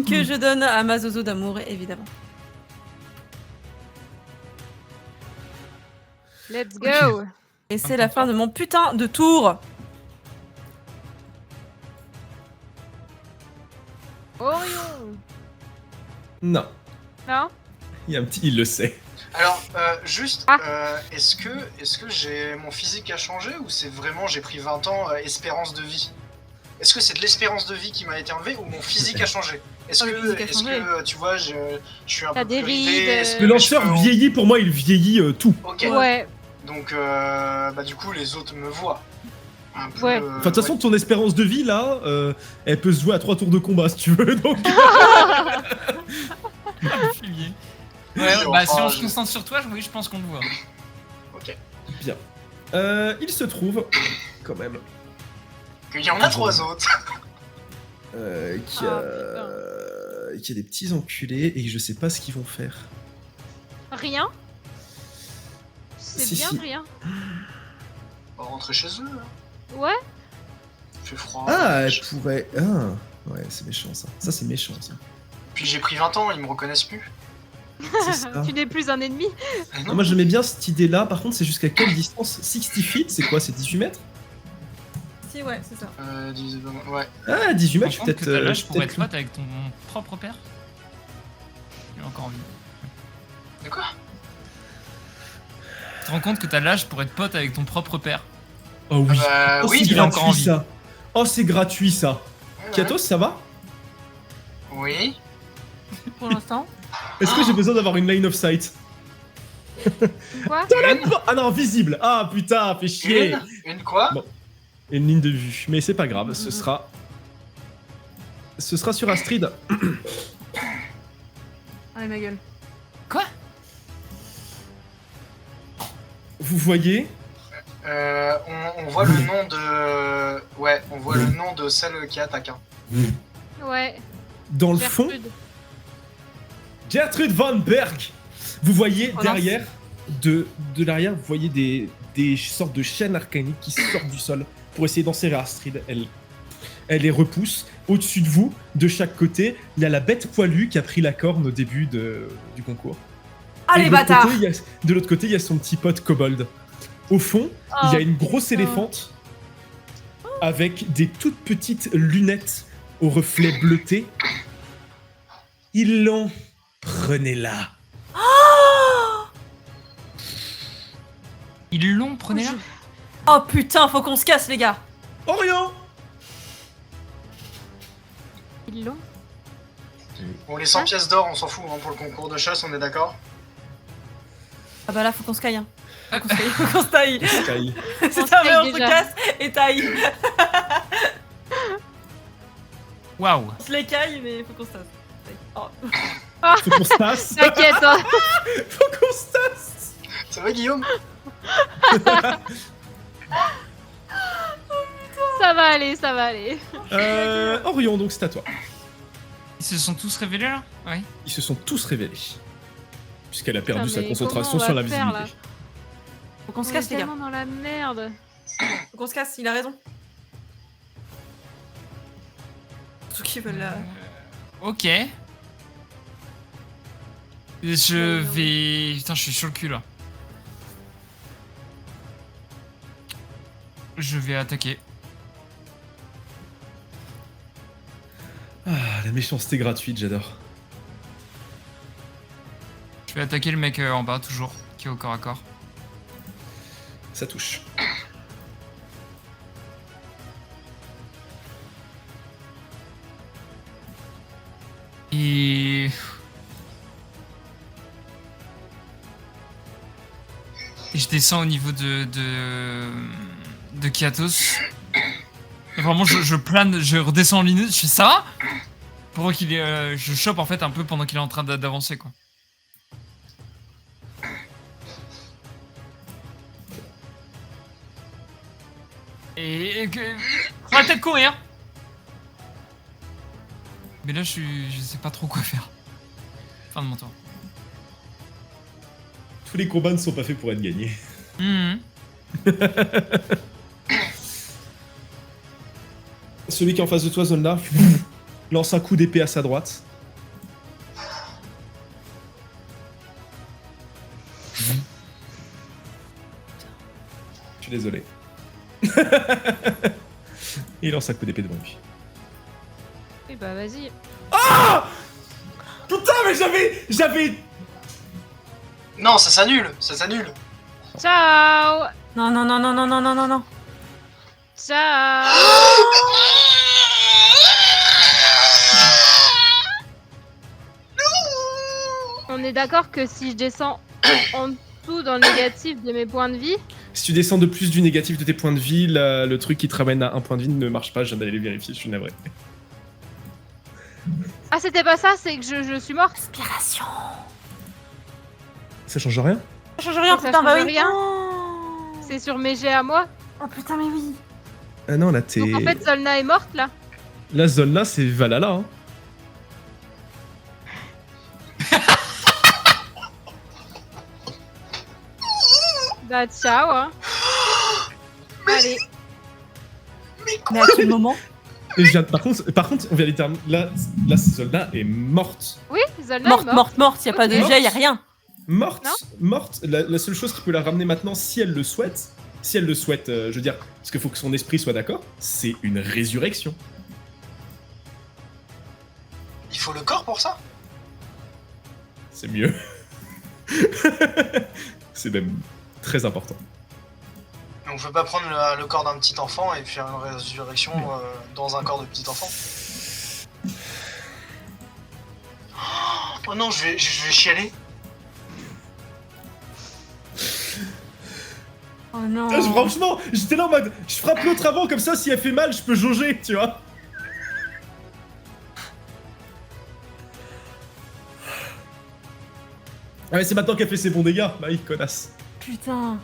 E: que je donne à ma zozo d'amour, évidemment.
C: Let's go.
E: Et c'est la fin de mon putain de tour.
C: Orion.
A: Non.
C: Non.
A: Il y a un petit... Il le sait.
B: Alors, juste,
C: Ah.
B: est-ce que j'ai mon physique a changé ou c'est vraiment j'ai pris 20 ans espérance de vie? est-ce que c'est de l'espérance de vie qui m'a été enlevée ou mon physique a changé? Est-ce
E: Oh, le physique a changé.
B: que tu vois, je suis un
C: T'as
B: peu
C: des
B: plus
C: rides,
B: ridé, est-ce que
A: Le
B: mes
A: lanceur
B: cheveux ont-
A: vieillit, pour moi, il vieillit tout.
B: Ok.
C: Ouais.
B: Donc, bah, du coup, les autres me voient. Un peu,
C: Ouais.
A: Enfin, de toute façon, ton espérance de vie, là, elle peut se jouer à 3 tours de combat, si tu veux, donc...
D: Fumier.
B: Oui,
D: Ouais, bah
B: enfin,
D: si on se concentre sur toi, oui, je pense qu'on le voit.
B: Ok.
A: Bien. Il se trouve, quand même,
B: Il y en a 3 autres.
A: qu'il y a des petits enculés et que je sais pas ce qu'ils vont faire.
C: Rien. C'est
A: Si,
C: bien
A: si.
C: rien.
B: On va rentrer chez eux. Hein.
C: Ouais.
B: Il fait froid.
A: Ah, elle pourrait... Ah, ouais, c'est méchant, ça. Ça, c'est méchant, ça.
B: Puis j'ai pris 20 ans, ils me reconnaissent plus.
A: C'est ça.
C: Tu n'es plus un ennemi.
B: Eh
A: Ah, moi, j'aimais bien cette idée-là. Par contre, c'est jusqu'à quelle distance? 60 feet, c'est quoi? C'est 18 mètres?
E: Si, ouais, c'est ça.
B: Ouais.
A: Ah, 18 mètres, je suis
D: Par contre,
A: peut-être...
D: que t'as l'âge
A: je suis
D: pour être
A: peut-être-
D: pote avec ton propre père. Il est encore en vie.
B: De quoi?
D: Tu te rends compte que t'as l'âge pour être pote avec ton propre père.
A: Oh oui. Oh,
B: Oui,
A: c'est
D: il est encore en
A: gratuit,
D: vie.
A: ça. Oh, c'est gratuit, ça.
B: ouais.
A: Kiatos, ça va?
B: Oui.
E: Pour l'instant.
A: Est-ce que j'ai besoin d'avoir une line of sight?
C: Quoi?
A: Ah non, visible. Ah, putain, fait chier.
B: Une quoi?
A: Bon. Une ligne de vue. Mais c'est pas grave, ce sera sur Astrid.
E: Allez, ma gueule.
D: Quoi?
A: Vous voyez?
B: On voit le nom de... Ouais, on voit le nom de celle qui attaque. Hein.
C: Ouais.
A: Dans le fond,
C: Gertrude.
A: Gertrude Van Berg. Vous voyez
E: Oh,
A: derrière, de l'arrière, vous voyez des sortes de chaînes arcaniques qui sortent du sol pour essayer d'enserrer Astrid. Elle les repousse. Au-dessus de vous, de chaque côté, il y a la bête poilue qui a pris la corne au début du concours.
E: Allez,
A: Et de l'autre
E: bâtard
A: côté, de l'autre côté, il y a son petit pote Kobold. Au fond, il y a une grosse éléphante avec des toutes petites lunettes au reflet bleuté. Ils l'ont. Prenez-la.
D: Ils l'ont, prenez-la.
E: Oh putain, faut qu'on se casse, les gars.
A: Orion.
C: Ils l'ont.
B: Bon, les 100 pièces d'or, on s'en fout hein, pour le concours de chasse, on est d'accord?
E: Ah bah là, faut qu'on se caille. Hein. Faut qu'on se taille.
A: Sky.
E: C'est un
C: taille
E: on se
C: déjà.
E: casse et taille.
D: Waouh.
E: On se les caille, mais faut qu'on se tasse. Oh.
A: Faut qu'on se tasse.
C: T'inquiète, hein.
A: Faut qu'on se tasse.
B: Ça va, Guillaume?
C: Ça va aller, ça va aller.
A: Orion, donc c'est à toi.
D: Ils se sont tous révélés là? Oui.
A: Ils se sont tous révélés. Puisqu'elle a perdu
C: Putain,
A: sa
C: mais
A: concentration
C: comment on
A: sur
C: va
A: la
C: faire,
A: visibilité.
E: Faut qu'on se
C: On
E: casse,
C: est
E: les gars.
C: tellement dans la merde.
E: Faut qu'on se casse, il a raison. Ceux qui veulent la...
D: Ok. Je vais... Putain, je suis sur le cul là. Je vais attaquer.
A: Ah, la méchanceté gratuite, j'adore.
D: Je vais attaquer le mec en bas, toujours, qui est au corps à corps.
A: Ça touche.
D: Et... Et je descends au niveau de Kiatos. Et vraiment, je plane, je redescends en ligne, je fais ça pour qu'il est, je chope en fait un peu pendant qu'il est en train d'avancer quoi. Et que... On va peut-être courir. Mais là, je sais pas trop quoi faire. Fin de mon tour.
A: Tous les combats ne sont pas faits pour être gagnés.
D: Mhm.
A: Celui qui est en face de toi, Zolna, lance un coup d'épée à sa droite. Je suis désolé. Il lance un coup d'épée devant lui.
C: Oui, bah vas-y.
A: Ah! Putain, mais j'avais...
B: Non, ça s'annule, ça s'annule.
C: Ciao.
E: Non, non, non, non, non, non, non, non, non.
C: Ciao. On est d'accord que si je descends en dessous dans le négatif de mes points de vie,
A: Si tu descends de plus du négatif de tes points de vie, le truc qui te ramène à un point de vie ne marche pas. Je viens d'aller vérifier, je suis navré.
C: ah c'était pas ça, c'est que je suis morte.
E: Inspiration.
A: Ça change rien?
E: Ça change rien,
C: Ça
E: putain, bah
C: change
E: oui.
C: rien.
E: Oh.
C: C'est sur mes jets à moi.
E: Oh putain, mais oui.
A: Ah non, là t'es...
C: Donc en fait Zolna est morte là.
A: La zone là, c'est Valhalla. Hein.
C: Bah ciao hein. Allez.
E: Mais à quel moment?
A: Et par contre, on vient littéralement... Là, Zolna est morte.
C: Oui, Zolna est morte.
E: Morte, y a pas de
C: Ok.
E: jet, y a rien.
A: Morte,
C: Non.
A: morte. La seule chose qui peut la ramener maintenant, si elle le souhaite, je veux dire, parce qu'il faut que son esprit soit d'accord, c'est une résurrection.
B: Il faut le corps pour ça?
A: C'est mieux. C'est même très important.
B: Mais on peut pas prendre le corps d'un petit enfant et faire une résurrection dans un corps de petit enfant. Oh non, je vais chialer.
E: Oh non.
A: Franchement, j'étais là en mode, je frappe l'autre avant, comme ça, si elle fait mal, je peux jauger, tu vois. Ah mais c'est maintenant qu'elle fait ses bons dégâts, bah oui, connasse.
E: Putain.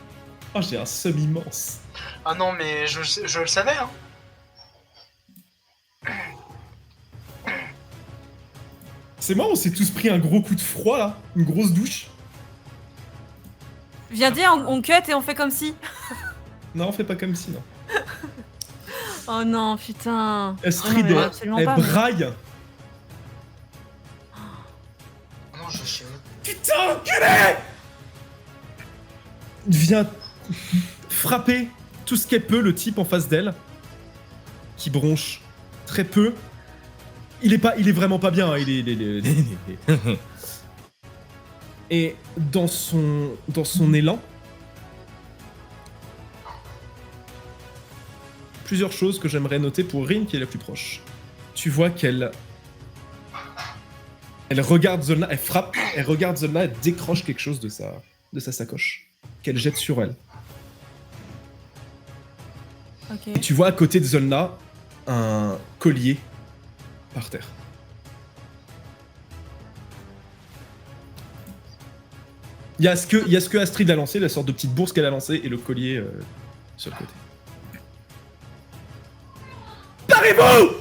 A: Oh, j'ai un seum immense.
B: Ah non, mais je le savais, hein.
A: C'est marrant, on s'est tous pris un gros coup de froid, là. Une grosse douche.
E: Viens dire, on cut et on fait comme si.
A: Non, on fait pas comme si, non.
E: Oh non, putain.
A: Astrid,
E: non, mais absolument
A: elle
E: pas, mais-
A: braille.
B: Non, je chiale.
A: Putain, enculé! Vient frapper tout ce qu'elle peut, le type en face d'elle, qui bronche très peu. Il est vraiment pas bien, hein, Et dans son élan, plusieurs choses que j'aimerais noter pour Rin qui est la plus proche. Tu vois qu'elle regarde Zolna, elle frappe, elle regarde Zolna, elle décroche quelque chose de sa sacoche qu'elle jette sur elle.
E: Ok.
A: Et tu vois à côté de Zolna un collier par terre. Il y a ce que Astrid a lancé, la sorte de petite bourse qu'elle a lancée, et le collier sur le côté. Parez-vous!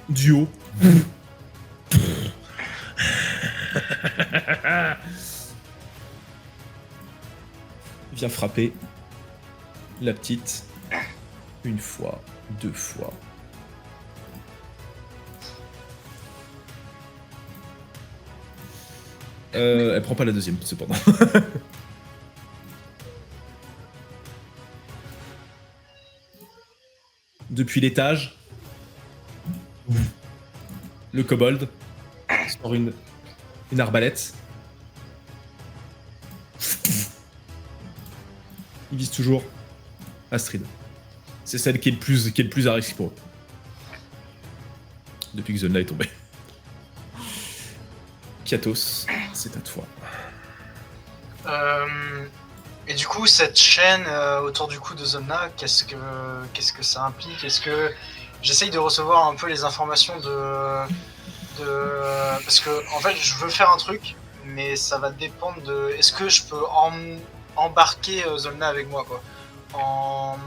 A: Du haut. Vient frapper la petite une fois, deux fois. Elle prend pas la deuxième, cependant. Depuis l'étage, le kobold sort une arbalète. Il vise toujours Astrid. C'est celle qui est le plus à risque pour eux. Depuis que Zolna est tombée. Kiatos, c'est à toi.
B: Et du coup, cette chaîne autour du cou de Zolna, qu'est-ce que ça implique? Est-ce que j'essaye de recevoir un peu les informations parce que en fait, je veux faire un truc, mais ça va dépendre de. Est-ce que je peux embarquer Zolna avec moi, quoi, en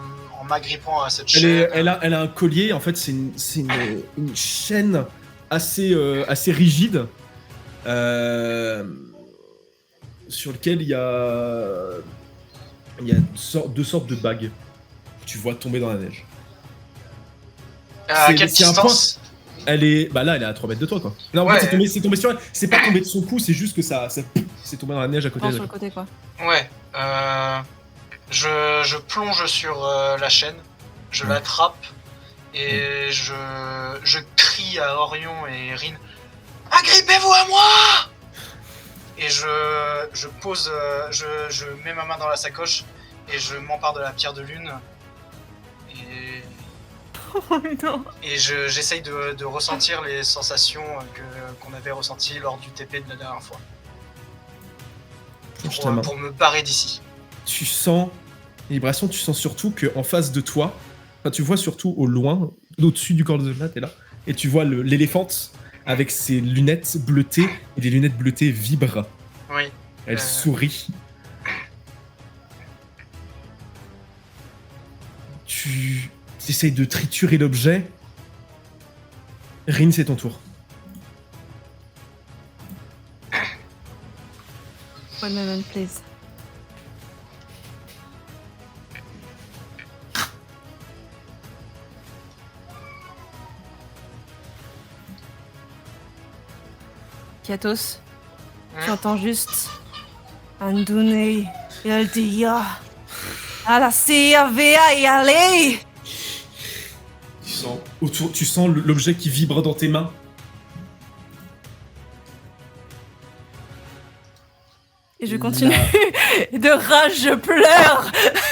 B: m'agrippant à cette chaîne?
A: Elle a un collier. En fait, c'est une chaîne assez rigide. Sur lequel il y a deux sortes de bagues que tu vois tomber dans la neige.
B: À quelle distance?
A: Elle est à 3 mètres de toi, quoi. Non, en
B: Ouais.
A: fait, c'est tombé sur elle. C'est pas tombé de son cou, c'est juste que ça c'est tombé dans la neige à côté
E: Prends
A: d'elle.
E: sur le côté, quoi.
B: Ouais. Je plonge sur la chaîne, je l'attrape et je crie à Orion et Rin: agrippez-vous à moi! Et je pose, je mets ma main dans la sacoche et je m'empare de la pierre de lune. Et
E: Oh non.
B: Et j'essaye de ressentir les sensations qu'on avait ressenties lors du TP de la dernière fois.
A: Penche ta main.
B: Pour me barrer d'ici.
A: Tu sens les vibrations, tu sens surtout qu'en face de toi, enfin, tu vois surtout au loin, au-dessus du corps de Zola, t'es là, et tu vois l'éléphante avec ses lunettes bleutées, et les lunettes bleutées vibrent.
B: Oui.
A: Elle sourit. Tu essayes de triturer l'objet. Rin, c'est ton tour.
E: One moment, please. Katos, tu entends juste Andune el dia a la CAVA et allez.
A: Tu sens l'objet qui vibre dans tes mains.
E: Et je continue. De rage, je pleure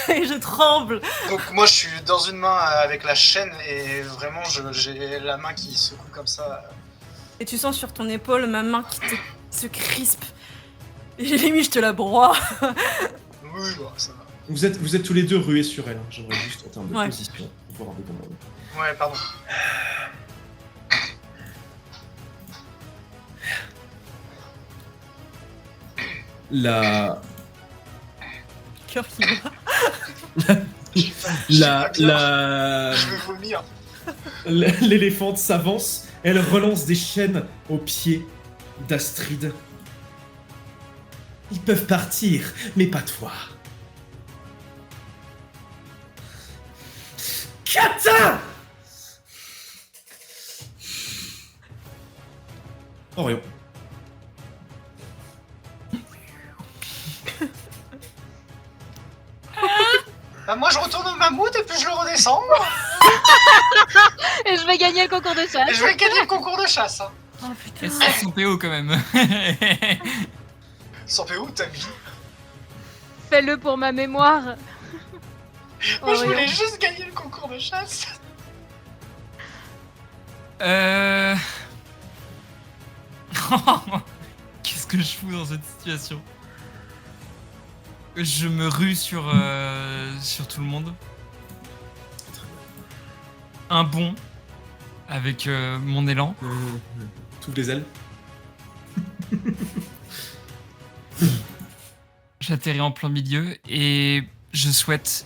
E: et je tremble.
B: Donc moi je suis dans une main avec la chaîne et vraiment j'ai la main qui secoue comme ça.
E: Et tu sens sur ton épaule ma main qui se crispe. Et limite je te la broie.
B: Oui, bon, ça va.
A: Vous êtes tous les deux rués sur elle. Hein. J'aimerais juste en termes de
E: Ouais.
A: position voir un peu comment.
B: Ouais, pardon.
A: La
E: Cœur qui bat.
B: Je vais vomir.
A: L'éléphante s'avance, elle relance des chaînes aux pieds d'Astrid. Ils peuvent partir, mais pas toi. Kata! Orion.
B: Bah moi je retourne au mammouth et puis je le redescends.
C: Et je vais gagner le concours de chasse.
B: Et je vais gagner le concours de chasse. Hein.
E: Oh putain.
D: Et c'est son PO quand même.
B: Sans PO, t'as mis.
C: Fais-le pour ma mémoire.
B: Moi je
C: Orion.
B: voulais juste gagner le concours de chasse.
D: Qu'est-ce que je fous dans cette situation? Je me rue sur tout le monde. Un bond avec mon élan.
A: T'ouvres les ailes.
D: J'atterris en plein milieu et je souhaite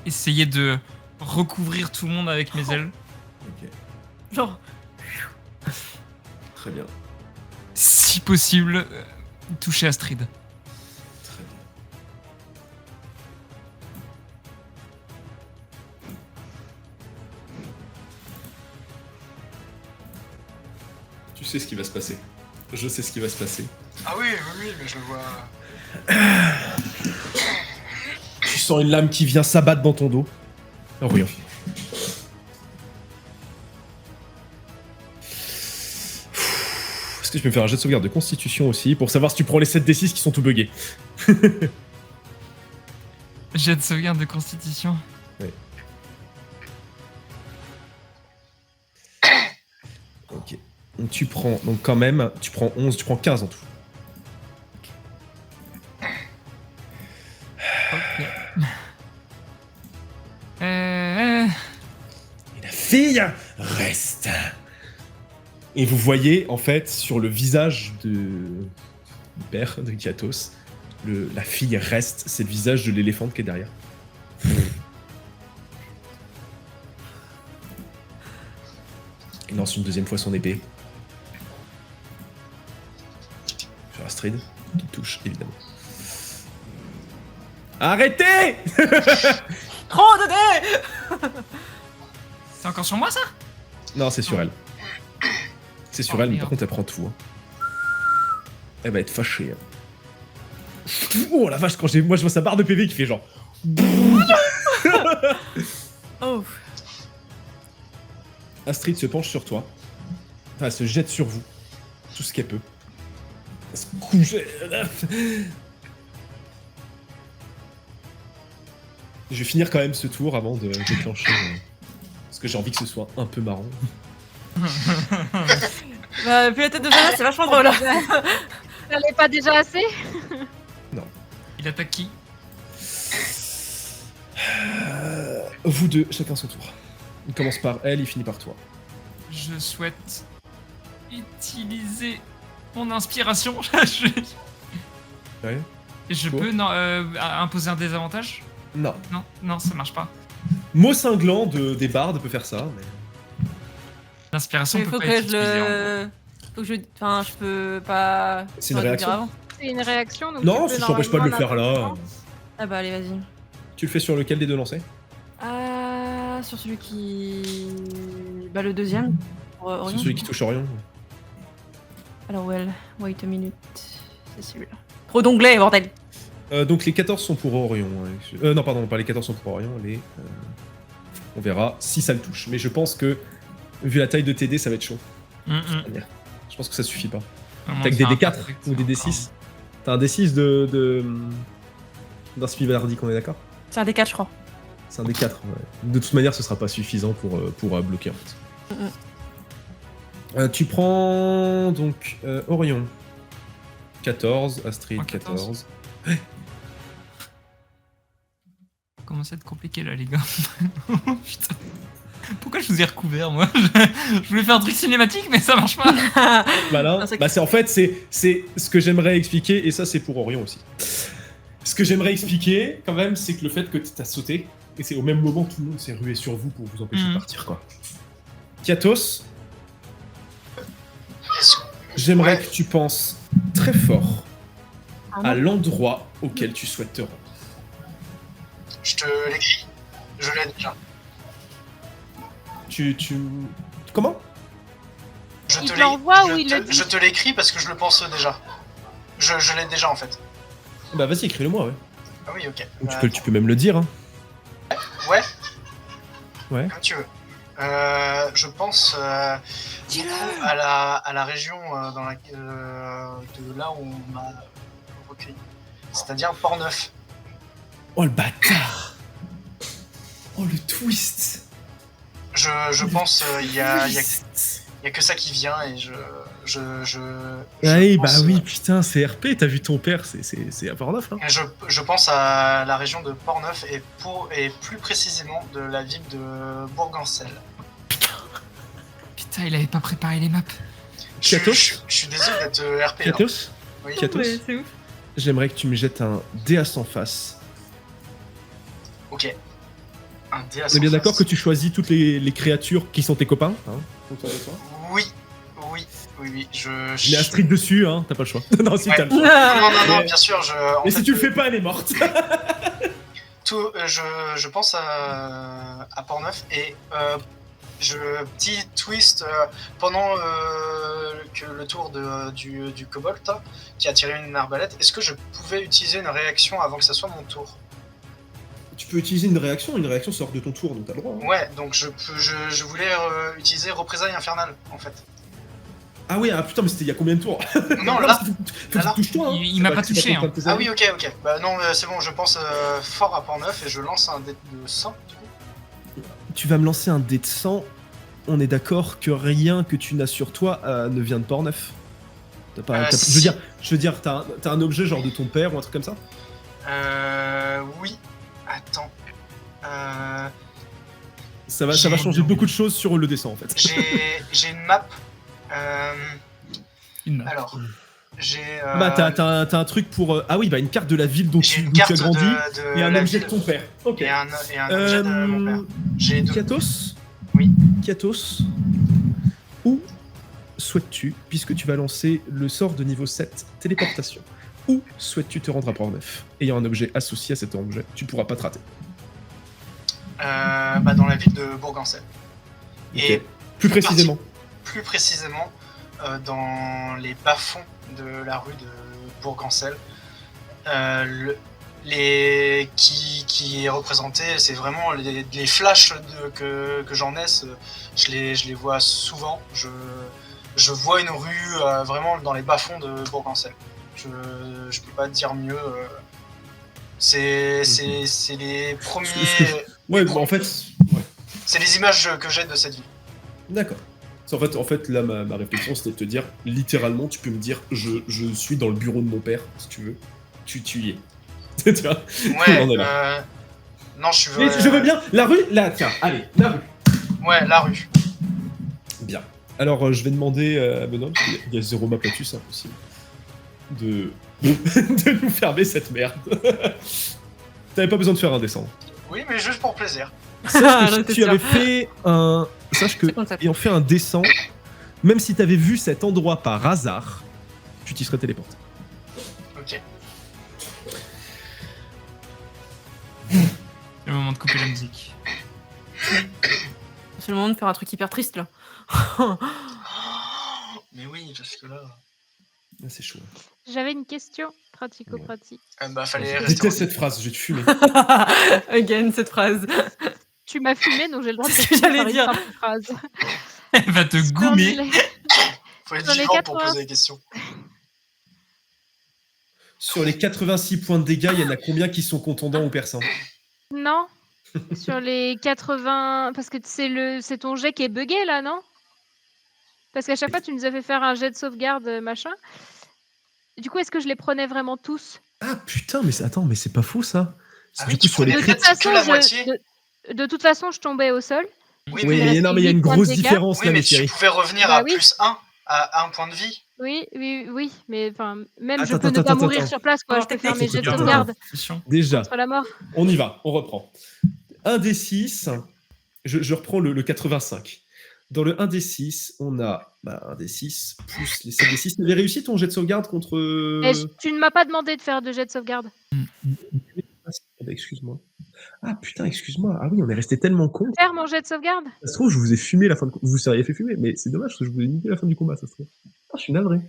D: essayer de recouvrir tout le monde avec mes ailes.
A: Ok,
E: Genre,
A: très bien.
D: Si possible, toucher Astrid.
A: Très bien. Tu sais ce qui va se passer. Je sais ce qui va se passer.
B: Ah oui, mais je le vois.
A: Tu sens une lame qui vient s'abattre dans ton dos. Orion. Est-ce que je peux me faire un jet de sauvegarde de constitution aussi pour savoir si tu prends les 7d6 qui sont tout buggés?
D: Jet de sauvegarde de constitution.
A: Ok. Donc tu prends, donc quand même, tu prends 11, tu prends 15 en tout.
D: Ok.
A: Et la fille reste. Et vous voyez, en fait, sur le visage du père de Katos, la fille reste, c'est le visage de l'éléphant qui est derrière. Il lance une deuxième fois son épée. Sur Astrid, qui touche, évidemment. Arrêtez!
E: trop de dés.
D: C'est encore sur moi ça?
A: Non, c'est sur elle. C'est sur
D: Oh,
A: elle, mais
D: merde.
A: par contre, elle prend tout. Hein. Elle va être fâchée. Hein. Oh la vache, moi je vois sa barre de PV qui fait genre.
E: Oh.
A: Astrid se penche sur toi. Enfin, elle se jette sur vous. Tout ce qu'elle peut. Elle se couche. Je vais finir quand même ce tour avant de déclencher que j'ai envie que ce soit un peu marrant.
E: Bah, puis la tête de Jana, c'est vachement drôle.
C: Ça l'est pas déjà assez?
D: Il attaque qui?
A: Vous deux, chacun son tour. Il commence par elle, il finit par toi.
D: Je souhaite utiliser mon inspiration.
A: Ouais.
D: Je
A: Quoi
D: peux imposer un désavantage?
A: Non.
D: Non, ça marche pas.
A: Mot cinglant des bardes peut faire ça, mais...
D: L'inspiration
E: Il
D: peut
E: faut
D: pas
E: que
D: être
E: je
D: utilisée.
E: le. Faut que je. Enfin, je peux pas.
A: C'est une
E: J'aurais dû le
A: réaction.
E: dire avant.
C: C'est une réaction, donc
A: Non,
C: tu peux
A: ça t'empêche pas de le
C: normalement
A: faire là.
C: n'importe
E: Ah bah, allez, vas-y.
A: Tu le fais sur lequel des deux lancers?
E: Sur celui qui. Bah, le deuxième. Pour,
A: Sur
E: Orion.
A: celui qui touche Orion.
E: Alors, wait a minute. C'est celui-là. Trop d'onglets, bordel!
A: Donc les 14 sont pour Orion. Non, pardon, pas les 14 sont pour Orion. On verra si ça le touche. Mais je pense que, vu la taille de TD, ça va être chaud. Je pense que ça suffit pas. T'as que des D4 ou des D6? T'as un D6 d'inspivardique, on est d'accord?
E: C'est un D4, je crois.
A: C'est un D4. Ouais. De toute manière, ce sera pas suffisant pour bloquer en fait. Tu prends donc Orion 14, Astrid 14.
D: Comment c'est compliqué là, les gars? Putain. Pourquoi je vous ai recouvert, moi? Je voulais faire un truc cinématique, mais ça marche pas.
A: Voilà. Bah c'est en fait c'est ce que j'aimerais expliquer, et ça c'est pour Orion aussi. Ce que j'aimerais expliquer quand même, c'est que le fait que t'as sauté, et c'est au même moment tout le monde s'est rué sur vous pour vous empêcher de partir quoi. Kiatos, j'aimerais que tu penses très fort à l'endroit auquel tu souhaites te rendre.
B: Je te l'écris. Je l'ai déjà.
A: Comment?
C: Il te l'envoie ou il le dit?
B: Je te l'écris parce que je le pense déjà. Je l'ai déjà en fait.
A: Bah vas-y, écris-le moi, ouais.
B: Ah oui, ok.
A: Tu peux même le dire, hein.
B: Ouais.
A: Ouais.
B: Comme tu veux. Je pense à la région de là où on m'a recueilli. C'est-à-dire Port-Neuf.
A: Oh le bâtard! Oh le twist!
B: Je pense il y a que ça qui vient et
A: Ouais, bah
B: pense,
A: oui, putain, c'est RP, t'as vu ton père, c'est à Port-Neuf, là.
B: Je pense à la région de Port-Neuf et plus précisément de la ville de Bourg-en-Selle.
D: Putain, il avait pas préparé les maps.
A: Kiatos?
B: Je suis désolé d'être RP.
A: Kiatos?
B: Oui.
A: Kiatos?
E: Ouais, c'est ouf.
A: J'aimerais que tu me jettes un dé à 100 faces.
B: Ok. Un dé à
A: On est bien
B: 100
A: d'accord
B: faces.
A: que tu choisis toutes les créatures qui sont tes copains, hein, autour de toi.
B: Oui.
A: Il y a Astrid dessus, hein, t'as pas le choix. Non, si
B: Ouais.
A: t'as le choix.
B: Non, bien sûr.
A: Mais si tu le fais pas, elle est morte.
B: Je pense à Port-Neuf et petit twist pendant que le tour du kobold qui a tiré une arbalète, est-ce que je pouvais utiliser une réaction avant que ça soit mon tour?
A: Tu peux utiliser une réaction sort de ton tour, donc t'as le droit. Hein.
B: Ouais, donc je voulais utiliser représailles infernales en fait.
A: Ah oui, ah putain, mais c'était il y a combien de tours?
B: Non, là.
A: Faut que tu touches toi. Hein.
D: Il m'a pas touché. Hein.
B: Ah oui, ok. Bah non, c'est bon, je pense fort à Port-Neuf et je lance un dé de 100 du coup.
A: Tu vas me lancer un dé de 100. On est d'accord que rien que tu n'as sur toi ne vient de Port-Neuf.
B: Si.
A: Je veux dire, t'as un objet genre de ton père ou un truc comme ça?
B: Oui. Attends.
A: Ça va changer beaucoup de choses sur le dessin en fait.
B: J'ai une map.
D: Une map.
B: Alors, j'ai.
A: Bah t'as un truc pour... Ah oui, bah une carte de la ville dont
B: j'ai
A: tu
B: une carte
A: as grandi
B: de
A: et un
B: la
A: objet
B: ville
A: de ton père. Ok.
B: et un objet de mon père. J'ai deux.
A: Kiatos?
B: Oui.
A: Kiatos, où souhaites-tu, puisque tu vas lancer le sort de niveau 7, téléportation, où souhaites-tu te rendre à Port-Neuf? Ayant un objet associé à cet objet, tu pourras pas te rater.
B: Bah dans la ville de Bourg-en-Selle.
A: Ok.
B: Et
A: Plus précisément.
B: plus précisément dans les bas-fonds de la rue de Bourg-en-Selle. Qui est représenté, c'est vraiment les flashs que j'en ai, je les vois souvent. Je vois une rue vraiment dans les bas-fonds de Bourg-en-Selle. Je peux pas dire mieux. C'est les premiers.
A: Ouais, bah, en fait. Ouais.
B: C'est les images que j'ai de cette ville.
A: D'accord. En fait, là, ma réflexion, c'était de te dire, littéralement, tu peux me dire, je suis dans le bureau de mon père, si tu veux. Tu y es. Tu vois,
B: Ouais,
A: on en est là.
B: non, je
A: Mais je veux bien. La rue, là, tiens, allez, la rue.
B: Ouais, la rue.
A: Bien. Alors, je vais demander à Benoît, parce qu'il y a 0 map là-dessus, c'est impossible, de nous fermer cette merde. T'avais pas besoin de faire un descendre.
B: Oui, mais juste pour plaisir.
A: Sache que si tu avais fait un... Sache que, ayant fait un descend, même si t'avais vu cet endroit par hasard, tu t'y serais téléporté.
B: Ok.
D: C'est le moment de couper la musique.
E: C'est le moment de faire un truc hyper triste là.
B: Mais oui, parce que là...
A: Ah, c'est chaud.
C: J'avais une question pratico-pratique.
B: Bah, fallait
A: Je
B: rester...
A: déteste cette phrase, je vais te fumer.
E: Again, cette phrase.
C: Tu m'as fumé, donc j'ai le droit de
E: C'est
C: te
E: ce que
C: fumer
E: j'allais
C: par une
E: dire.
C: simple phrase.
D: Elle va te goumer.
B: Faut être
C: Sur les
B: vivant pour
C: 80.
B: poser des questions.
A: Sur les 86 points de dégâts, il y en a combien qui sont contondants ou perçants?
C: Non. Sur les 80... Parce que c'est ton jet qui est buggé, là, non? Parce qu'à chaque fois, tu nous as fait faire un jet de sauvegarde, machin. Du coup, est-ce que je les prenais vraiment tous?
A: Ah putain, mais attends, mais c'est pas faux ça.
B: Ah
A: Du
B: oui,
A: coup,
B: tu
A: sur les
B: prenais
C: De
A: crits...
C: toute façon,
B: que la moitié.
C: de toute façon, je tombais au sol.
B: Oui,
A: Oui,
B: mais,
A: non, mais il y a une
C: 8 points de
A: grosse
C: dégâts.
A: différence
B: oui,
A: là,
B: mais
A: mes
B: tu
A: chéris.
B: pouvais revenir
C: Bah
B: à
C: oui.
B: plus 1, à 1 point de vie.
C: Oui, mais enfin, même je
A: Attends,
C: peux ne pas mourir
A: attends.
C: sur place, quoi.
E: Alors,
C: Je peux faire mes jets de
A: attends.
C: sauvegarde
A: Déjà,
C: contre la mort.
A: on y va, on reprend. 1 des 6, je reprends le 85. Dans le 1 des 6, on a 1 des 6 plus les 7 des 6. Tu avais réussi ton jet de sauvegarde contre...
C: Mais tu ne m'as pas demandé de faire de jet de sauvegarde.
A: Excuse-moi. Ah putain, excuse-moi. Ah oui, on est resté tellement con.
C: Faire mon jet de sauvegarde?
A: Ça se trouve, je vous ai fumé la fin de... Vous seriez fait fumer, mais c'est dommage parce que je vous ai niqué la fin du combat, ça se trouve. Ah, je suis navré.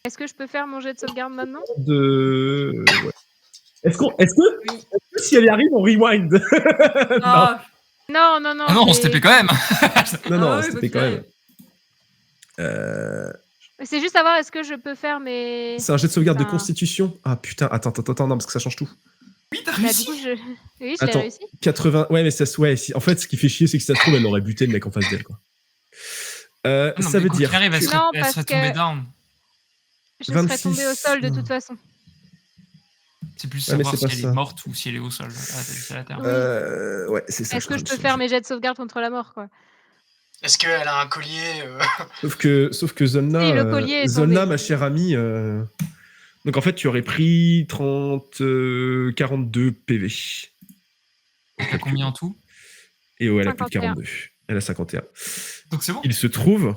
C: Est-ce que je peux faire mon jet de sauvegarde maintenant?
A: Ouais. Est-ce que si elle y arrive, on rewind?
E: Ah,
C: Non.
D: Ah non, on se tapait quand même.
A: Non,
E: oui,
A: c'était
E: bah,
A: quand même.
C: C'est juste savoir, est-ce que je peux faire mes...
A: C'est un jet de sauvegarde de
C: Enfin,
A: constitution. Ah putain, attends, non, parce que ça change tout.
D: Oui, t'as
C: Bah, du
D: réussi.
C: coup, oui, je l'ai
A: Attends,
C: réussi.
A: 80. Ouais, mais ça. Ouais, en fait, ce qui fait chier, c'est que si ça se trouve, elle aurait buté le mec en face d'elle, quoi.
D: Non,
A: Ça
D: mais
A: veut
D: quoi
A: dire.
D: qu'il arrive, elle
A: que-
D: serait,
C: Non,
D: elle
C: parce
D: serait
C: que-
D: tombée down.
C: Je serais
A: 26,
C: tombée au sol de
A: non.
C: toute façon.
D: C'est plus
A: Ouais, mais
D: savoir
A: c'est
D: si
A: pas
D: elle
A: ça.
D: est morte ou si elle est au sol, à la terre.
A: Ouais, c'est ça.
C: Est-ce que je
A: suis en
C: peux
A: train de
C: faire
A: changer.
C: mes jets de sauvegarde contre la mort, quoi?
B: Est-ce qu'elle a un collier
A: Sauf que Zolna,
C: Si, le collier est
A: Zolna,
C: tombé.
A: ma chère amie. Donc en fait, tu aurais pris 42 PV.
D: Elle a combien en tout?
A: Et ouais, elle a plus de
C: 51.
A: 42. Elle a 51.
D: Donc c'est bon.
A: Il se trouve,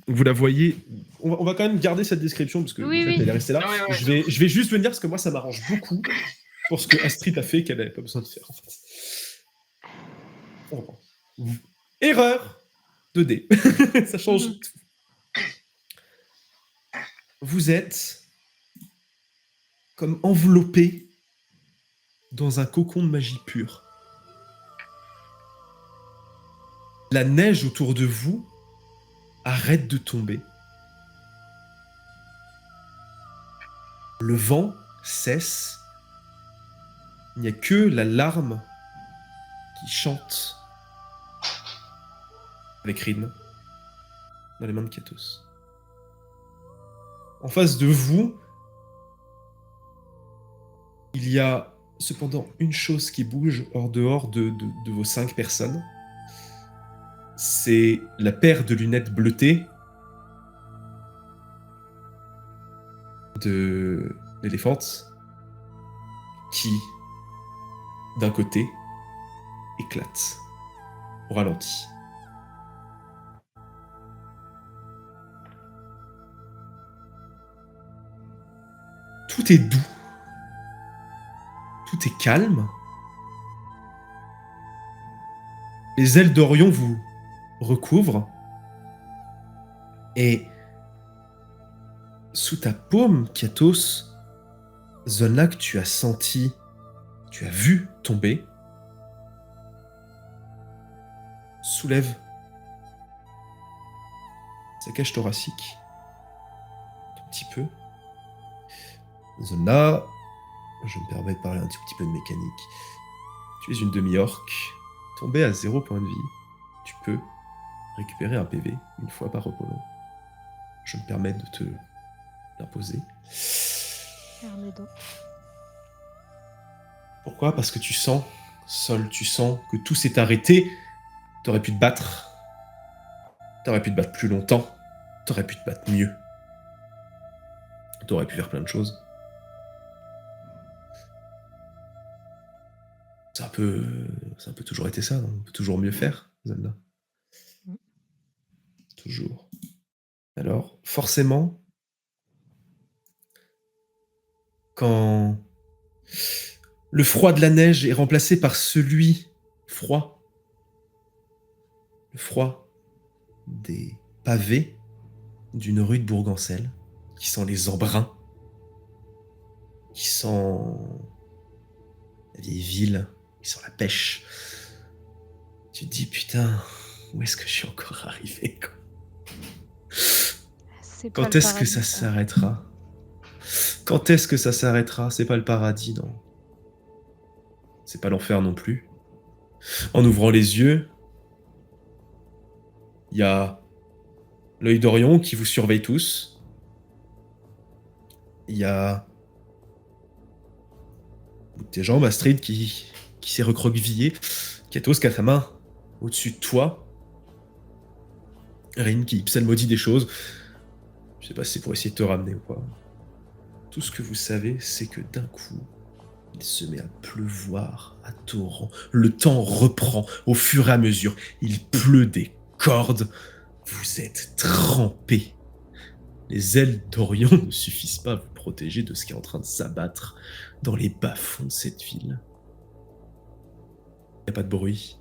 A: vous la voyez, on va quand même garder cette description parce que
C: Oui,
A: en fait,
C: oui.
A: elle est restée là.
B: Ouais.
A: Je vais juste venir parce que moi ça m'arrange beaucoup pour ce que Astrid a fait qu'elle n'avait pas besoin de faire. En fait. On reprend. Erreur 2D. Ça change tout. Vous êtes comme enveloppé dans un cocon de magie pure. La neige autour de vous arrête de tomber. Le vent cesse. Il n'y a que la larme qui chante avec rythme dans les mains de Katos. En face de vous, il y a cependant une chose qui bouge hors dehors de vos 5 personnes. C'est la paire de lunettes bleutées de l'éléphant qui, d'un côté, éclate au ralenti. Tout est doux. Tout est calme. Les ailes d'Orion vous recouvrent. Et sous ta paume, Katos, Zolna que tu as senti, tu as vu tomber, soulève sa cage thoracique un petit peu. Zolna, je me permets de parler un tout petit peu de mécanique. Tu es une demi-orque. Tombée à 0 point de vie, tu peux récupérer un PV une fois par repos long. Je me permets de te l'imposer.
C: Fermez donc.
A: Pourquoi ? Parce que tu sens, Sol, tu sens que tout s'est arrêté. T'aurais pu te battre. T'aurais pu te battre plus longtemps. T'aurais pu te battre mieux. T'aurais pu faire plein de choses. Ça a un peu toujours été ça, non ? On peut toujours mieux faire, Zelda. Toujours. Alors, forcément, quand le froid de la neige est remplacé par celui froid, le froid des pavés d'une rue de Bourgancel, qui sent les embruns, qui sent la vieille ville, qui sent la pêche. Tu te dis, putain, où est-ce que je suis encore arrivé, quoi ? Quand est-ce que ça s'arrêtera ? Quand est-ce que ça s'arrêtera ? C'est pas le paradis, non. C'est pas l'enfer non plus. En ouvrant les yeux, il y a l'œil d'Orion qui vous surveille tous. Il y a au bout de tes jambes, Astrid qui s'est recroquevillée. Katos qui a sa main au-dessus de toi. Rin qui psalmodie des choses. Je sais pas si c'est pour essayer de te ramener ou pas. Tout ce que vous savez, c'est que d'un coup, il se met à pleuvoir à torrent. Le temps reprend au fur et à mesure. Il pleut des cordes. Vous êtes trempés. Les ailes d'Orion ne suffisent pas à vous protéger de ce qui est en train de s'abattre dans les bas-fonds de cette ville. Il n'y a pas de bruit,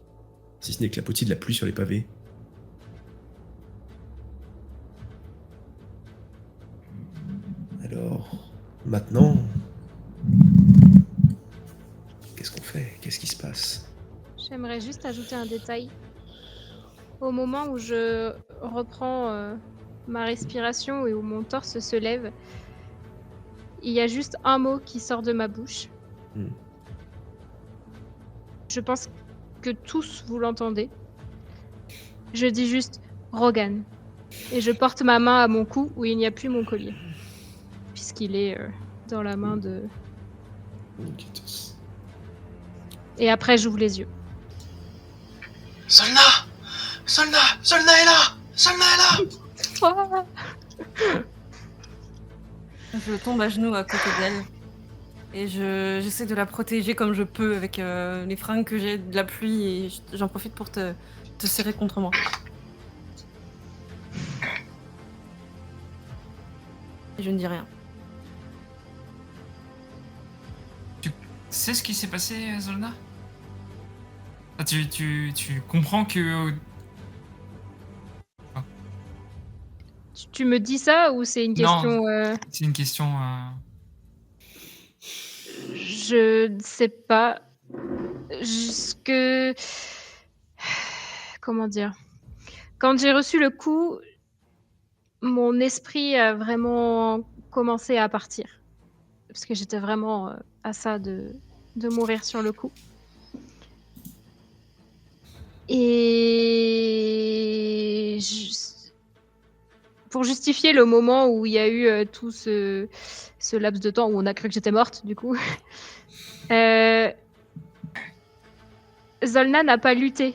A: si ce n'est que la potée de la pluie sur les pavés. Alors, maintenant, qu'est-ce qu'on fait ? Qu'est-ce qui se passe ?
C: J'aimerais juste ajouter un détail. Au moment où je reprends ma respiration et où mon torse se lève, il y a juste un mot qui sort de ma bouche. Je pense que tous vous l'entendez. Je dis juste Rogan. Et je porte ma main à mon cou où il n'y a plus mon collier. Puisqu'il est dans la main de... Et après, j'ouvre les yeux.
B: Solna est là.
E: Je tombe à genoux à côté d'elle. Et j'essaie de la protéger comme je peux avec les fringues que j'ai de la pluie. Et j'en profite pour te serrer contre moi. Et je ne dis rien.
D: Tu sais ce qui s'est passé, Zolna ? Tu comprends que...
C: Tu me dis ça ou c'est une question...
D: Non, c'est une question...
C: Je ne sais pas. Comment dire ? Quand j'ai reçu le coup, mon esprit a vraiment commencé à partir. Parce que j'étais vraiment à ça de mourir sur le coup. Et pour justifier le moment où il y a eu tout ce laps de temps où on a cru que j'étais morte, du coup, Zolna n'a pas lutté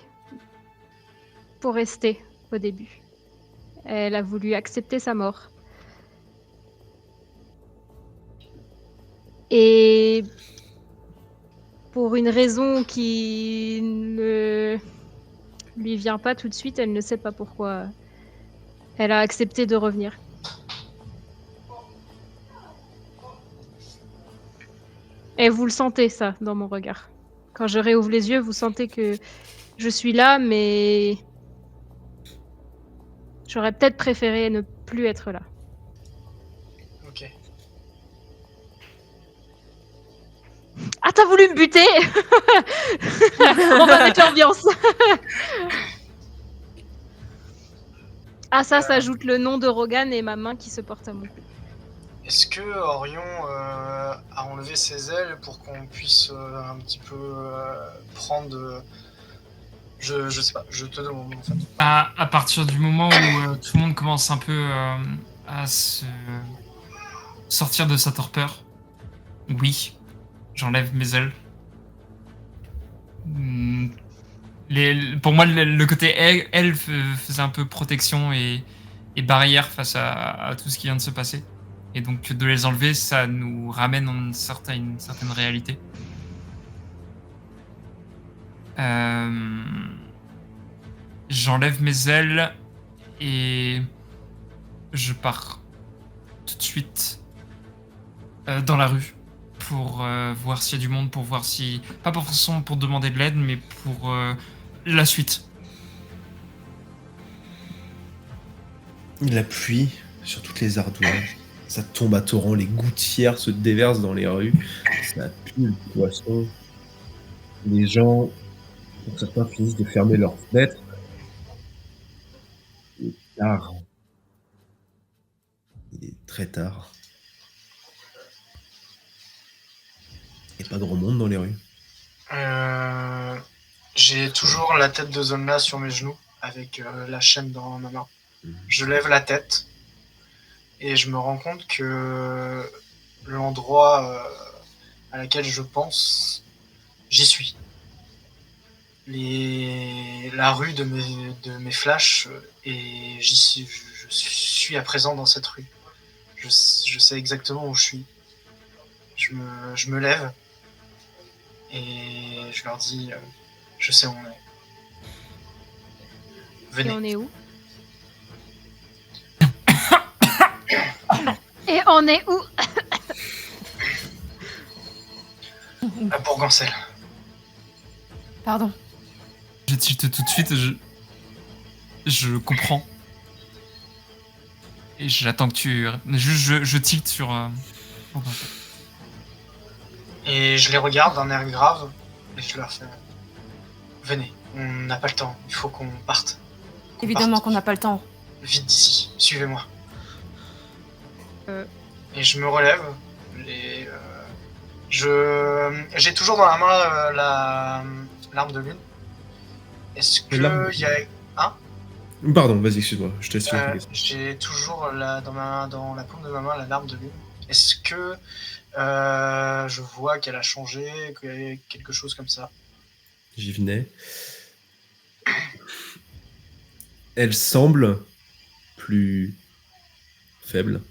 C: pour rester au début. Elle a voulu accepter sa mort. Et pour une raison qui ne lui vient pas tout de suite, elle ne sait pas pourquoi elle a accepté de revenir. Et vous le sentez, ça, dans mon regard. Quand je réouvre les yeux, vous sentez que je suis là, mais j'aurais peut-être préféré ne plus être là.
B: Ok.
C: Ah, t'as voulu me buter. On va mettre l'ambiance. À ça s'ajoute le nom de Rogan et ma main qui se porte à mon cou.
B: Est-ce que Orion a enlevé ses ailes pour qu'on puisse un petit peu prendre... Je sais pas, je te demande en fait.
D: À partir du moment où tout le monde commence un peu à se sortir de sa torpeur, oui, j'enlève mes ailes. Pour moi, le côté elfe faisait un peu protection et barrière face à tout ce qui vient de se passer. Et donc de les enlever, ça nous ramène à une certaine réalité. J'enlève mes ailes et je pars tout de suite dans la rue pour voir s'il y a du monde, pour voir si... Pas forcément pour demander de l'aide, mais pour la suite.
A: La pluie sur toutes les ardoises, ça tombe à torrent, les gouttières se déversent dans les rues, ça pue le poisson. Les gens, pour certains, finissent de fermer leurs fenêtres. Il est tard. Il est très tard. Il n'y a pas grand monde dans les rues.
B: J'ai toujours la tête de Zolna sur mes genoux, avec la chaîne dans ma main. Je lève la tête et je me rends compte que l'endroit à laquelle je pense, j'y suis. La rue de mes flashs, et je suis à présent dans cette rue. Je sais exactement où je suis. Je me lève et je leur dis je sais où on est. Venez.
C: Et on est où? Et on est où?
B: À Bourgancel.
E: Pardon.
D: Je tilte tout de suite, je comprends. Et j'attends que tu... Je tilte sur...
B: Et je les regarde d'un air grave et je leur fais venez, on n'a pas le temps, il faut qu'on parte.
E: Évidemment qu'on n'a pas le temps.
B: Vite d'ici, suivez-moi. Et je me relève. J'ai toujours dans la main l'arme de lune. Est-ce que il y a... Hein?
A: Pardon, vas-y, excuse-moi, je te laisse finir.
B: J'ai toujours dans la paume de ma main l'arme de lune. Est-ce que je vois qu'elle a changé, qu'il y a quelque chose comme ça?
A: J'y venais. Elle semble plus faible.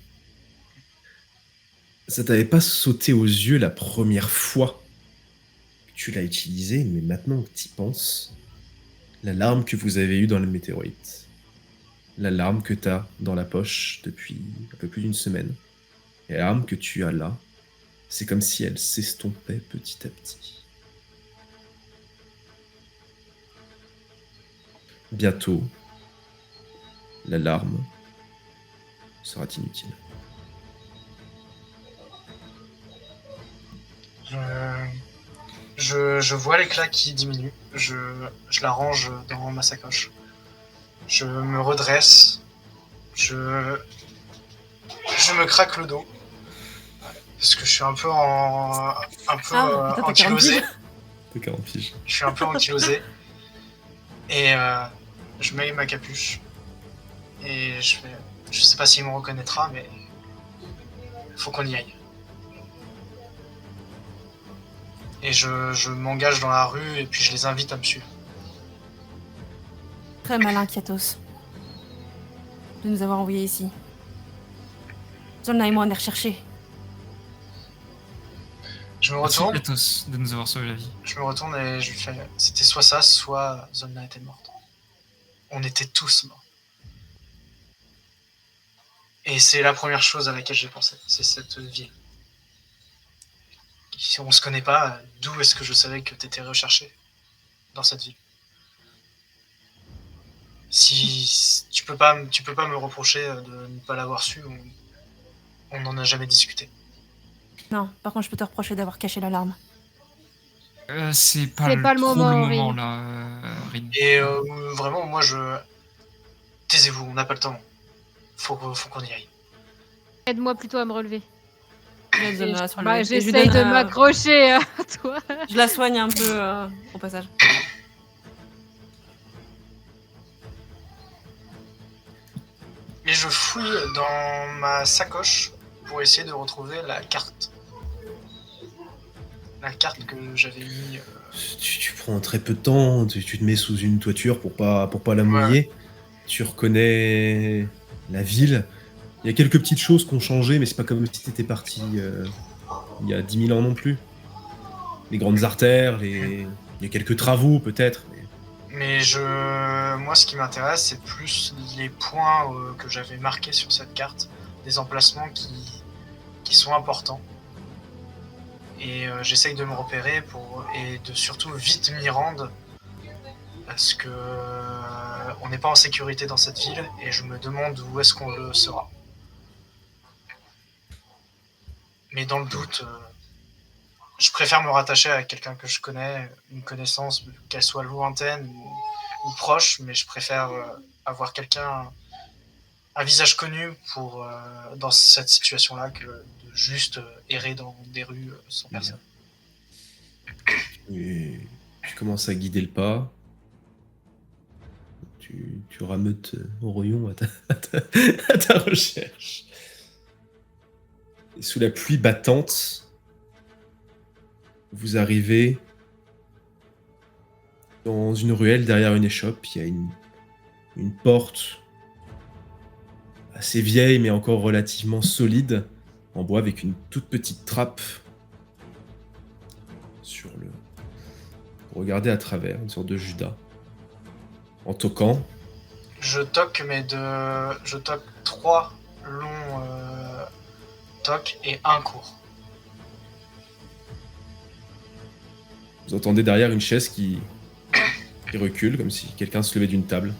A: Ça t'avait pas sauté aux yeux la première fois que tu l'as utilisée, mais maintenant que tu y penses, l'alarme que vous avez eue dans le météorite, l'alarme que tu as dans la poche depuis un peu plus d'une semaine, et l'arme que tu as là, c'est comme si elle s'estompait petit à petit. Bientôt, l'alarme sera inutile.
B: Je vois l'éclat qui diminue. Je la range dans ma sacoche. Je me redresse. Je me craque le dos. Parce que je suis un peu ankylosé.
A: T'as 40 piges.
B: Je suis un peu ankylosé. Et je mets ma capuche. Et je sais pas s'il me reconnaîtra, mais faut qu'on y aille. Et je m'engage dans la rue et puis je les invite à me suivre.
E: Très malin, Kiatos, de nous avoir envoyés ici. Zolna et moi, on est recherchés.
B: Je me retourne.
D: Merci à tous de nous avoir sauvé la vie.
B: Je me retourne et je lui fais c'était soit ça, soit Zolna était morte. On était tous morts. Et c'est la première chose à laquelle j'ai pensé, c'est cette ville. Si on se connaît pas, d'où est-ce que je savais que t'étais recherché dans cette ville? Si tu peux pas me reprocher de ne pas l'avoir su, on n'en a jamais discuté.
E: Non, par contre, je peux te reprocher d'avoir caché l'alarme.
D: C'est pas le moment là, Rin.
B: Et vraiment, moi taisez-vous, on n'a pas le temps. Faut qu'on y aille.
C: Aide-moi plutôt à me relever.
E: J'essaye
C: J'essaye de m'accrocher à toi.
E: Je la soigne un peu au passage.
B: Et je fouille dans ma sacoche pour essayer de retrouver la carte. La carte que j'avais mis.
A: Tu prends très peu de temps, tu te mets sous une toiture pour pas la mouiller. Ouais. Tu reconnais la ville. Il y a quelques petites choses qui ont changé, mais c'est pas comme si t'étais parti il y a 10 000 ans non plus. Les grandes artères, il y a quelques travaux peut-être.
B: Mais moi, ce qui m'intéresse, c'est plus les points que j'avais marqués sur cette carte, des emplacements qui sont importants. Et j'essaye de me repérer et de surtout vite m'y rendre, parce que on n'est pas en sécurité dans cette ville, et je me demande où est-ce qu'on le sera. Mais dans le doute, je préfère me rattacher à quelqu'un que je connais, une connaissance, qu'elle soit lointaine ou proche, mais je préfère avoir quelqu'un, un visage connu dans cette situation-là, que de juste errer dans des rues sans personne.
A: Et tu commences à guider le pas. Tu rameutes Orion à ta recherche. Et sous la pluie battante, vous arrivez dans une ruelle derrière une échoppe. Il y a une porte assez vieille mais encore relativement solide en bois avec une toute petite trappe sur le... Pour regarder à travers, une sorte de Judas. En toquant.
B: Je toque, je toque 3 longs tocs et 1 court.
A: Vous entendez derrière une chaise qui recule, comme si quelqu'un se levait d'une table.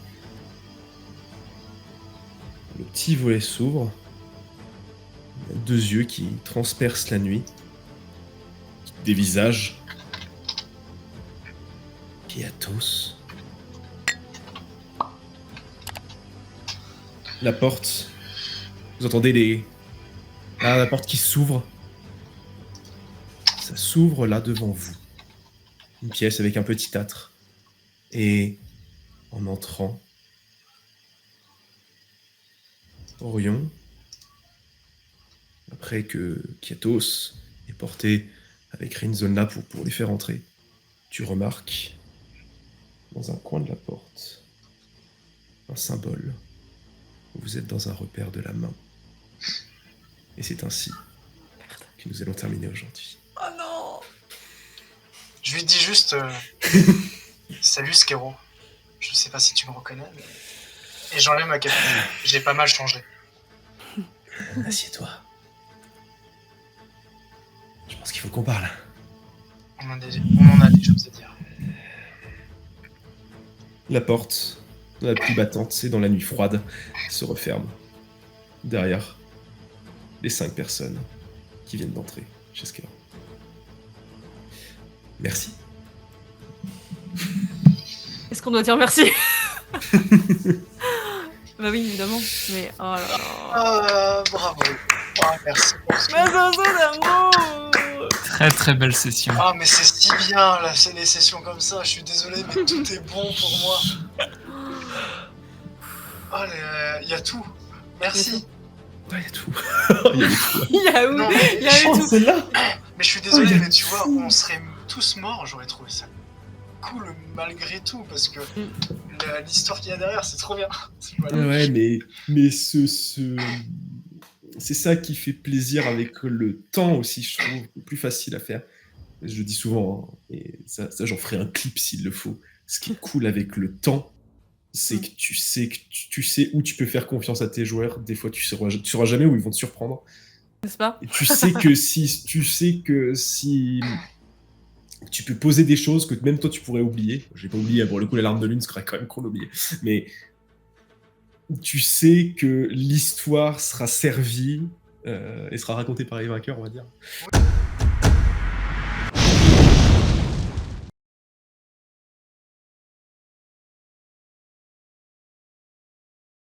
A: Le petit volet s'ouvre. Il y a 2 yeux qui transpercent la nuit. Des visages. Kiatos. La porte. Vous entendez la porte qui s'ouvre. Ça s'ouvre là devant vous. Une pièce avec un petit âtre. Et en entrant, Orion, après que Kiatos ait porté avec Rinzolna pour les faire entrer, tu remarques dans un coin de la porte un symbole. Vous êtes dans un repère de la main. Et c'est ainsi que nous allons terminer aujourd'hui.
E: Oh non!
B: Je lui dis juste salut Skero. Je sais pas si tu me reconnais. Mais... Et j'enlève ma cape. J'ai pas mal changé.
A: Assieds-toi. Je pense qu'il faut qu'on parle.
B: On en a des choses à dire.
A: La porte, dans la pluie battante, c'est dans la nuit froide, se referme. Derrière, les 5 personnes qui viennent d'entrer chez Skero. Merci.
E: Est-ce qu'on doit dire merci? Bah oui, évidemment. Mais oh là là.
B: Bravo. Merci pour ce
E: Mais d'amour.
D: Très très belle session.
B: Ah mais c'est si bien là, c'est des sessions comme ça. Je suis désolé mais tout est bon pour moi. Oh, il y a tout. Merci.
A: Il y a tout.
E: Il y a où? Il y a eu tout.
A: C'est là.
B: Mais je suis désolé, mais tu vois, on serait tous morts. J'aurais trouvé ça cool malgré tout parce que l'histoire qu'il y a derrière, c'est trop bien.
A: Voilà. Ouais, mais c'est ça qui fait plaisir avec le temps aussi, je trouve, plus facile à faire. Je le dis souvent, hein, et ça j'en ferai un clip s'il le faut. Ce qui est cool avec le temps, c'est que tu sais où tu peux faire confiance à tes joueurs. Des fois, tu sauras jamais où ils vont te surprendre.
E: N'est-ce pas?
A: Et tu sais que si tu peux poser des choses que même toi tu pourrais oublier. J'ai pas oublié, pour le coup, l'alarme de lune serait quand même qu'on oublié. Mais tu sais que l'histoire sera servie et sera racontée par les vainqueurs, on va dire.